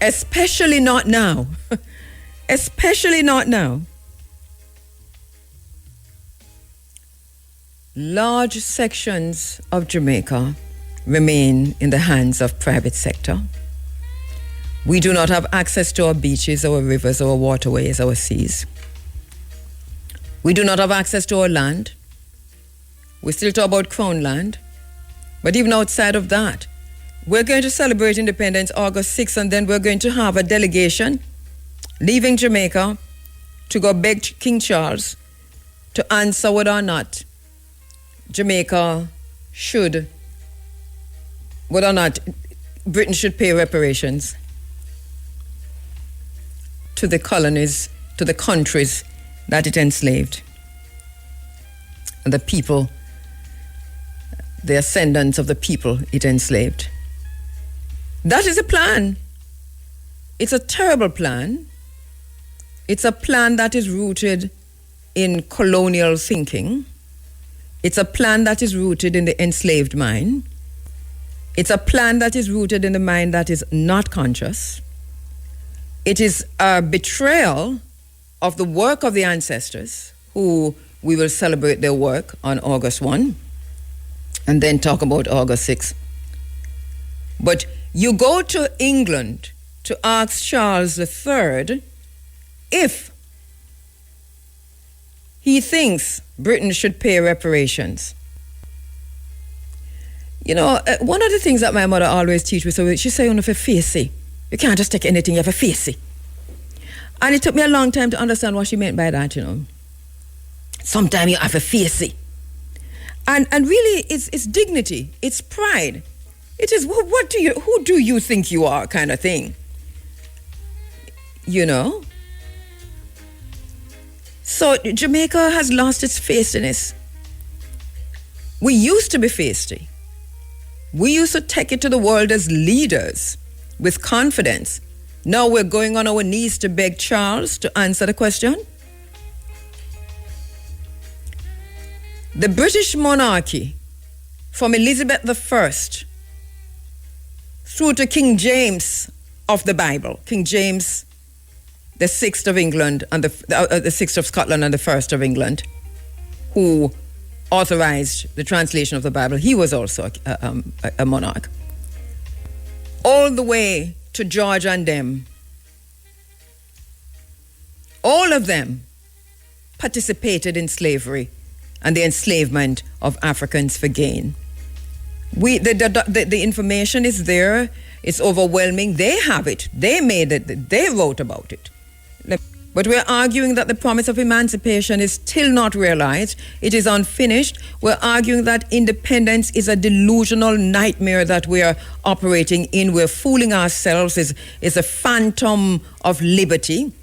especially not now. Especially not now. Large sections of Jamaica remain in the hands of private sector. We do not have access to our beaches, our rivers, our waterways, our seas. We do not have access to our land. We still talk about crown land. But even outside of that, we're going to celebrate independence August 6th, and then we're going to have a delegation leaving Jamaica to go beg King Charles to answer whether or not whether or not Britain should pay reparations to the colonies, to the countries that it enslaved, and the people, the ascendants of the people it enslaved. That is a plan. It's a terrible plan. It's a plan that is rooted in colonial thinking. It's a plan that is rooted in the enslaved mind. It's a plan that is rooted in the mind that is not conscious. It is a betrayal of the work of the ancestors, who we will celebrate their work on August 1 and then talk about August 6. But you go to England to ask Charles III if he thinks Britain should pay reparations. One of the things that my mother always teach me, so she say, you have to face it. You can't just take anything, you have to face it. And it took me a long time to understand what she meant by that, Sometimes you have to face it. And really, it's dignity, it's pride. It is, who do you think you are kind of thing. So Jamaica has lost its feistiness. We used to be feisty. We used to take it to the world as leaders with confidence. Now we're going on our knees to beg Charles to answer the question. The British monarchy, from Elizabeth I through to King James of the Bible, King James the 6th of England and the 6th of Scotland and the 1st of England, who authorized the translation of the Bible. He was also a monarch. All the way to George and them, all of them participated in slavery and the enslavement of Africans for gain. The information is there. It's overwhelming. They have it. They made it. They wrote about it. But we're arguing that the promise of emancipation is still not realized. It is unfinished. We're arguing that independence is a delusional nightmare that we are operating in. We're fooling ourselves. It's a phantom of liberty.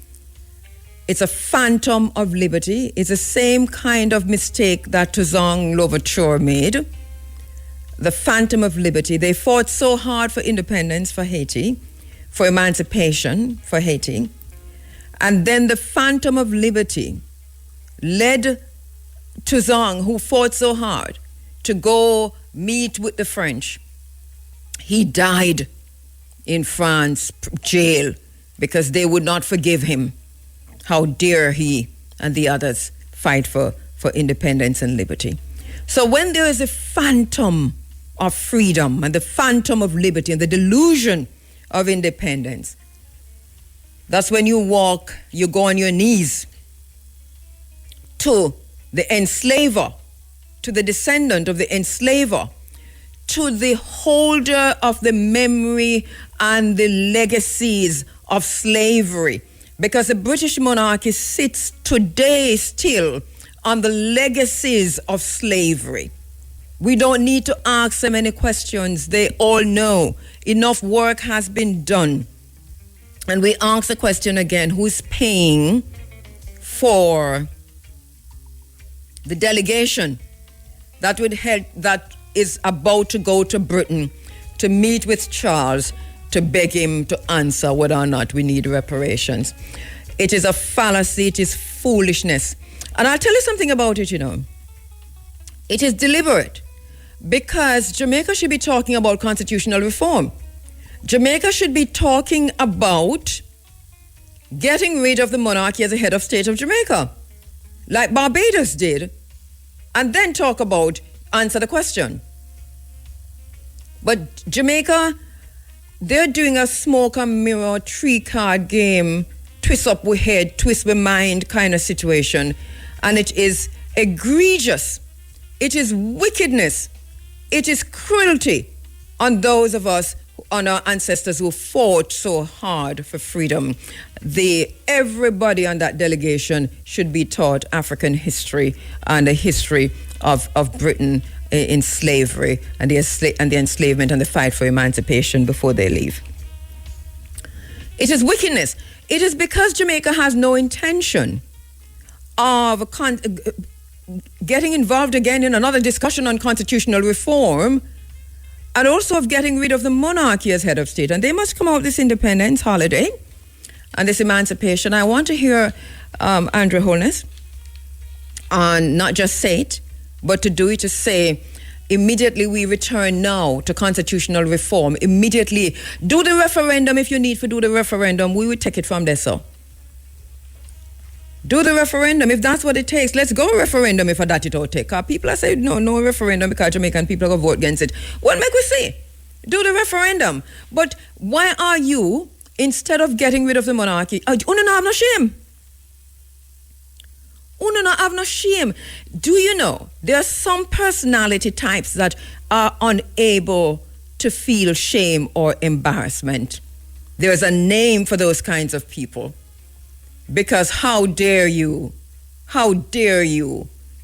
It's a phantom of liberty. It's the same kind of mistake that Toussaint Louverture made. The phantom of liberty. They fought so hard for independence for Haiti, for emancipation for Haiti. And then the phantom of liberty led Toussaint, who fought so hard, to go meet with the French. He died in France jail because they would not forgive him. How dare he and the others fight for independence and liberty. So when there is a phantom of freedom and the phantom of liberty and the delusion of independence, that's when you go on your knees to the enslaver, to the descendant of the enslaver, to the holder of the memory and the legacies of slavery. Because the British monarchy sits today still on the legacies of slavery. We don't need to ask them any questions. They all know. Enough work has been done. And we ask the question again, who's paying for the delegation that is about to go to Britain to meet with Charles to beg him to answer whether or not we need reparations? It is a fallacy, it is foolishness. And I'll tell you something about it, It is deliberate because Jamaica should be talking about constitutional reform. Jamaica should be talking about getting rid of the monarchy as a head of state of Jamaica, like Barbados did, and then talk about answer the question. But Jamaica, they're doing a smoke and mirror 3-card game, twist up with head, twist with mind kind of situation, and it is egregious. It is wickedness. It is cruelty on those of us, on our ancestors who fought so hard for freedom. Everybody on that delegation should be taught African history and the history of Britain in slavery and the enslavement and the fight for emancipation before they leave. It is wickedness. It is because Jamaica has no intention of getting involved again in another discussion on constitutional reform, and also of getting rid of the monarchy as head of state. And they must come out with this independence holiday and this emancipation. I want to hear Andrew Holness on not just say it, but to do it, to say, immediately we return now to constitutional reform. Immediately do the referendum if you need to do the referendum. We will take it from there, so. Do the referendum if that's what it takes. Let's go referendum if that it all take. People are saying no referendum because Jamaican people are going to vote against it. What make we say? Do the referendum. But why are you, instead of getting rid of the monarchy, you don't have no shame? You don't have no shame. Do you know there are some personality types that are unable to feel shame or embarrassment? There's a name for those kinds of people. Because how dare you,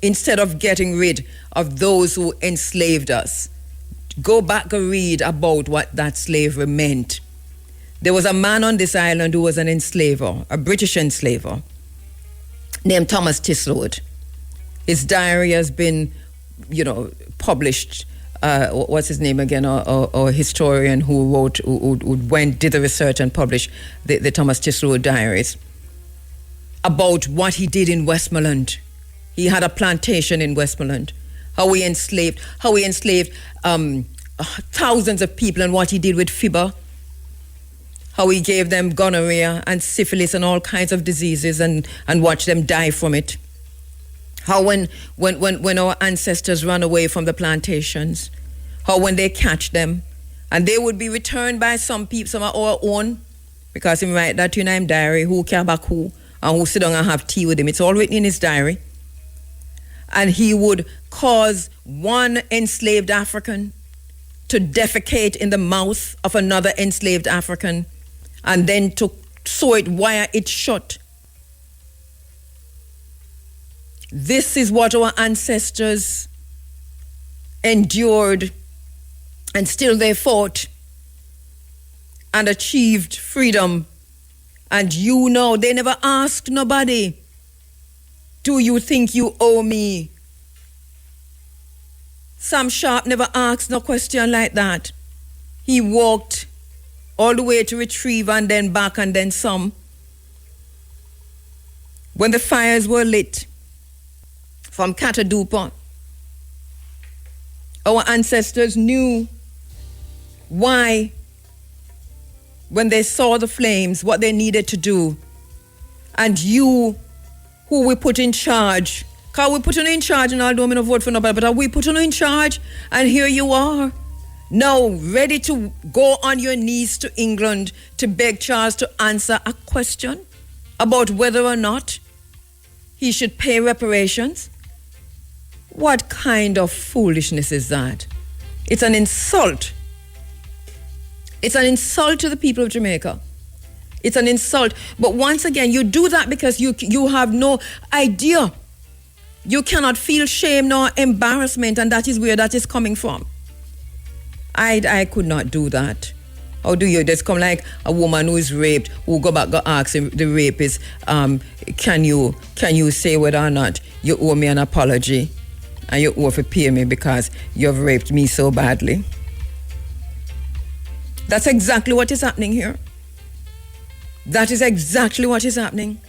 instead of getting rid of those who enslaved us, go back and read about what that slavery meant. There was a man on this island who was an enslaver, a British enslaver, named Thomas Tisload. His diary has been, published what's his name again, or historian who wrote, who did the research and published the Thomas Chisholm diaries about what he did in Westmoreland. He had a plantation in Westmoreland. How he enslaved thousands of people, and what he did with FIBA. How he gave them gonorrhea and syphilis and all kinds of diseases, and watched them die from it. How when our ancestors ran away from the plantations, how when they catch them, and they would be returned by some people, some of our own, because he write that in his diary, who came back who, and who sit down and have tea with him. It's all written in his diary. And he would cause one enslaved African to defecate in the mouth of another enslaved African, and then to wire it shut. This is what our ancestors endured, and still they fought and achieved freedom. And you know, they never asked nobody, do you think you owe me? Sam Sharp never asked no question like that. He walked all the way to Retrieve and then back and then some. When the fires were lit from Catadupa, our ancestors knew why, when they saw the flames, what they needed to do. And you, who we put in charge, because we put you in charge, and I don't mean to vote for nobody, but we put you in charge, and here you are, now ready to go on your knees to England to beg Charles to answer a question about whether or not he should pay reparations. What kind of foolishness is that? It's an insult. It's an insult to the people of Jamaica. It's an insult. But once again, you do that because you have no idea. You cannot feel shame nor embarrassment, and that is where that is coming from. I could not do that. How do you just come like a woman who is raped, who go back, go ask the rapist, can you say whether or not you owe me an apology and you owe to pay me because you've raped me so badly? That's exactly what is happening here. That is exactly what is happening.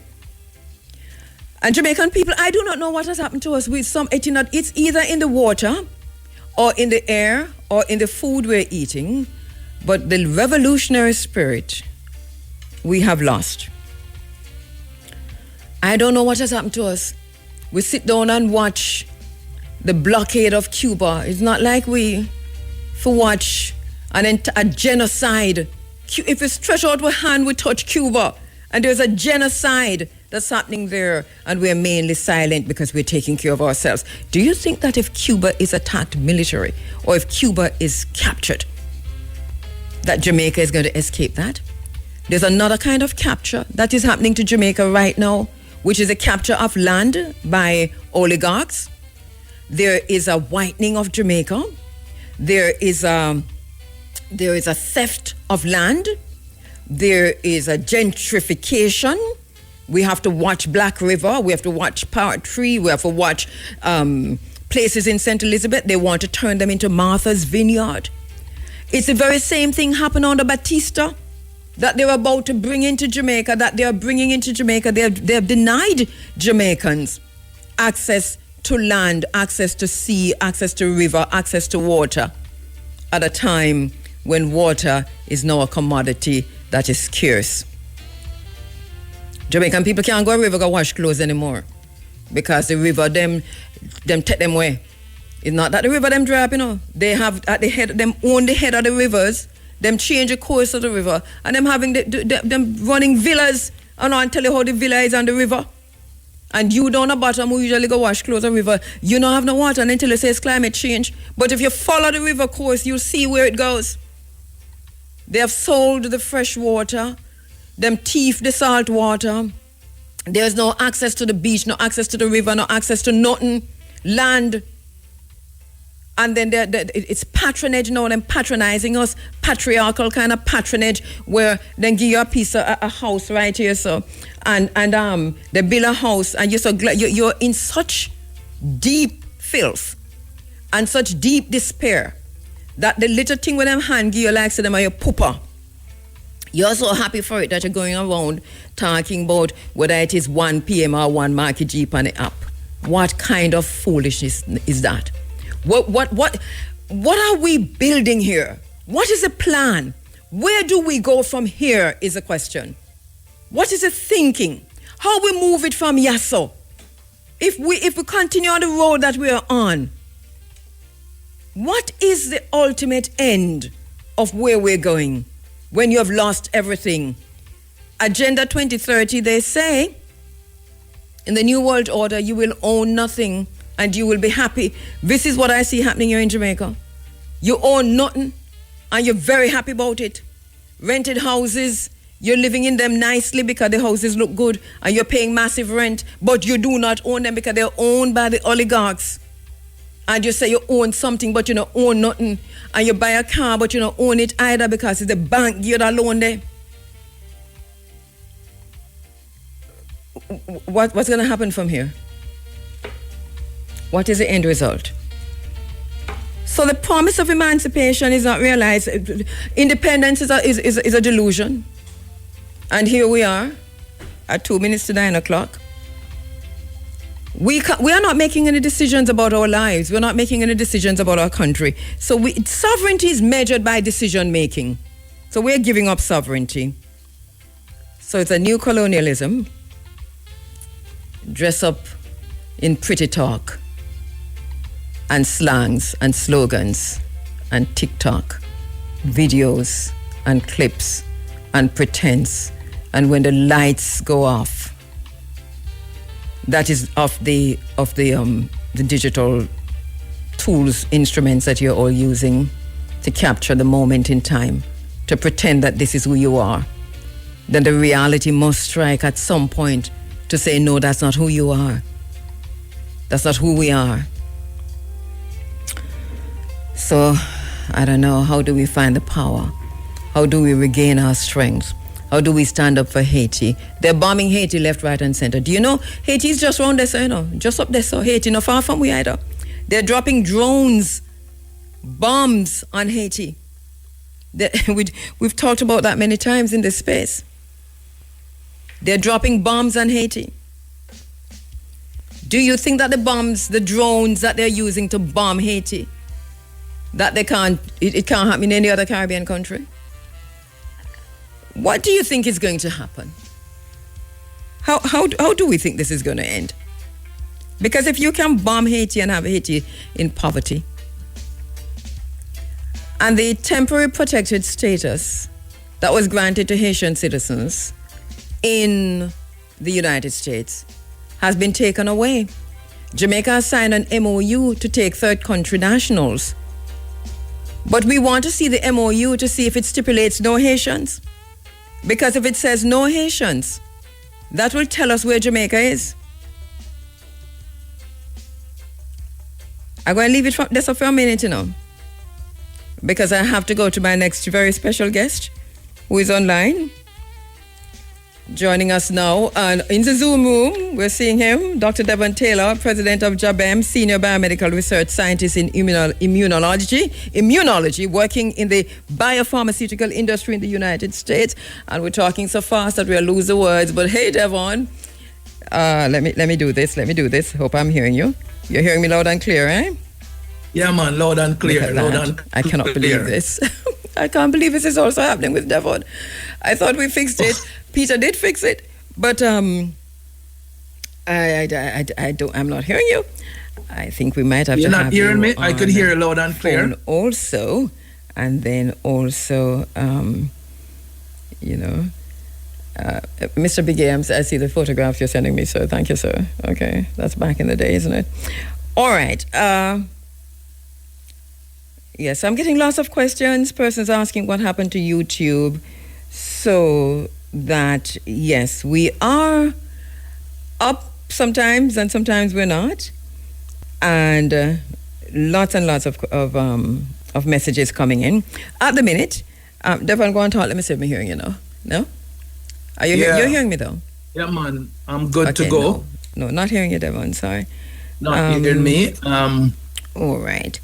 And Jamaican people, I do not know what has happened to us with some eating. It's either in the water or in the air or in the food we're eating. But the revolutionary spirit we have lost. I don't know what has happened to us. We sit down and watch the blockade of Cuba. It's not like we watch a genocide. If we stretch out our hand, we touch Cuba. And there's a genocide that's happening there, and we're mainly silent because we're taking care of ourselves. Do you think that if Cuba is attacked military, or if Cuba is captured, that Jamaica is going to escape that? There's another kind of capture that is happening to Jamaica right now, which is a capture of land by oligarchs. There is a whitening of Jamaica. There is a theft of land. There is a gentrification. We have to watch Black River. We have to watch Power Tree. We have to watch places in St. Elizabeth. They want to turn them into Martha's Vineyard. It's the very same thing happened under Batista that they're about to bring into Jamaica, that they are bringing into Jamaica. They have denied Jamaicans access to land, access to sea, access to river, access to water at a time when water is now a commodity that is scarce. Jamaican people can't go to the river go wash clothes anymore because the river them take them away. It's not that the river them dry up, They have at the head, them own the head of the rivers, them change the course of the river, and them having them running villas. I don't tell you how the villa is on the river. And you down the bottom who usually go wash clothes on the river, you don't have no water until it says climate change. But if you follow the river course, you'll see where it goes. They have sold the fresh water, them thief the salt water. There's no access to the beach, no access to the river, no access to nothing, land. And then it's patronage, them patronizing us, patriarchal kind of patronage, where then give you a piece of a house right here, so, and they build a house, and you're so glad you're in such deep filth and such deep despair that the little thing with them hand give you like say them are your pooper. You're so happy for it that you're going around talking about whether it is 1 p.m. or 1 market Jeep on the app. What kind of foolishness is that? What are we building here? What is the plan? Where do we go from here is a question. What is the thinking? How we move it from Yasso? If we continue on the road that we are on, what is the ultimate end of where we're going when you have lost everything? Agenda 2030, they say, in the New World Order, you will own nothing and you will be happy. This is what I see happening here in Jamaica. You own nothing and you're very happy about it. Rented houses, you're living in them nicely because the houses look good and you're paying massive rent, but you do not own them because they're owned by the oligarchs. And you say you own something, but you don't own nothing. And you buy a car, but you don't own it either because it's the bank give you that loan there. What's going to happen from here? What is the end result? So the promise of emancipation is not realized. Independence is a delusion. And here we are at 2 minutes to 9 o'clock. We are not making any decisions about our lives. We're not making any decisions about our country. So sovereignty is measured by decision making. So we're giving up sovereignty. So it's a new colonialism. Dress up in pretty talk and slangs and slogans and TikTok videos and clips and pretense. And when the lights go off, that is of the digital tools, instruments that you're all using to capture the moment in time, to pretend that this is who you are. Then the reality must strike at some point to say, no, that's not who you are. That's not who we are. So, I don't know, how do we find the power? How do we regain our strength? How do we stand up for Haiti? They're bombing Haiti left, right, and center. Do you know Haiti is just around there, so, just up there, so Haiti, not far from we either. They're dropping drones, bombs on Haiti. We've talked about that many times in this space. They're dropping bombs on Haiti. Do you think that the bombs, the drones that they're using to bomb Haiti, that it can't happen in any other Caribbean country? What do you think is going to happen? How do we think this is going to end? Because if you can bomb Haiti and have Haiti in poverty, and the temporary protected status that was granted to Haitian citizens in the United States has been taken away. Jamaica has signed an MOU to take third country nationals. But we want to see the MOU to see if it stipulates no Haitians. Because if it says no Haitians, that will tell us where Jamaica is. I'm going to leave it for a minute, because I have to go to my next very special guest who is online. Joining us now in the Zoom room, we're seeing him, Dr. Devon Taylor, President of JABEM, Senior Biomedical Research Scientist in Immunology, working in the biopharmaceutical industry in the United States. And we're talking so fast that we'll lose the words. But hey, Devon, let me do this. Hope I'm hearing you. You're hearing me loud and clear, eh?
Yeah, man, loud and clear.
I cannot believe this. I can't believe this is also happening with Devon. I thought we fixed it. Peter did fix it, but I'm not hearing you. I think we might have
You're
to
not
have
hearing
you
me? I could hear loud and clear.
Also, and then also, Mr. Bigay, I see the photograph you're sending me, so thank you, sir. Okay, that's back in the day, isn't it? All right. Yes, I'm getting lots of questions. Persons asking what happened to YouTube. So that, yes, we are up sometimes and sometimes we're not. And lots and lots of messages coming in. At the minute, Devon, go on talk. Let me see if I'm hearing you now. No? Are you you're hearing me though?
Yeah, man. I'm good to go.
No, not hearing you, Devon. Sorry.
Not hearing me.
All right.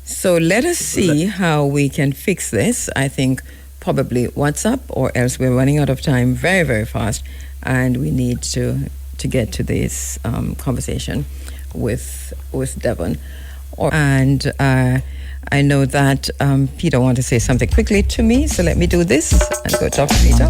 So let us see how we can fix this. I think probably WhatsApp, or else we're running out of time very, very fast, and we need to get to this conversation with Devon. And I know that Peter wanted to say something quickly to me, so let me do this and go talk to Peter.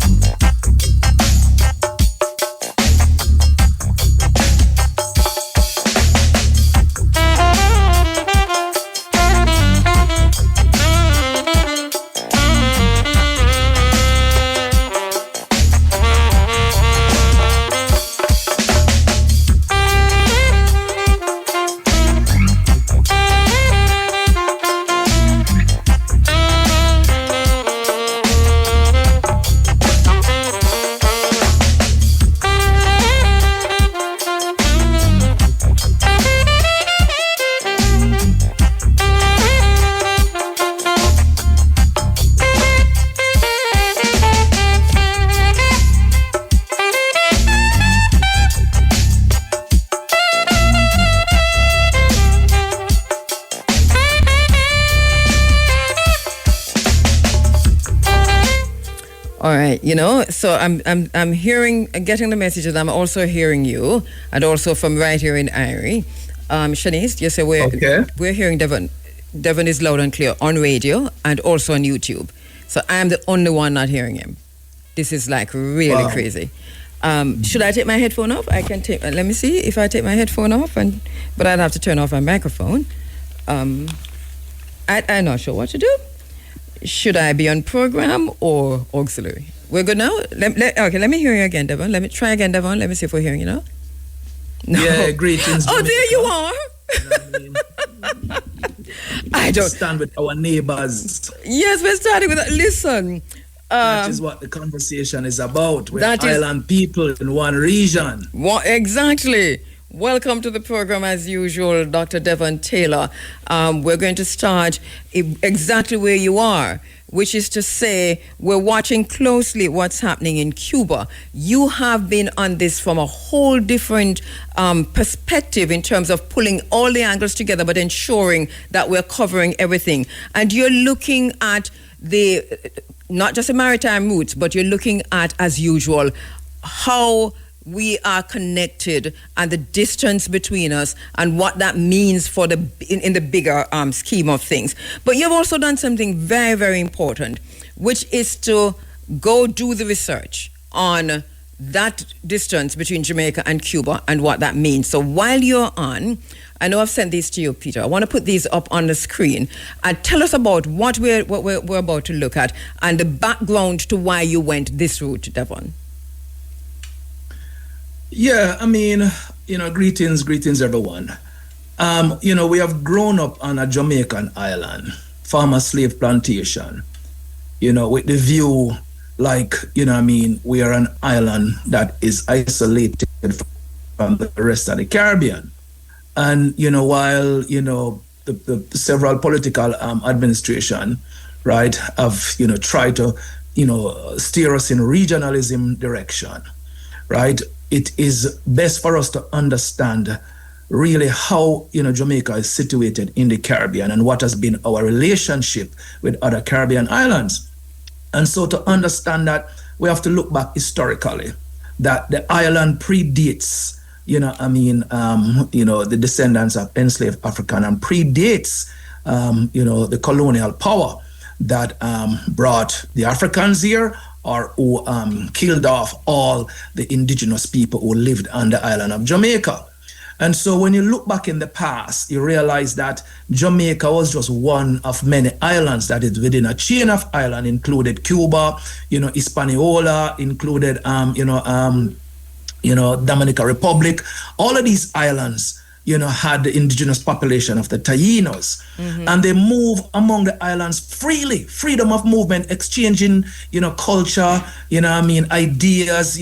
So I'm hearing, getting the messages. I'm also hearing you, and also from right here in Irie. Shanice, you say we're hearing Devon. Devon is loud and clear on radio and also on YouTube. So I'm the only one not hearing him. This is like really crazy. Should I take my headphone off? I can take. Let me see if I take my headphone off, but I'd have to turn off my microphone. I'm not sure what to do. Should I be on program or auxiliary? We're good now? Okay, let me hear you again, Devon. Let me try again, Devon. Let me see if we're hearing you now. No.
Yeah, greetings.
Oh, there you are. I don't
stand with our neighbors.
Yes, we're starting with that. Listen.
That is what the conversation is about. We're island people in one region.
Exactly. Welcome to the program as usual, Dr. Devon Taylor. We're going to start exactly where you are, which is to say we're watching closely what's happening in Cuba. You have been on this from a whole different perspective in terms of pulling all the angles together, but ensuring that we're covering everything. And you're looking at not just the maritime routes, but you're looking at, as usual, how we are connected and the distance between us and what that means for in the bigger scheme of things. But you've also done something very, very important, which is to go do the research on that distance between Jamaica and Cuba and what that means. So while you're on, I know I've sent these to you, Peter. I want to put these up on the screen and tell us about what we're about to look at and the background to why you went this route, Devon.
Yeah, I mean, greetings everyone. We have grown up on a Jamaican island, farmer slave plantation, with the view we are an island that is isolated from the rest of the Caribbean. And, while, the several political administration, right, have, tried to, steer us in regionalism direction, right? It is best for us to understand really how, Jamaica is situated in the Caribbean and what has been our relationship with other Caribbean islands. And so to understand that, we have to look back historically, that the island predates, the descendants of enslaved African and predates, the colonial power that brought the Africans here, or who killed off all the indigenous people who lived on the island of Jamaica. And so when you look back in the past, you realize that Jamaica was just one of many islands that is within a chain of islands, included Cuba, Hispaniola, included, Dominican Republic. All of these islands, had the indigenous population of the Taínos. Mm-hmm. And they move among the islands freely, freedom of movement, exchanging, culture, ideas,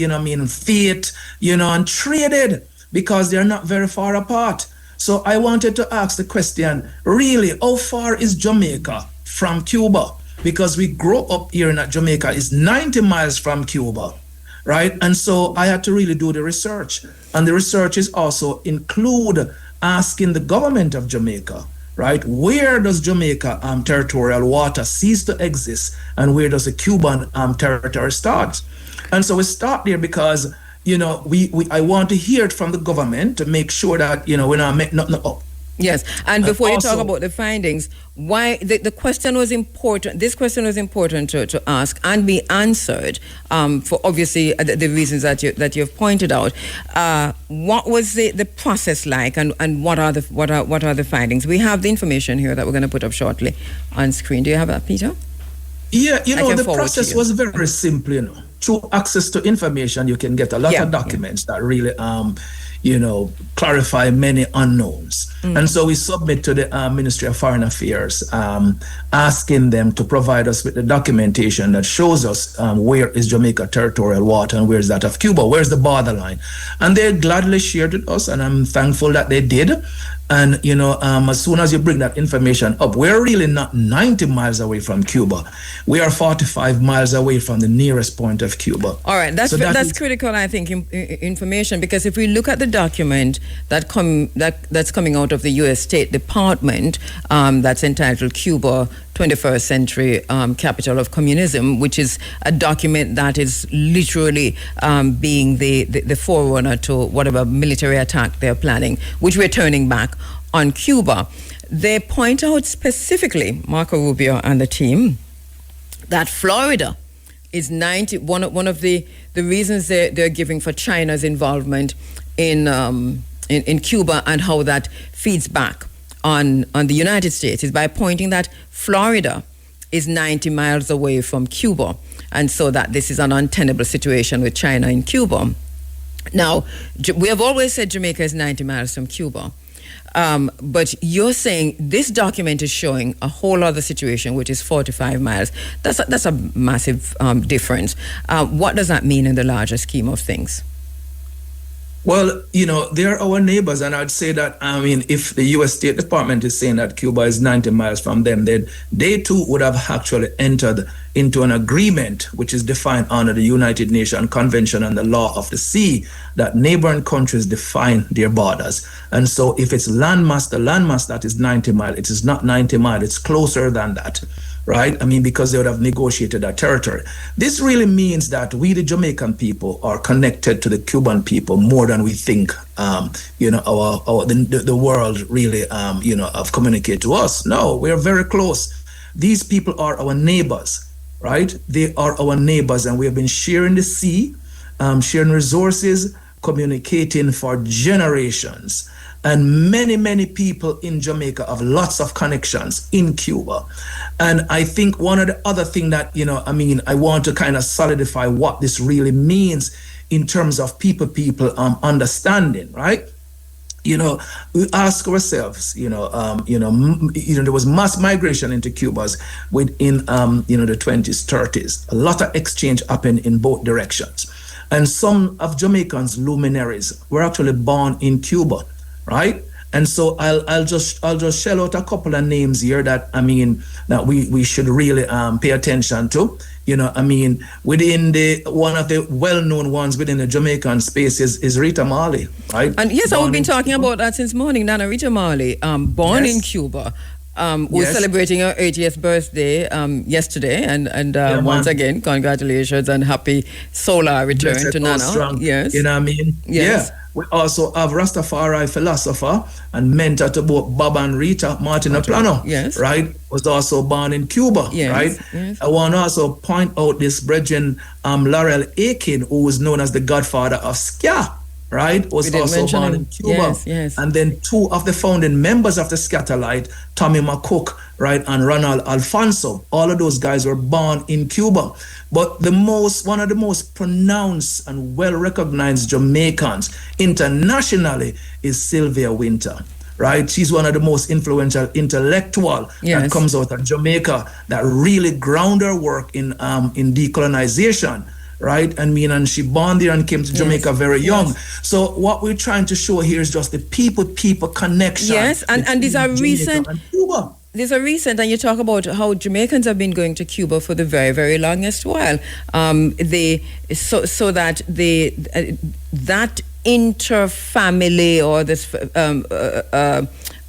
faith, and traded, because they're not very far apart. So I wanted to ask the question, really, how far is Jamaica from Cuba? Because we grew up here in Jamaica is 90 miles from Cuba, right? And so I had to really do the research. And the research is also include asking the government of Jamaica, right? Where does Jamaica territorial water cease to exist, and where does the Cuban territory start? And so we start there because, I want to hear it from the government to make sure that, we're not making nothing up.
Yes, and before you talk about the findings, why the question was important. This question was important to ask and be answered for obviously the reasons that you've pointed out. What was the process like, and what are the findings? We have the information here that we're going to put up shortly on screen. Do you have that, Peter?
Yeah, the process was very simple. Through access to information, you can get a lot of documents that really clarify many unknowns. And so we submit to the Ministry of Foreign Affairs, asking them to provide us with the documentation that shows us where is Jamaica territorial water and where is that of Cuba, where's the borderline. And they gladly shared with us, and I'm thankful that they did. And, as soon as you bring that information up, we're really not 90 miles away from Cuba. We are 45 miles away from the nearest point of Cuba.
All right, that's critical, I think, information, because if we look at the document that's coming out of the U.S. State Department that's entitled Cuba 21st Century Capital of Communism, which is a document that is literally being the forerunner to whatever military attack they're planning, which we're turning back on Cuba. They point out specifically, Marco Rubio and the team, that Florida is one of the reasons they're giving for China's involvement in Cuba and how that feeds back on the United States is by pointing that Florida is 90 miles away from Cuba, and so that this is an untenable situation with China in Cuba. Now, we have always said Jamaica is 90 miles from Cuba, but you're saying this document is showing a whole other situation, which is 45 miles. That's a massive difference. What does that mean in the larger scheme of things?
Well, they're our neighbors, and I'd say that, if the U.S. State Department is saying that Cuba is 90 miles from them, then they too would have actually entered into an agreement, which is defined under the United Nations Convention on the Law of the Sea, that neighboring countries define their borders. And so if it's landmass, the landmass that is 90 miles, it is not 90 miles, it's closer than that. Right? because they would have negotiated that territory. This really means that we, the Jamaican people, are connected to the Cuban people more than we think. The world really, have communicated to us. No, we are very close. These people are our neighbors, right? They are our neighbors, and we have been sharing the sea, sharing resources, communicating for generations. And many, many people in Jamaica have lots of connections in Cuba. And I think one of the other thing that, I want to kind of solidify what this really means in terms of people understanding, right? We ask ourselves, there was mass migration into Cuba within, the 20s, 30s. A lot of exchange happened in both directions. And some of Jamaicans' luminaries were actually born in Cuba. Right, and so I'll just shell out a couple of names here that that we should really pay attention to. Within one of the well-known ones within the Jamaican space is Rita Marley, right? And
yes, we've been talking about that since morning. Nana Rita Marley, born in Cuba. Was celebrating her 80th birthday yesterday, and once again, congratulations and happy solar return to Nana.
Strong.
Yes,
Yes. Yeah. We also have Rastafari philosopher and mentor to both Bob and Rita, Martin Aplano, right? Was also born in Cuba, right? Yes. I want to also point out this brethren, Laurel Aiken, who was known as the godfather of Ska, right? Was also born in Cuba.
Yes.
And then two of the founding members of the Scatterlight, Tommy McCook, right, and Ronald Alfonso. All of those guys were born in Cuba. But one of the most pronounced and well-recognized Jamaicans internationally is Sylvia Winter, right? She's one of the most influential intellectual that comes out of Jamaica that really ground her work in decolonization. Right, and she born there and came to Jamaica very young. So what we're trying to show here is just the people connection.
Yes, and these are recent. These are recent, and you talk about how Jamaicans have been going to Cuba for the very, very longest while. That interfamily or this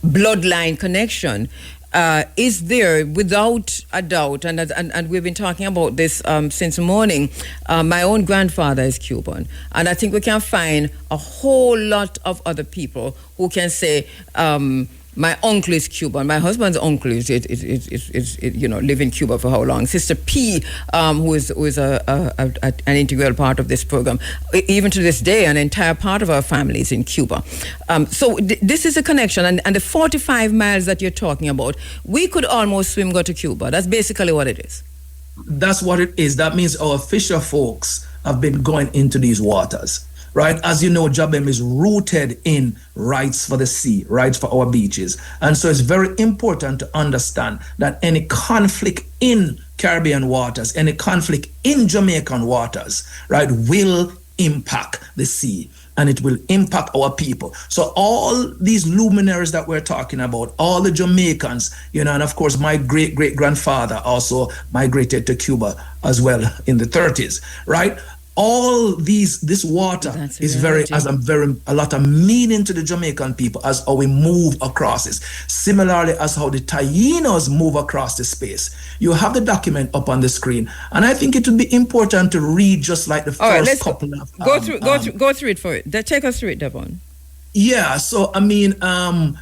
bloodline connection is there without a doubt, and we've been talking about this since morning. My own grandfather is Cuban, and I think we can find a whole lot of other people who can say, my uncle is Cuban. My husband's uncle is live in Cuba for how long? Sister P, who is an integral part of this program, even to this day, an entire part of our family is in Cuba. So this is a connection, and the 45 miles that you're talking about, we could almost go to Cuba. That's basically what it is.
That's what it is. That means our fisher folks have been going into these waters. Right, as you know, Jabem is rooted in rights for the sea, rights for our beaches. And so it's very important to understand that any conflict in Caribbean waters, any conflict in Jamaican waters, right, will impact the sea and it will impact our people. So all these luminaries that we're talking about, all the Jamaicans, and of course, my great-great-grandfather also migrated to Cuba as well in the 30s, right? All this water is a lot of meaning to the Jamaican people as how we move across this. Similarly as how the Tainos move across the space. You have the document up on the screen, and I think it would be important to read just like the first couple of.
Go through it for it. Take us through it, Devon.
Yeah, so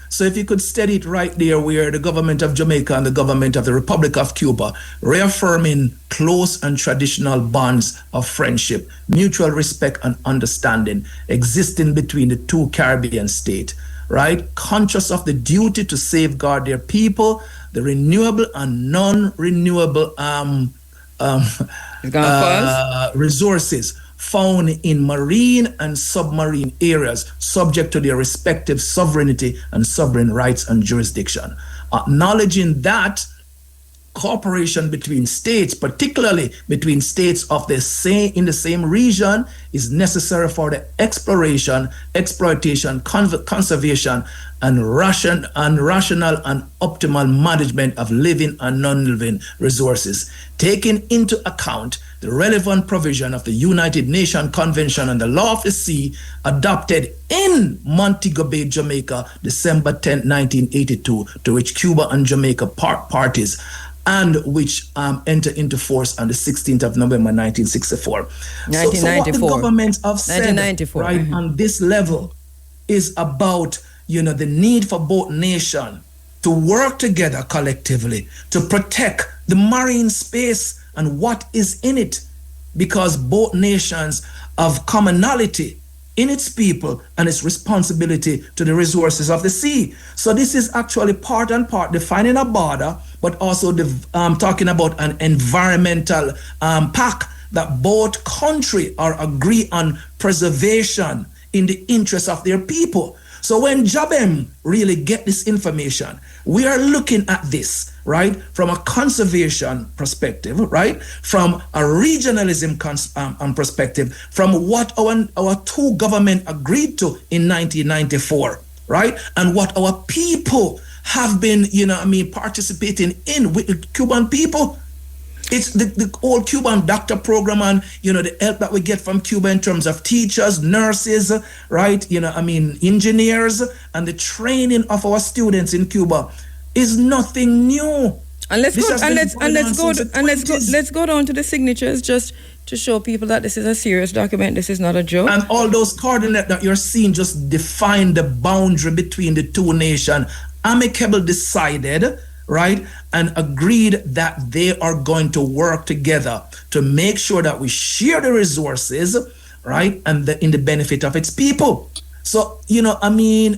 so if you could steady it right there, where the government of Jamaica and the government of the Republic of Cuba reaffirming close and traditional bonds of friendship, mutual respect and understanding existing between the two Caribbean states, right? Conscious of the duty to safeguard their people, the renewable and non-renewable resources found in marine and submarine areas subject to their respective sovereignty and sovereign rights and jurisdiction. Acknowledging that cooperation between states, particularly between states in the same region, is necessary for the exploration, exploitation, conservation, and rational and optimal management of living and non-living resources, taking into account the relevant provision of the United Nations Convention on the Law of the Sea, adopted in Montego Bay, Jamaica, December 10, 1982, to which Cuba and Jamaica parties, and which entered into force on the 16th of November, 1964.
1994.
So what the governments have said, right, on this level is about, the need for both nations to work together collectively to protect the marine space and what is in it, because both nations have commonality in its people and its responsibility to the resources of the sea. So this is actually part and part defining a border, but also talking about an environmental pact that both countries are agree on preservation in the interest of their people. So when Jabem really get this information, we are looking at this, right, from a conservation perspective, right, from a regionalism perspective, from what our two governments agreed to in 1994, right, and what our people have been, participating in with the Cuban people. It's the old Cuban doctor program and, the help that we get from Cuba in terms of teachers, nurses, right? Engineers, and the training of our students in Cuba is nothing new.
And let's go down to the signatures just to show people that this is a serious document. This is not a joke.
And all those coordinates that you're seeing just define the boundary between the two nations. Amicable decided, right, and agreed that they are going to work together to make sure that we share the resources, right, and in the benefit of its people. So,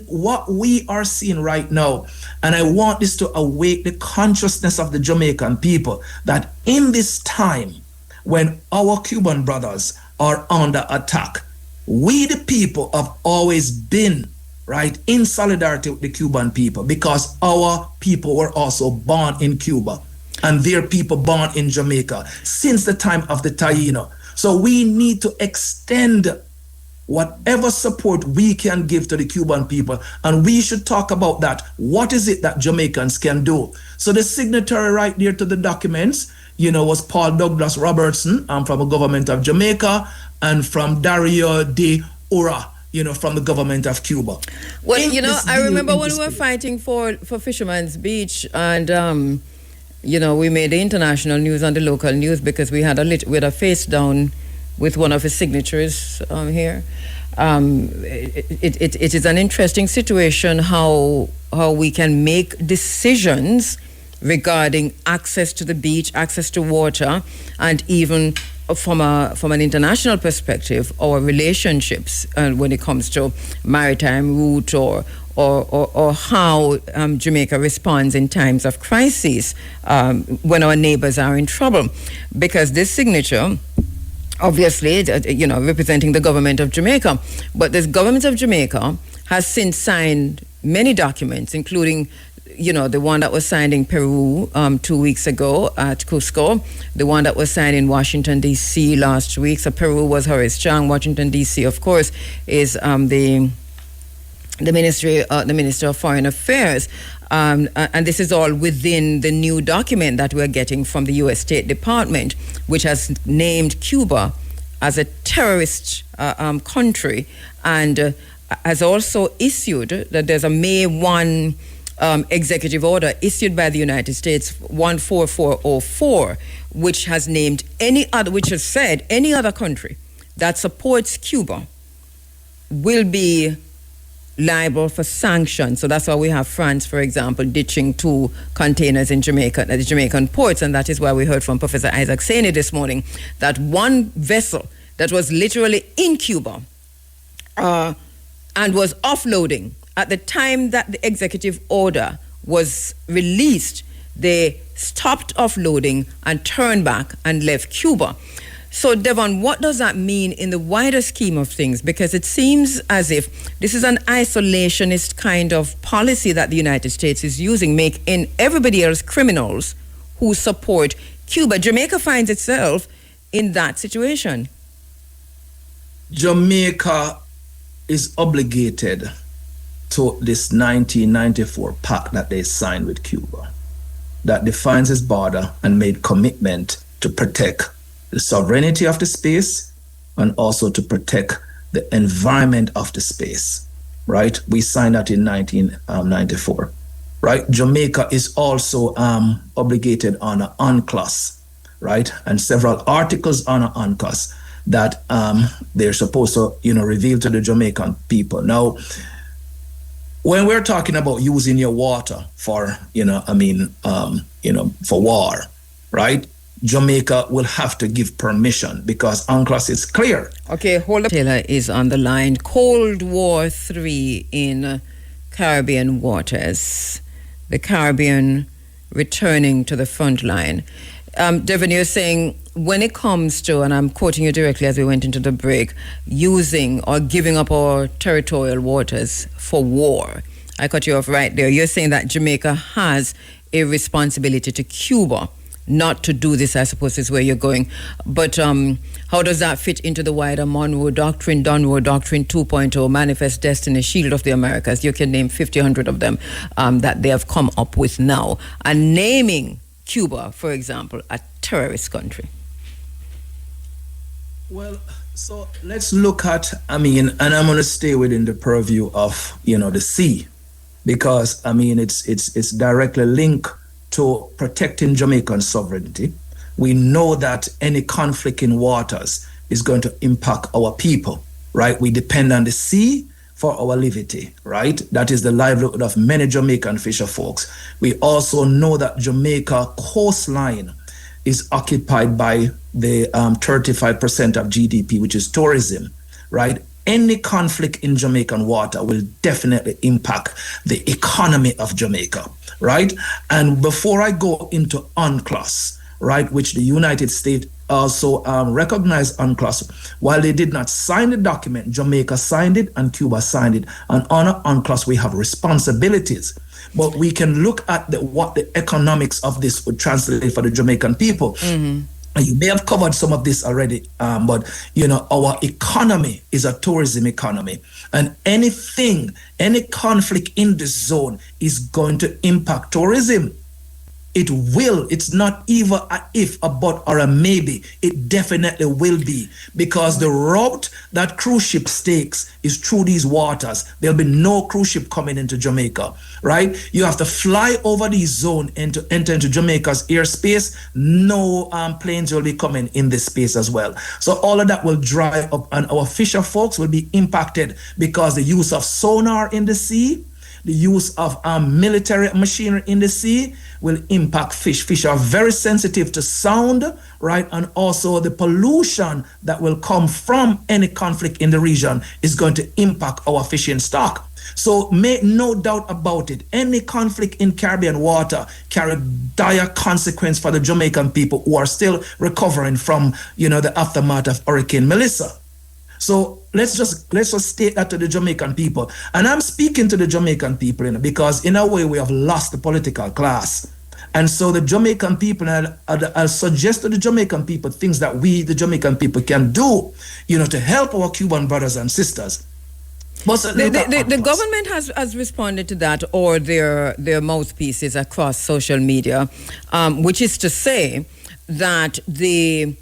what we are seeing right now, and I want this to awake the consciousness of the Jamaican people, that in this time when our Cuban brothers are under attack, we the people have always been, right, in solidarity with the Cuban people, because our people were also born in Cuba and their people born in Jamaica since the time of the Taino. So we need to extend whatever support we can give to the Cuban people, and we should talk about that. What is it that Jamaicans can do? So the signatory right there to the documents, was Paul Douglas Robertson from the government of Jamaica, and from Dario de Ura, from the government of Cuba.
Well, I remember when we were fighting for Fisherman's Beach, and we made the international news and the local news because we had a face down with one of his signatories here. It is an interesting situation how we can make decisions regarding access to the beach, access to water, and even from an international perspective, our relationships when it comes to maritime route or how Jamaica responds in times of crisis when our neighbors are in trouble. Because this signature, obviously, representing the government of Jamaica, but this government of Jamaica has since signed many documents, including the one that was signed in Peru 2 weeks ago at Cusco, the one that was signed in Washington, D.C. last week. So Peru was Horace Chang. Washington, D.C., of course, is the Minister of Foreign Affairs. And this is all within the new document that we're getting from the U.S. State Department, which has named Cuba as a terrorist country, and has also issued that there's a May 1 executive order issued by the United States 14404, which has said any other country that supports Cuba will be liable for sanctions. So that's why we have France, for example, ditching 2 containers in Jamaica at the Jamaican ports, and that is why we heard from Professor Isaac Saney this morning that one vessel that was literally in Cuba and was offloading at the time that the executive order was released, they stopped offloading and turned back and left Cuba. So, Devon, what does that mean in the wider scheme of things? Because it seems as if this is an isolationist kind of policy that the United States is using, making everybody else criminals who support Cuba. Jamaica finds itself in that situation.
Jamaica is obligated to this 1994 pact that they signed with Cuba that defines its border and made commitment to protect the sovereignty of the space and also to protect the environment of the space, right? We signed that in 1994, right? Jamaica is also obligated on an UNCLOS, right? And several articles on an UNCLOS that they're supposed to, reveal to the Jamaican people. Now, when we're talking about using your water for, for war, right? Jamaica will have to give permission because UNCLOS is clear.
Okay, hold up. Taylor is on the line. Cold War 3 in Caribbean waters. The Caribbean returning to the front line. Devon, you're saying when it comes to, and I'm quoting you directly as we went into the break, using or giving up our territorial waters for war. I cut you off right there. You're saying that Jamaica has a responsibility to Cuba not to do this, I suppose is where you're going. But how does that fit into the wider Monroe Doctrine, Donroe Doctrine 2.0, Manifest Destiny, Shield of the Americas? You can name 50, 100 of them that they have come up with now. And naming Cuba, for example, a terrorist country.
Well, so let's look at, and I'm going to stay within the purview of, the sea, because, it's directly linked to protecting Jamaican sovereignty. We know that any conflict in waters is going to impact our people, right? We depend on the sea for our livelihood, right? That is the livelihood of many Jamaican fisher folks. We also know that Jamaica coastline is occupied by the 35% of GDP, which is tourism, right? Any conflict in Jamaican water will definitely impact the economy of Jamaica, right? And before I go into UNCLOS, right, which the United States also recognized UNCLOS, while they did not sign the document, Jamaica signed it and Cuba signed it. And under UNCLOS, we have responsibilities. But we can look at what the economics of this would translate for the Jamaican people. Mm-hmm. You may have covered some of this already, but our economy is a tourism economy, and any conflict in this zone is going to impact tourism, It will. It's not even a if, a but, or a maybe. It definitely will be, because the route that cruise ship takes is through these waters. There'll be no cruise ship coming into Jamaica, right? You have to fly over the zone and to enter into Jamaica's airspace. No planes will be coming in this space as well. So all of that will dry up, and our fisher folks will be impacted, because the use of sonar in the sea, the use of military machinery in the sea will impact fish. Fish are very sensitive to sound, right? And also the pollution that will come from any conflict in the region is going to impact our fishing stock. So make no doubt about it, any conflict in Caribbean water carry dire consequence for the Jamaican people who are still recovering from, the aftermath of Hurricane Melissa. So let's just state that to the Jamaican people. And I'm speaking to the Jamaican people, because in a way we have lost the political class. And so the Jamaican people, and I'll suggest to the Jamaican people things that we, the Jamaican people, can do, to help our Cuban brothers and sisters. But
the government has responded to that, or their mouthpieces across social media, which is to say that the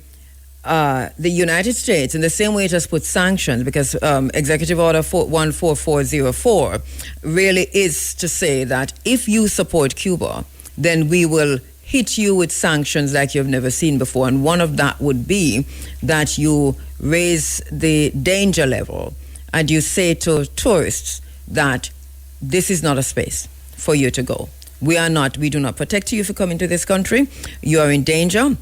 United States, in the same way it has put sanctions, because Executive Order 14404 really is to say that if you support Cuba, then we will hit you with sanctions like you've never seen before. And one of that would be that you raise the danger level and you say to tourists that this is not a space for you to go. We do not protect you for coming to this country. You are in danger.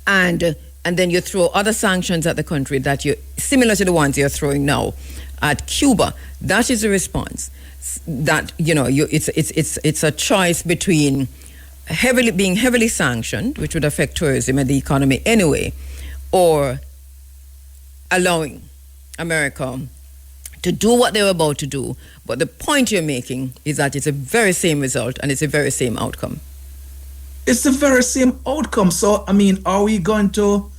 And then you throw other sanctions at the country that similar to the ones you're throwing now at Cuba. That is a response. That it's a choice between being heavily sanctioned, which would affect tourism and the economy anyway, or allowing America to do what they were about to do. But the point you're making is that it's a very same result and it's a very same outcome.
It's the very same outcome. So, are we going to,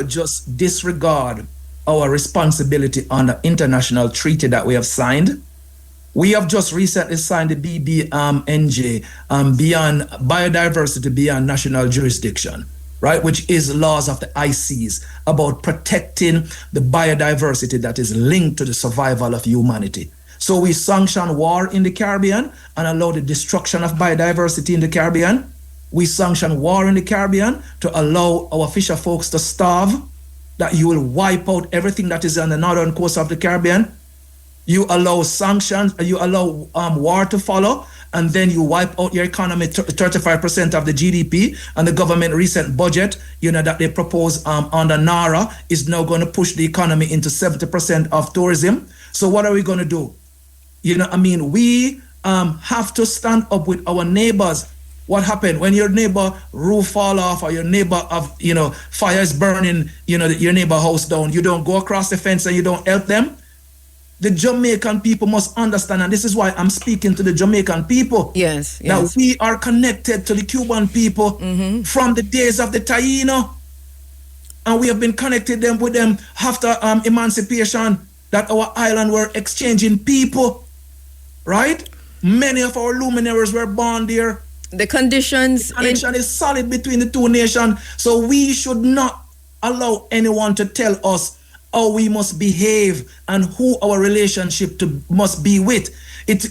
just disregard our responsibility under international treaty that we have signed? We have just recently signed the BBNJ, beyond biodiversity beyond national jurisdiction, right? Which is laws of the ICs about protecting the biodiversity that is linked to the survival of humanity. So we sanction war in the Caribbean and allow the destruction of biodiversity in the Caribbean. We sanction war in the Caribbean to allow our fisher folks to starve, that you will wipe out everything that is on the northern coast of the Caribbean. You allow sanctions, you allow war to follow, and then you wipe out your economy, 35% of the GDP, and the government recent budget, that they propose under NARA is now going to push the economy into 70% of tourism. So what are we going to do? We have to stand up with our neighbors. What happened when your neighbor roof fall off, or your neighbor fire is burning, your neighbor house down? You don't go across the fence and you don't help them. The Jamaican people must understand, and this is why I'm speaking to the Jamaican people.
Yes.
Now we are connected to the Cuban people from the days of the Taino, and we have been connected with them after emancipation. That our island were exchanging people, right? Many of our luminaries were born there.
The connection
is solid between the two nations. So we should not allow anyone to tell us how we must behave and who our relationship must be with.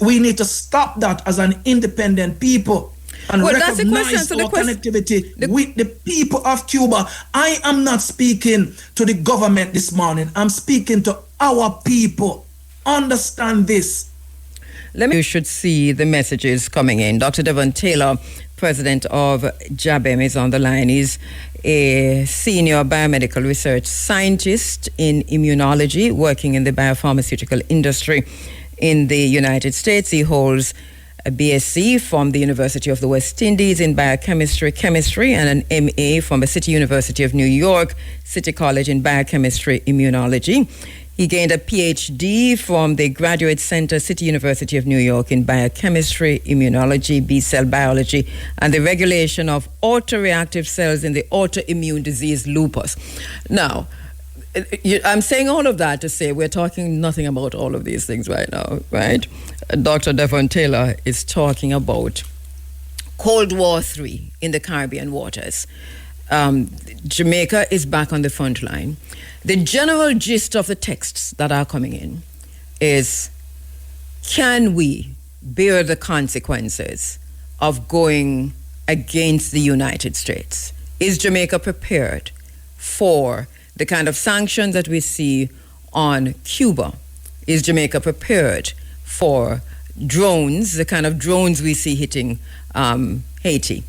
We need to stop that as an independent people and recognize our connectivity with the people of Cuba. I am not speaking to the government this morning. I'm speaking to our people. Understand this.
You should see the messages coming in. Dr. Devon Taylor, president of JABEM, is on the line. He's a senior biomedical research scientist in immunology, working in the biopharmaceutical industry in the United States. He holds a BSc from the University of the West Indies in biochemistry, chemistry, and an MA from the City University of New York, City College in biochemistry, immunology. He gained a PhD from the Graduate Center, City University of New York in biochemistry, immunology, B-cell biology, and the regulation of autoreactive cells in the autoimmune disease lupus. Now, I'm saying all of that to say we're talking nothing about all of these things right now, right? Dr. Devon Taylor is talking about Cold War III in the Caribbean waters. Jamaica is back on the front line. The general gist of the texts that are coming in is, can we bear the consequences of going against the United States? Is Jamaica prepared for the kind of sanctions that we see on Cuba? Is Jamaica prepared for drones, the kind of drones we see hitting Haiti?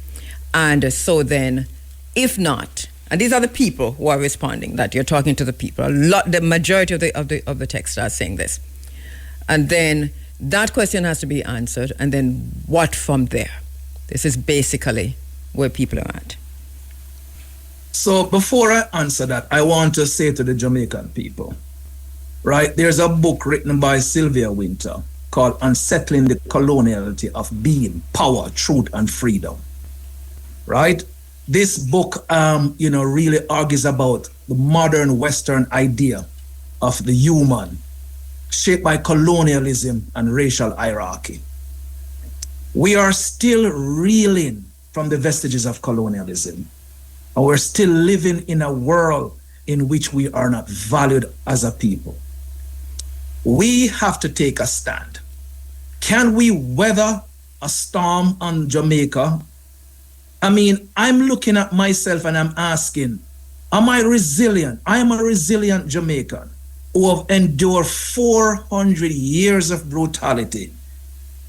And so then, if not, and these are the people who are responding, that you're talking to the people. The majority of the text are saying this. And then that question has to be answered, and then what from there? This is basically where people are at.
So before I answer that, I want to say to the Jamaican people, right, there's a book written by Sylvia Winter called Unsettling the Coloniality of Being, Power, Truth, and Freedom, right? This book, really argues about the modern Western idea of the human, shaped by colonialism and racial hierarchy. We are still reeling from the vestiges of colonialism, and we're still living in a world in which we are not valued as a people. We have to take a stand. Can we weather a storm on Jamaica? I mean, I'm looking at myself and I'm asking, am I resilient? I am a resilient Jamaican who have endured 400 years of brutality,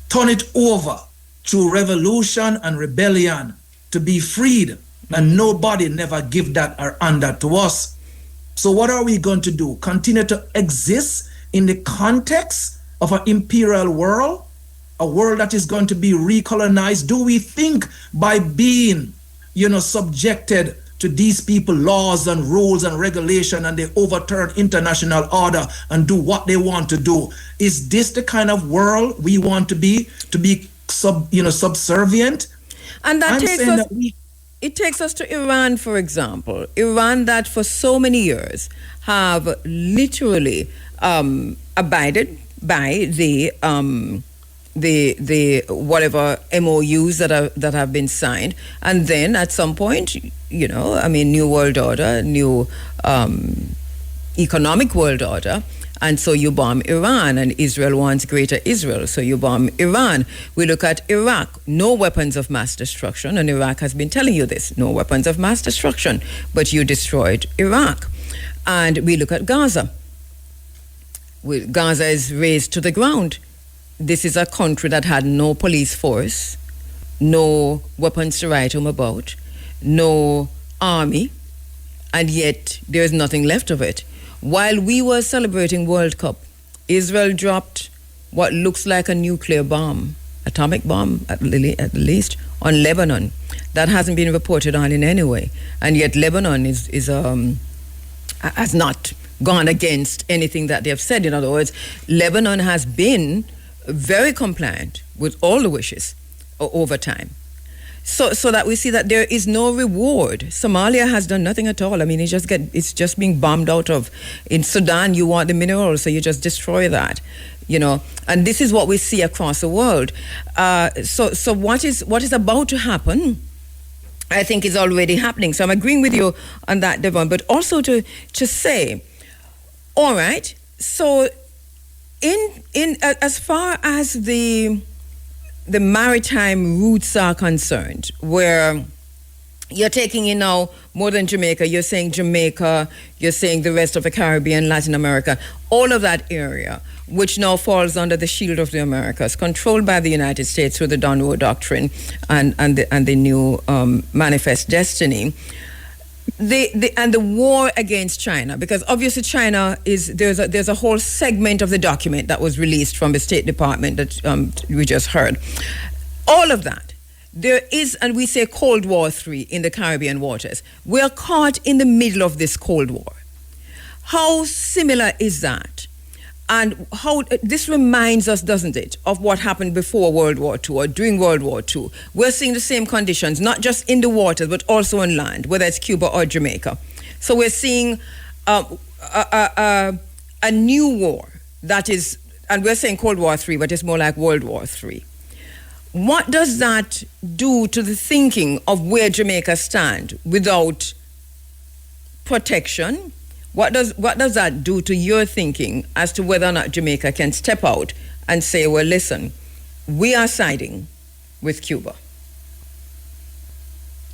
turn it over through revolution and rebellion to be freed, and nobody never give that or under to us. So what are we going to do? Continue to exist in the context of an imperial world? A world that is going to be recolonized? Do we think by being, subjected to these people, laws and rules and regulation, and they overturn international order and do what they want to do? Is this the kind of world we want to be subservient?
And that it takes us to Iran, for example. Iran that for so many years have literally abided by the whatever MOUs that have been signed, and then at some point, new world order, new economic world order, and so you bomb Iran, and Israel wants greater Israel, so you bomb Iran. We look at Iraq, no weapons of mass destruction, and Iraq has been telling you this, no weapons of mass destruction, but you destroyed Iraq. And we look at Gaza. Gaza is razed to the ground. This is a country that had no police force, no weapons to write home about, no army, and yet there's nothing left of it. While we were celebrating World Cup, Israel dropped what looks like a nuclear bomb, atomic bomb at least, on Lebanon. That hasn't been reported on in any way, and yet Lebanon has not gone against anything that they have said. In other words, Lebanon has been very compliant with all the wishes over time. So that we see that there is no reward. Somalia has done nothing at all. I mean, it's just being bombed out of. In Sudan, you want the minerals, so you just destroy that, And this is what we see across the world. So what is about to happen, I think, is already happening. So I'm agreeing with you on that, Devon, but also to say, all right, so in as far as the maritime routes are concerned, where you're taking in now more than Jamaica, you're saying Jamaica, you're saying the rest of the Caribbean, Latin America, all of that area, which now falls under the shield of the Americas, controlled by the United States through the Monroe Doctrine and the new Manifest Destiny. The war against China, because obviously China there's a whole segment of the document that was released from the State Department that we just heard. All of that, there is, and we say Cold War III in the Caribbean waters. We are caught in the middle of this Cold War. How similar is that? And how this reminds us, doesn't it, of what happened before World War II or during World War II. We're seeing the same conditions, not just in the waters, but also on land, whether it's Cuba or Jamaica. So we're seeing a new war that is, and we're saying Cold War III, but it's more like World War III. What does that do to the thinking of where Jamaica stand without protection? What does that do to your thinking as to whether or not Jamaica can step out and say, well, listen, we are siding with Cuba?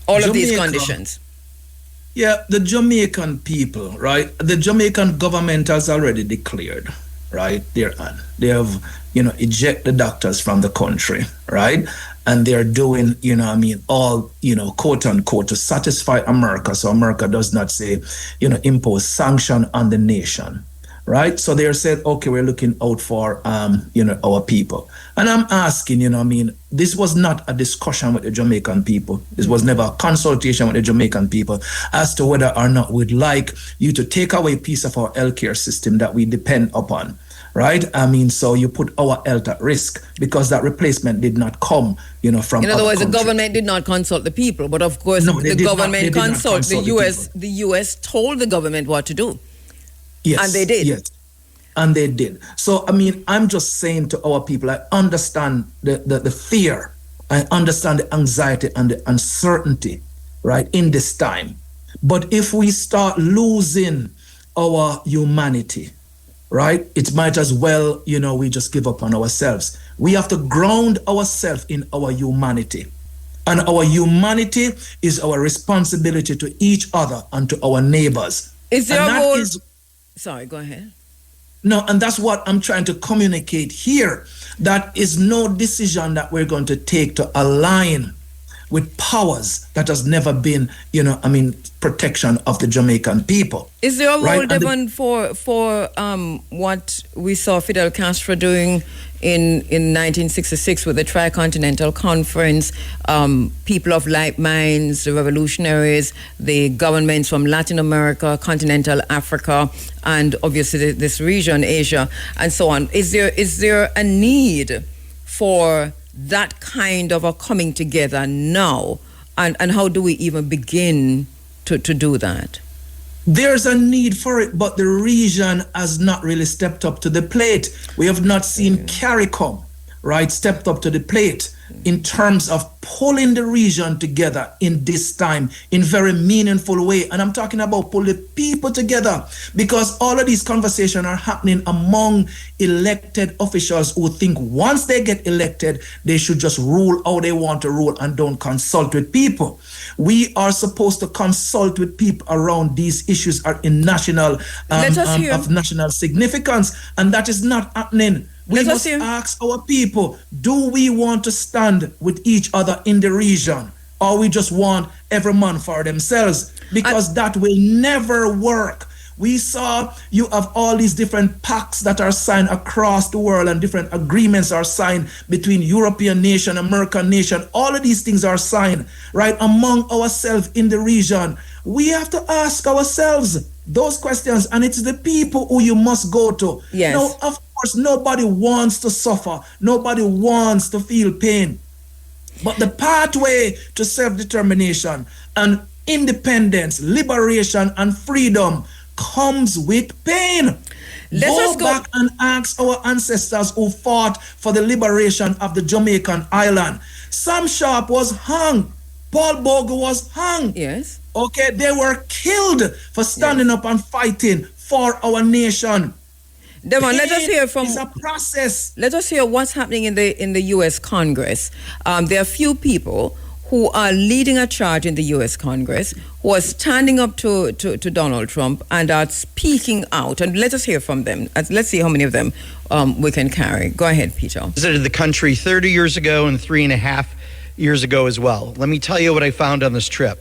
All of these conditions.
Yeah, the Jamaican people, right? The Jamaican government has already declared, right? They have, ejected doctors from the country, right? And they're doing, all, quote unquote, to satisfy America. So America does not say, impose sanction on the nation, right? So they're said, okay, we're looking out for, our people. And I'm asking, this was not a discussion with the Jamaican people. This was never a consultation with the Jamaican people as to whether or not we'd like you to take away a piece of our healthcare system that we depend upon, right? So you put our health at risk because that replacement did not come, from.
In other words, the government did not consult the people, but of course, the government consulted the U.S. The U.S. told the government what to do.
Yes,
and they did.
Yes. And they did. So, I'm just saying to our people, I understand the fear. I understand the anxiety and the uncertainty, right, in this time. But if we start losing our humanity, right, it might as well, we just give up on ourselves. We have to ground ourselves in our humanity. And our humanity is our responsibility to each other and to our neighbors.
Is there a role? Sorry, go ahead.
No, and that's what I'm trying to communicate here. That is no decision that we're going to take to align with powers that has never been, protection of the Jamaican people.
Is there a role, Devon, for what we saw Fidel Castro doing in 1966 with the Tricontinental Conference, people of like minds, the revolutionaries, the governments from Latin America, continental Africa, and obviously this region, Asia, and so on? Is there a need for that kind of a coming together now? And how do we even begin to do that?
There's a need for it, but the region has not really stepped up to the plate. We have not seen CARICOM, right, stepped up to the plate in terms of pulling the region together in this time in very meaningful way. And I'm talking about pull the people together, because all of these conversations are happening among elected officials who think once they get elected, they should just rule how they want to rule and don't consult with people. We are supposed to consult with people around these issues are in national of national significance, and that is not happening. We must ask our people, do we want to stand with each other in the region, or we just want every man for themselves? Because that will never work. We saw you have all these different pacts that are signed across the world, and different agreements are signed between European nation, American nation. All of these things are signed, right, among ourselves in the region. We have to ask ourselves those questions, and it's the people who you must go to.
Yes.
Now, of course, nobody wants to suffer. Nobody wants to feel pain. But the pathway to self-determination and independence, liberation, and freedom comes with pain. Go back and ask our ancestors who fought for the liberation of the Jamaican island. Sam Sharp was hung. Paul Bogle was hung.
Yes.
Okay, they were killed for standing up and fighting for our nation.
Devon, let us hear from.
It's a process.
Let us hear what's happening in the U.S. Congress. There are a few people who are leading a charge in the U.S. Congress, who are standing up to Donald Trump and are speaking out. And let us hear from them. Let's see how many of them we can carry. Go ahead, Peter.
I visited the country 30 years ago and 3.5 years ago as well. Let me tell you what I found on this trip.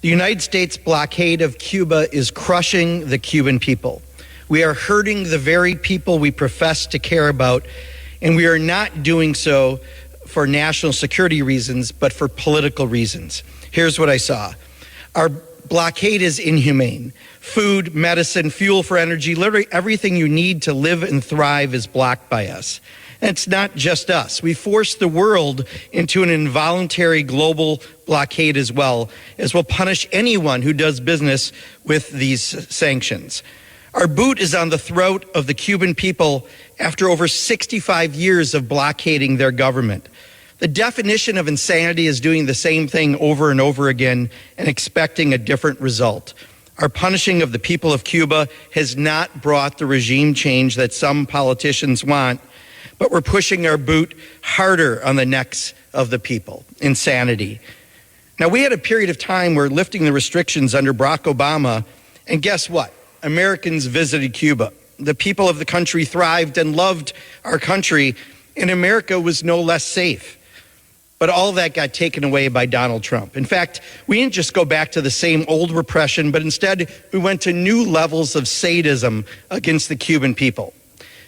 The United States blockade of Cuba is crushing the Cuban people. We are hurting the very people we profess to care about, and we are not doing so for national security reasons, but for political reasons. Here's what I saw. Our blockade is inhumane. Food, medicine, fuel for energy, literally everything you need to live and thrive is blocked by us. And it's not just us. We forced the world into an involuntary global blockade as well, as we'll punish anyone who does business with these sanctions. Our boot is on the throat of the Cuban people after over 65 years of blockading their government. The definition of insanity is doing the same thing over and over again and expecting a different result. Our punishing of the people of Cuba has not brought the regime change that some politicians want, but we're pushing our boot harder on the necks of the people. Insanity. Now, we had a period of time where lifting the restrictions under Barack Obama, and guess what? Americans visited Cuba. The people of the country thrived and loved our country, and America was no less safe. But all that got taken away by Donald Trump. In fact, we didn't just go back to the same old repression, but instead we went to new levels of sadism against the Cuban people.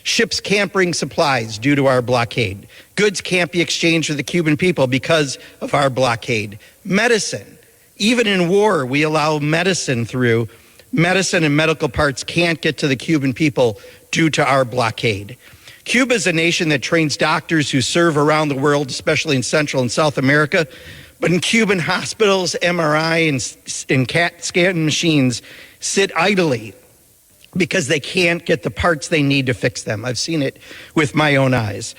Ships can't bring supplies due to our blockade. Goods can't be exchanged with the Cuban people because of our blockade. Medicine, even in war, we allow medicine through. Medicine and medical parts can't get to the Cuban people due to our blockade. Cuba is a nation that trains doctors who serve around the world, especially in Central and South America. But in Cuban hospitals, MRI and CAT scan machines sit idly because they can't get the parts they need to fix them. I've seen it with my own eyes.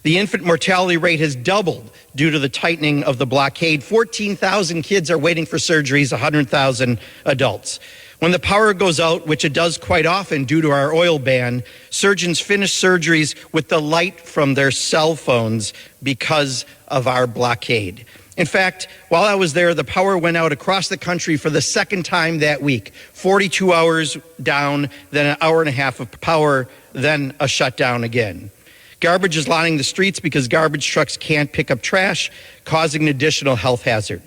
The infant mortality rate has doubled due to the tightening of the blockade. 14,000 kids are waiting for surgeries, 100,000 adults. When the power goes out, which it does quite often due to our oil ban, surgeons finish surgeries with the light from their cell phones because of our blockade. In fact, while I was there, the power went out across the country for the second time that week. 42 hours down, then an hour and a half of power, then a shutdown again. Garbage is lining the streets because garbage trucks can't pick up trash, causing an additional health hazard.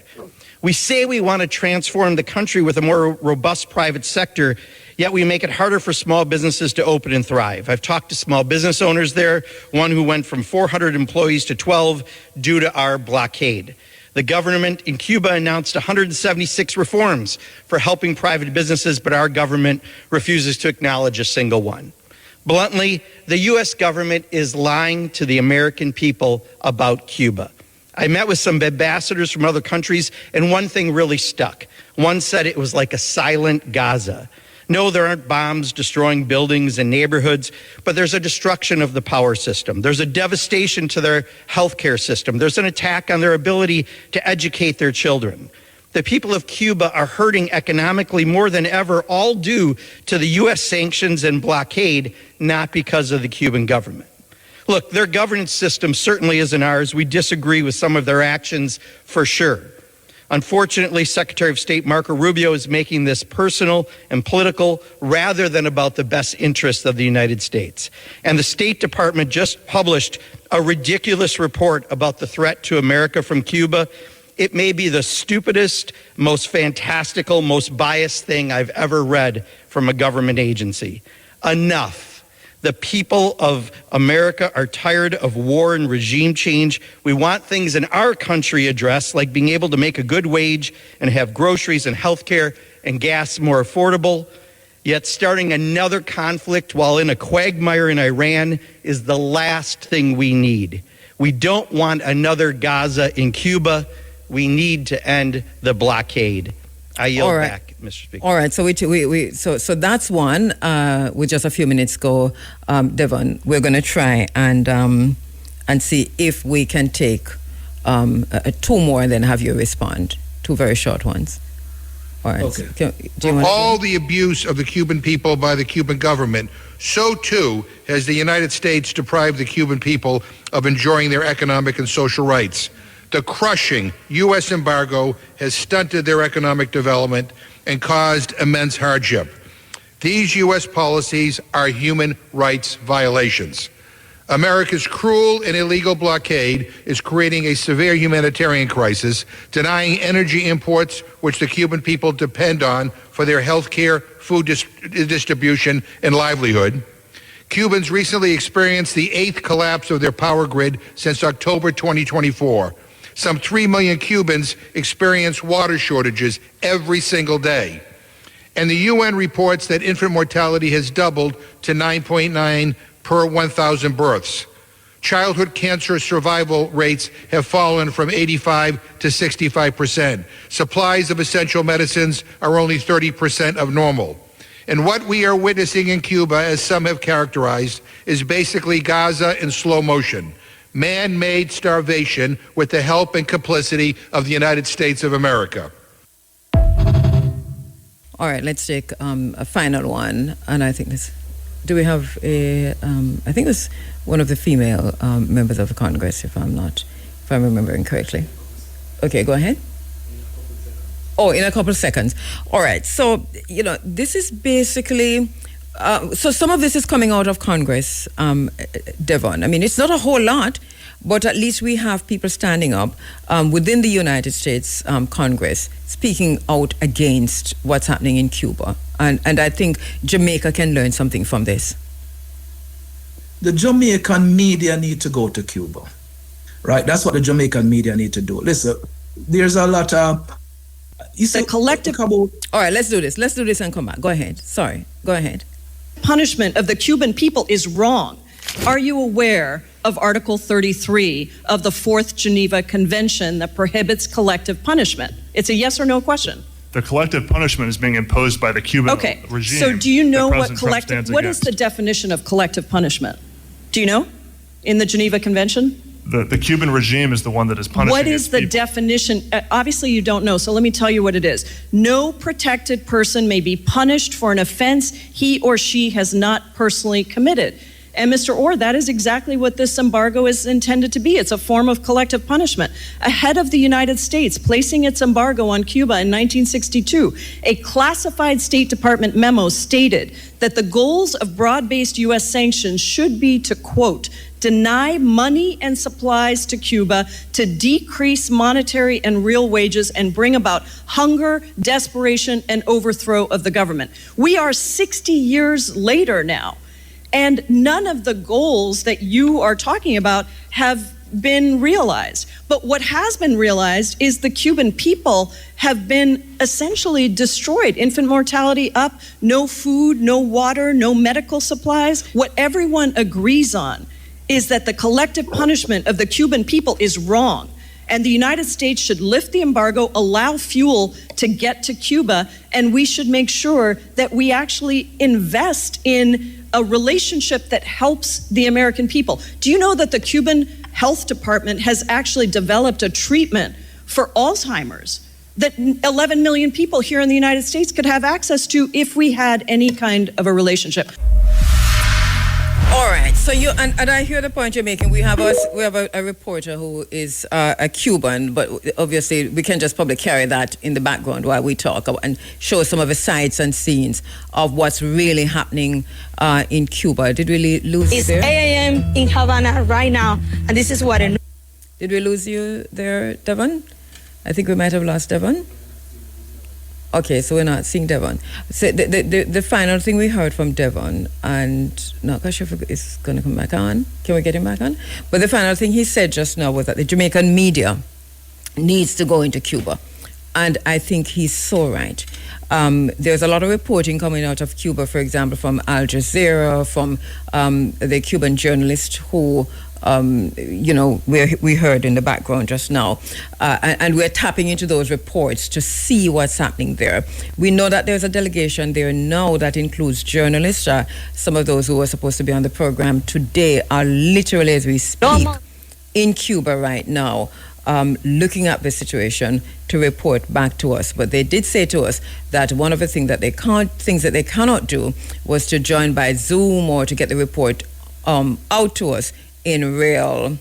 We say we want to transform the country with a more robust private sector, yet we make it harder for small businesses to open and thrive. I've talked to small business owners there, one who went from 400 employees to 12 due to our blockade. The government in Cuba announced 176 reforms for helping private businesses, but our government refuses to acknowledge a single one. Bluntly, the U.S. government is lying to the American people about Cuba. I met with some ambassadors from other countries, and one thing really stuck. One said it was like a silent Gaza. No, there aren't bombs destroying buildings and neighborhoods, but there's a destruction of the power system. There's a devastation to their healthcare system. There's an attack on their ability to educate their children. The people of Cuba are hurting economically more than ever, all due to the U.S. sanctions and blockade, not because of the Cuban government. Look, their governance system certainly isn't ours. We disagree with some of their actions for sure. Unfortunately, Secretary of State Marco Rubio is making this personal and political rather than about the best interests of the United States. And the State Department just published a ridiculous report about the threat to America from Cuba. It may be the stupidest, most fantastical, most biased thing I've ever read from a government agency. Enough. The people of America are tired of war and regime change. We want things in our country addressed, like being able to make a good wage and have groceries and health care and gas more affordable. Yet starting another conflict while in a quagmire in Iran is the last thing we need. We don't want another Gaza in Cuba. We need to end the blockade. I yield back, Mr. Speaker.
All right, so that's one. With just a few minutes go, Devon, we're going to try and see if we can take two more and then have you respond. Two very short ones. All right.
Okay.
For all the abuse of the Cuban people by the Cuban government, so too has the United States deprived the Cuban people of enjoying their economic and social rights. The crushing U.S. embargo has stunted their economic development and caused immense hardship. These U.S. policies are human rights violations. America's cruel and illegal blockade is creating a severe humanitarian crisis, denying energy imports, which the Cuban people depend on for their health care, food distribution, and livelihood. Cubans recently experienced the 8th collapse of their power grid since October 2024. Some 3 million Cubans experience water shortages every single day. And the UN reports that infant mortality has doubled to 9.9 per 1,000 births. Childhood cancer survival rates have fallen from 85 to 65%. Supplies of essential medicines are only 30% of normal. And what we are witnessing in Cuba, as some have characterized, is basically Gaza in slow motion. man-made starvation with the help and complicity of the United States of America.
All right, let's take a final one. And I think this, do we have a, I think this one of the female members of the Congress, if I'm remembering correctly. Okay, go ahead. Oh, in a couple of seconds. All right, so, this is basically, so some of this is coming out of Congress, Devon. I mean, it's not a whole lot, but at least we have people standing up within the United States Congress speaking out against what's happening in Cuba. And I think Jamaica can learn something from this.
The Jamaican media need to go to Cuba, right? That's what the Jamaican media need to do. Listen, there's a lot of...
The collective...
All right, let's do this and come back. Go ahead. Sorry. Go ahead.
Punishment of the Cuban people is wrong. Are you aware of Article 33 of the Fourth Geneva Convention that prohibits collective punishment? It's a yes or no question.
The collective punishment is being imposed by the Cuban regime.
So do you know what is the definition of collective punishment? Do you know? In the Geneva Convention?
The Cuban regime is the one that is punishing.
What is the definition? Obviously you don't know, so let me tell you what it is. No protected person may be punished for an offense he or she has not personally committed. And Mr. Orr, that is exactly what this embargo is intended to be. It's a form of collective punishment. Ahead of the United States placing its embargo on Cuba in 1962, a classified State Department memo stated that the goals of broad-based U.S. sanctions should be to, quote, deny money and supplies to Cuba to decrease monetary and real wages and bring about hunger, desperation, and overthrow of the government. We are 60 years later now. And none of the goals that you are talking about have been realized. But what has been realized is the Cuban people have been essentially destroyed. Infant mortality up, no food, no water, no medical supplies. What everyone agrees on is that the collective punishment of the Cuban people is wrong. And the United States should lift the embargo, allow fuel to get to Cuba, and we should make sure that we actually invest in a relationship that helps the American people. Do you know that the Cuban Health Department has actually developed a treatment for Alzheimer's that 11 million people here in the United States could have access to if we had any kind of a relationship?
All right. So and I hear the point you're making. We have a reporter who is a Cuban, but obviously we can just probably carry that in the background while we talk and show some of the sights and scenes of what's really happening in Cuba. Did we lose you there?
It's 8 a.m. in Havana right now, and this is what it...
Did we lose you there, Devon? I think we might have lost Devon. Okay, so we're not seeing Devon. So the final thing we heard from Devon, and not quite sure if it's going to come back on. Can we get him back on? But the final thing he said just now was that the Jamaican media needs to go into Cuba. And I think he's so right. There's a lot of reporting coming out of Cuba, for example, from Al Jazeera, from the Cuban journalist who we heard in the background just now. And we're tapping into those reports to see what's happening there. We know that there's a delegation there now that includes journalists. Some of those who were supposed to be on the program today are literally, as we speak, in Cuba right now, looking at the situation to report back to us. But they did say to us that one of the things that they cannot do was to join by Zoom or to get the report out to us in real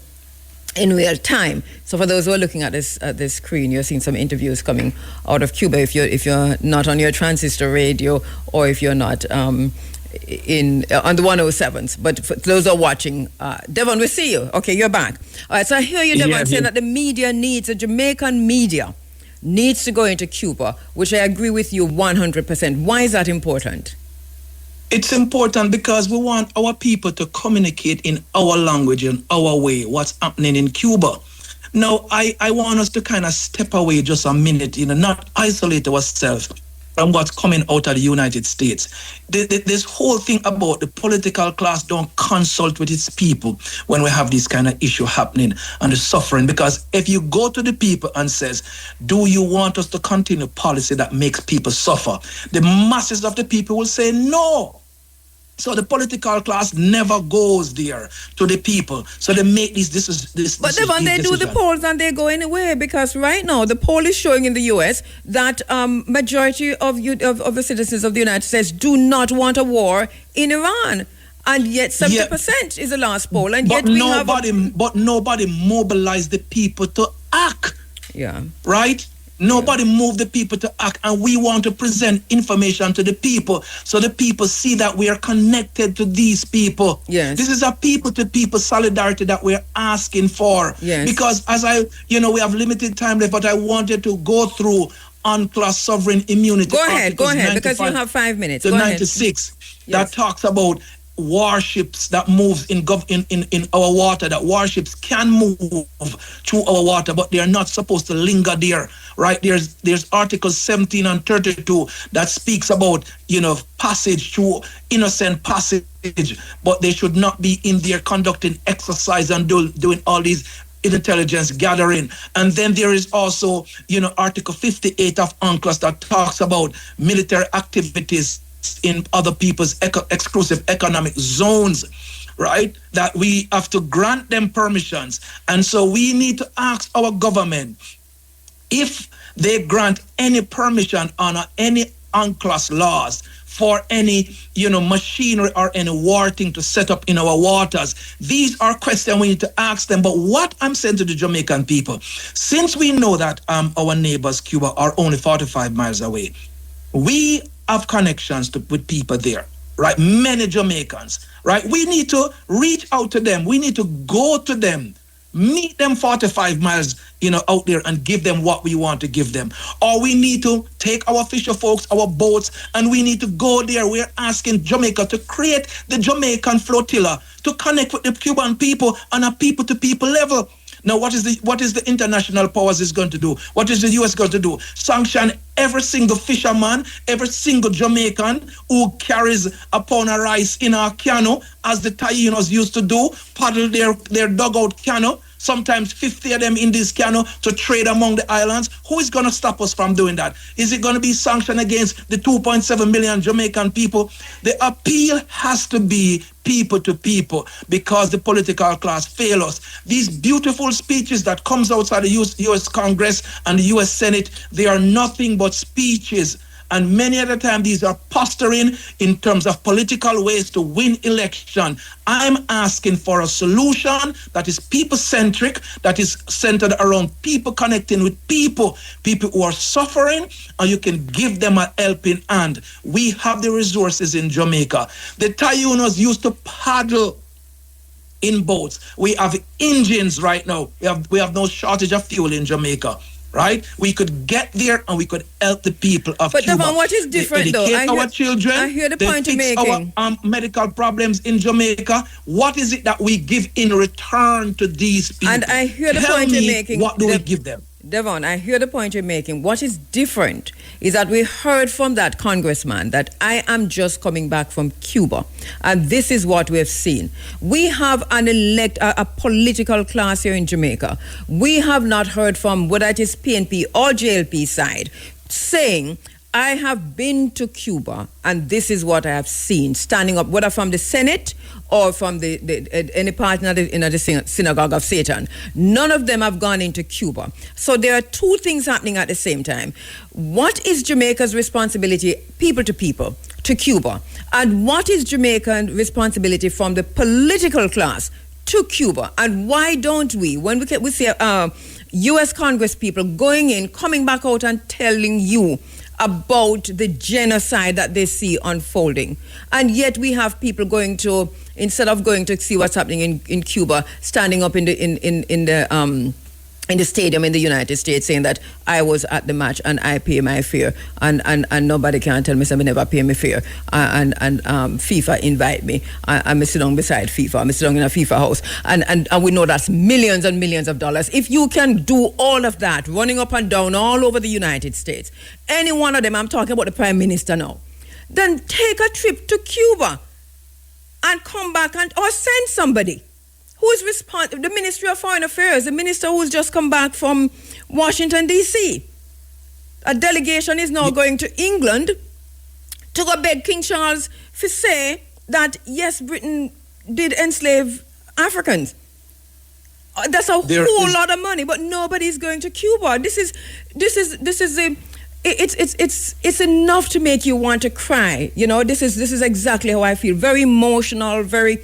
time. So for those who are looking at this screen, you're seeing some interviews coming out of Cuba. If you're not on your transistor radio, or if you're not on the 107s, but for those who are watching, Devon, we see you. Okay, you're back. All right, so I hear you, Devon, saying that the Jamaican media needs to go into Cuba, which I agree with you 100%. Why is that important?
It's important because we want our people to communicate in our language and our way what's happening in Cuba. Now, I want us to kind of step away just a minute, not isolate ourselves from what's coming out of the United States. This whole thing about the political class don't consult with its people when we have this kind of issue happening and the suffering. Because if you go to the people and says, do you want us to continue policy that makes people suffer? The masses of the people will say no. So the political class never goes there to the people. So they make this.
But when they do the polls and they go anywhere, because right now the poll is showing in the U.S. that majority of the citizens of the United States do not want a war in Iran. And yet 70% is the last poll. And yet
but nobody mobilized the people to act.
Yeah.
Right? Nobody moved the people to act, and we want to present information to the people so the people see that we are connected to these people.
Yes.
This is a people-to-people solidarity that we're asking for.
Yes.
Because we have limited time left, but I wanted to go through UNCLOS sovereign immunity.
Go ahead, because you have 5 minutes.
To 96, that talks about warships that moves in our water, that warships can move through our water, but they are not supposed to linger there, right? There's Article 17 and 32 that speaks about, passage through innocent passage, but they should not be in there conducting exercise and doing all these intelligence gathering. And then there is also, Article 58 of UNCLOS that talks about military activities in other people's exclusive economic zones, right? That we have to grant them permissions. And so we need to ask our government if they grant any permission on any UNCLOS laws for any, machinery or any war thing to set up in our waters. These are questions we need to ask them. But what I'm saying to the Jamaican people, since we know that our neighbors, Cuba, are only 45 miles away, we have connections with people there, right? Many Jamaicans, right? We need to reach out to them. We need to go to them, meet them 45 miles, out there and give them what we want to give them. Or we need to take our fisher folks, our boats, and we need to go there. We're asking Jamaica to create the Jamaican flotilla to connect with the Cuban people on a people-to-people level. Now, what is the international powers is going to do? What is the U.S. going to do? Sanction every single fisherman, every single Jamaican who carries a pound of rice in our canoe, as the Tainos used to do, paddle their dugout canoe, sometimes 50 of them in this canoe to trade among the islands. Who is going to stop us from doing that? Is it going to be sanctioned against the 2.7 million Jamaican people? The appeal has to be people to people, because the political class fail us. These beautiful speeches that comes outside the U.S. Congress and the U.S. Senate, they are nothing but speeches. And many other times these are posturing in terms of political ways to win election. I'm asking for a solution that is people-centric, that is centered around people connecting with people who are suffering, and you can give them a helping hand. We have the resources in Jamaica. The Tainos used to paddle in boats. We have engines right now. We have no shortage of fuel in Jamaica. Right? We could get there and we could help the people of Cuba.
But what is different though?
Educate our children.
I hear the point you're making.
Our medical problems in Jamaica. What is it that we give in return to these people?
And I hear the point you're making.
What do we give them?
Devon, I hear the point you're making. What is different is that we heard from that congressman that I am just coming back from Cuba, and this is what we have seen. We have a political class here in Jamaica. We have not heard from whether it is PNP or JLP side saying, I have been to Cuba and this is what I have seen, standing up, whether from the Senate or from any part in the synagogue of Satan. None of them have gone into Cuba. So there are two things happening at the same time. What is Jamaica's responsibility, people to people, to Cuba? And what is Jamaican responsibility from the political class to Cuba? And why don't we, when we see U.S. Congress people going in, coming back out and telling you about the genocide that they see unfolding, and yet we have people instead of going to see what's happening in Cuba, standing up in the stadium in the United States saying that I was at the match and I pay my fare, and nobody can tell me something never pay me fare, and FIFA invite me, I'm sit down beside FIFA, I'm sit down in a FIFA house, and we know that's millions and millions of dollars. If you can do all of that running up and down all over the United States, any one of them, I'm talking about the Prime Minister now, then take a trip to Cuba and come back or send somebody who is responsible, the Ministry of Foreign Affairs, the minister who's just come back from Washington, D.C. A delegation is now going to England to go beg King Charles to say that yes, Britain did enslave Africans. That's a whole lot of money, but nobody's going to Cuba. This is it's enough to make you want to cry. You know, this is exactly how I feel. Very emotional, very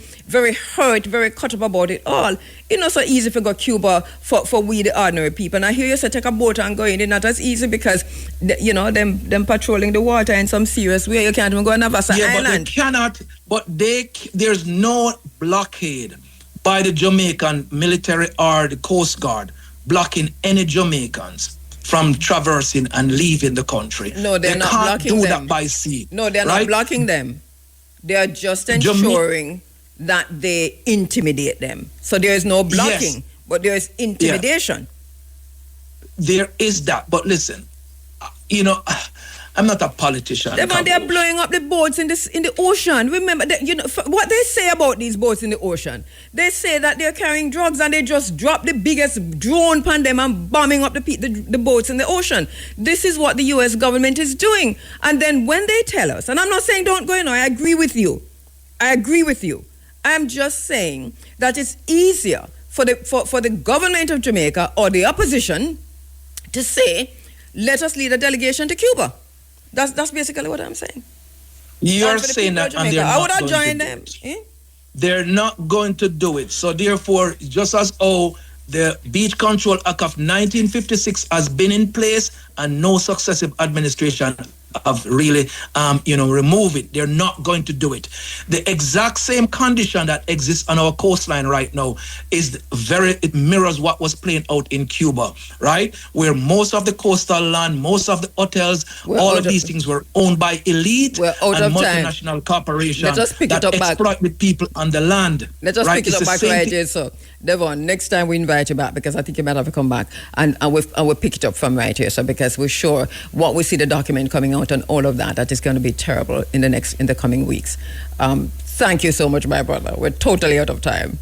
hurt, very cut up about it all. It's not so easy to go to Cuba for we the ordinary people. And I hear you say take a boat and go in. It's not as easy because them patrolling the water in some serious way. You can't even go on Navassa Island.
But they cannot. But there's no blockade by the Jamaican military or the Coast Guard blocking any Jamaicans from traversing and leaving the country.
No, they're not blocking them.
They can't do that by sea.
No, they're not blocking them. They are just ensuring that they intimidate them. So there is no blocking, but there is intimidation.
There is that. But listen, I'm not a politician.
They're blowing up the boats in the ocean. Remember, what they say about these boats in the ocean. They say that they're carrying drugs and they just drop the biggest drone upon them and bombing up the boats in the ocean. This is what the U.S. government is doing. And then when they tell us, and I'm not saying don't go in, I agree with you. I'm just saying that it's easier for the government of Jamaica or the opposition to say, let us lead a delegation to Cuba. That's basically what I'm saying.
You're saying that, and I would have joined them. They're not going to do it. So therefore, just as the Beach Control Act of 1956 has been in place and no successive administration have really, remove it. They're not going to do it. The exact same condition that exists on our coastline right now it mirrors what was playing out in Cuba, right? Where most of the coastal land, most of the hotels, all of these things were owned by elite and multinational corporations that exploit the people on the land.
Let's just pick it up back right here. So, Devon, next time we invite you back because I think you might have to come back and we'll pick it up from right here. So, because we're sure what we see the document coming out and all of that is going to be terrible in the coming weeks. Thank you so much, my brother. We're totally out of time.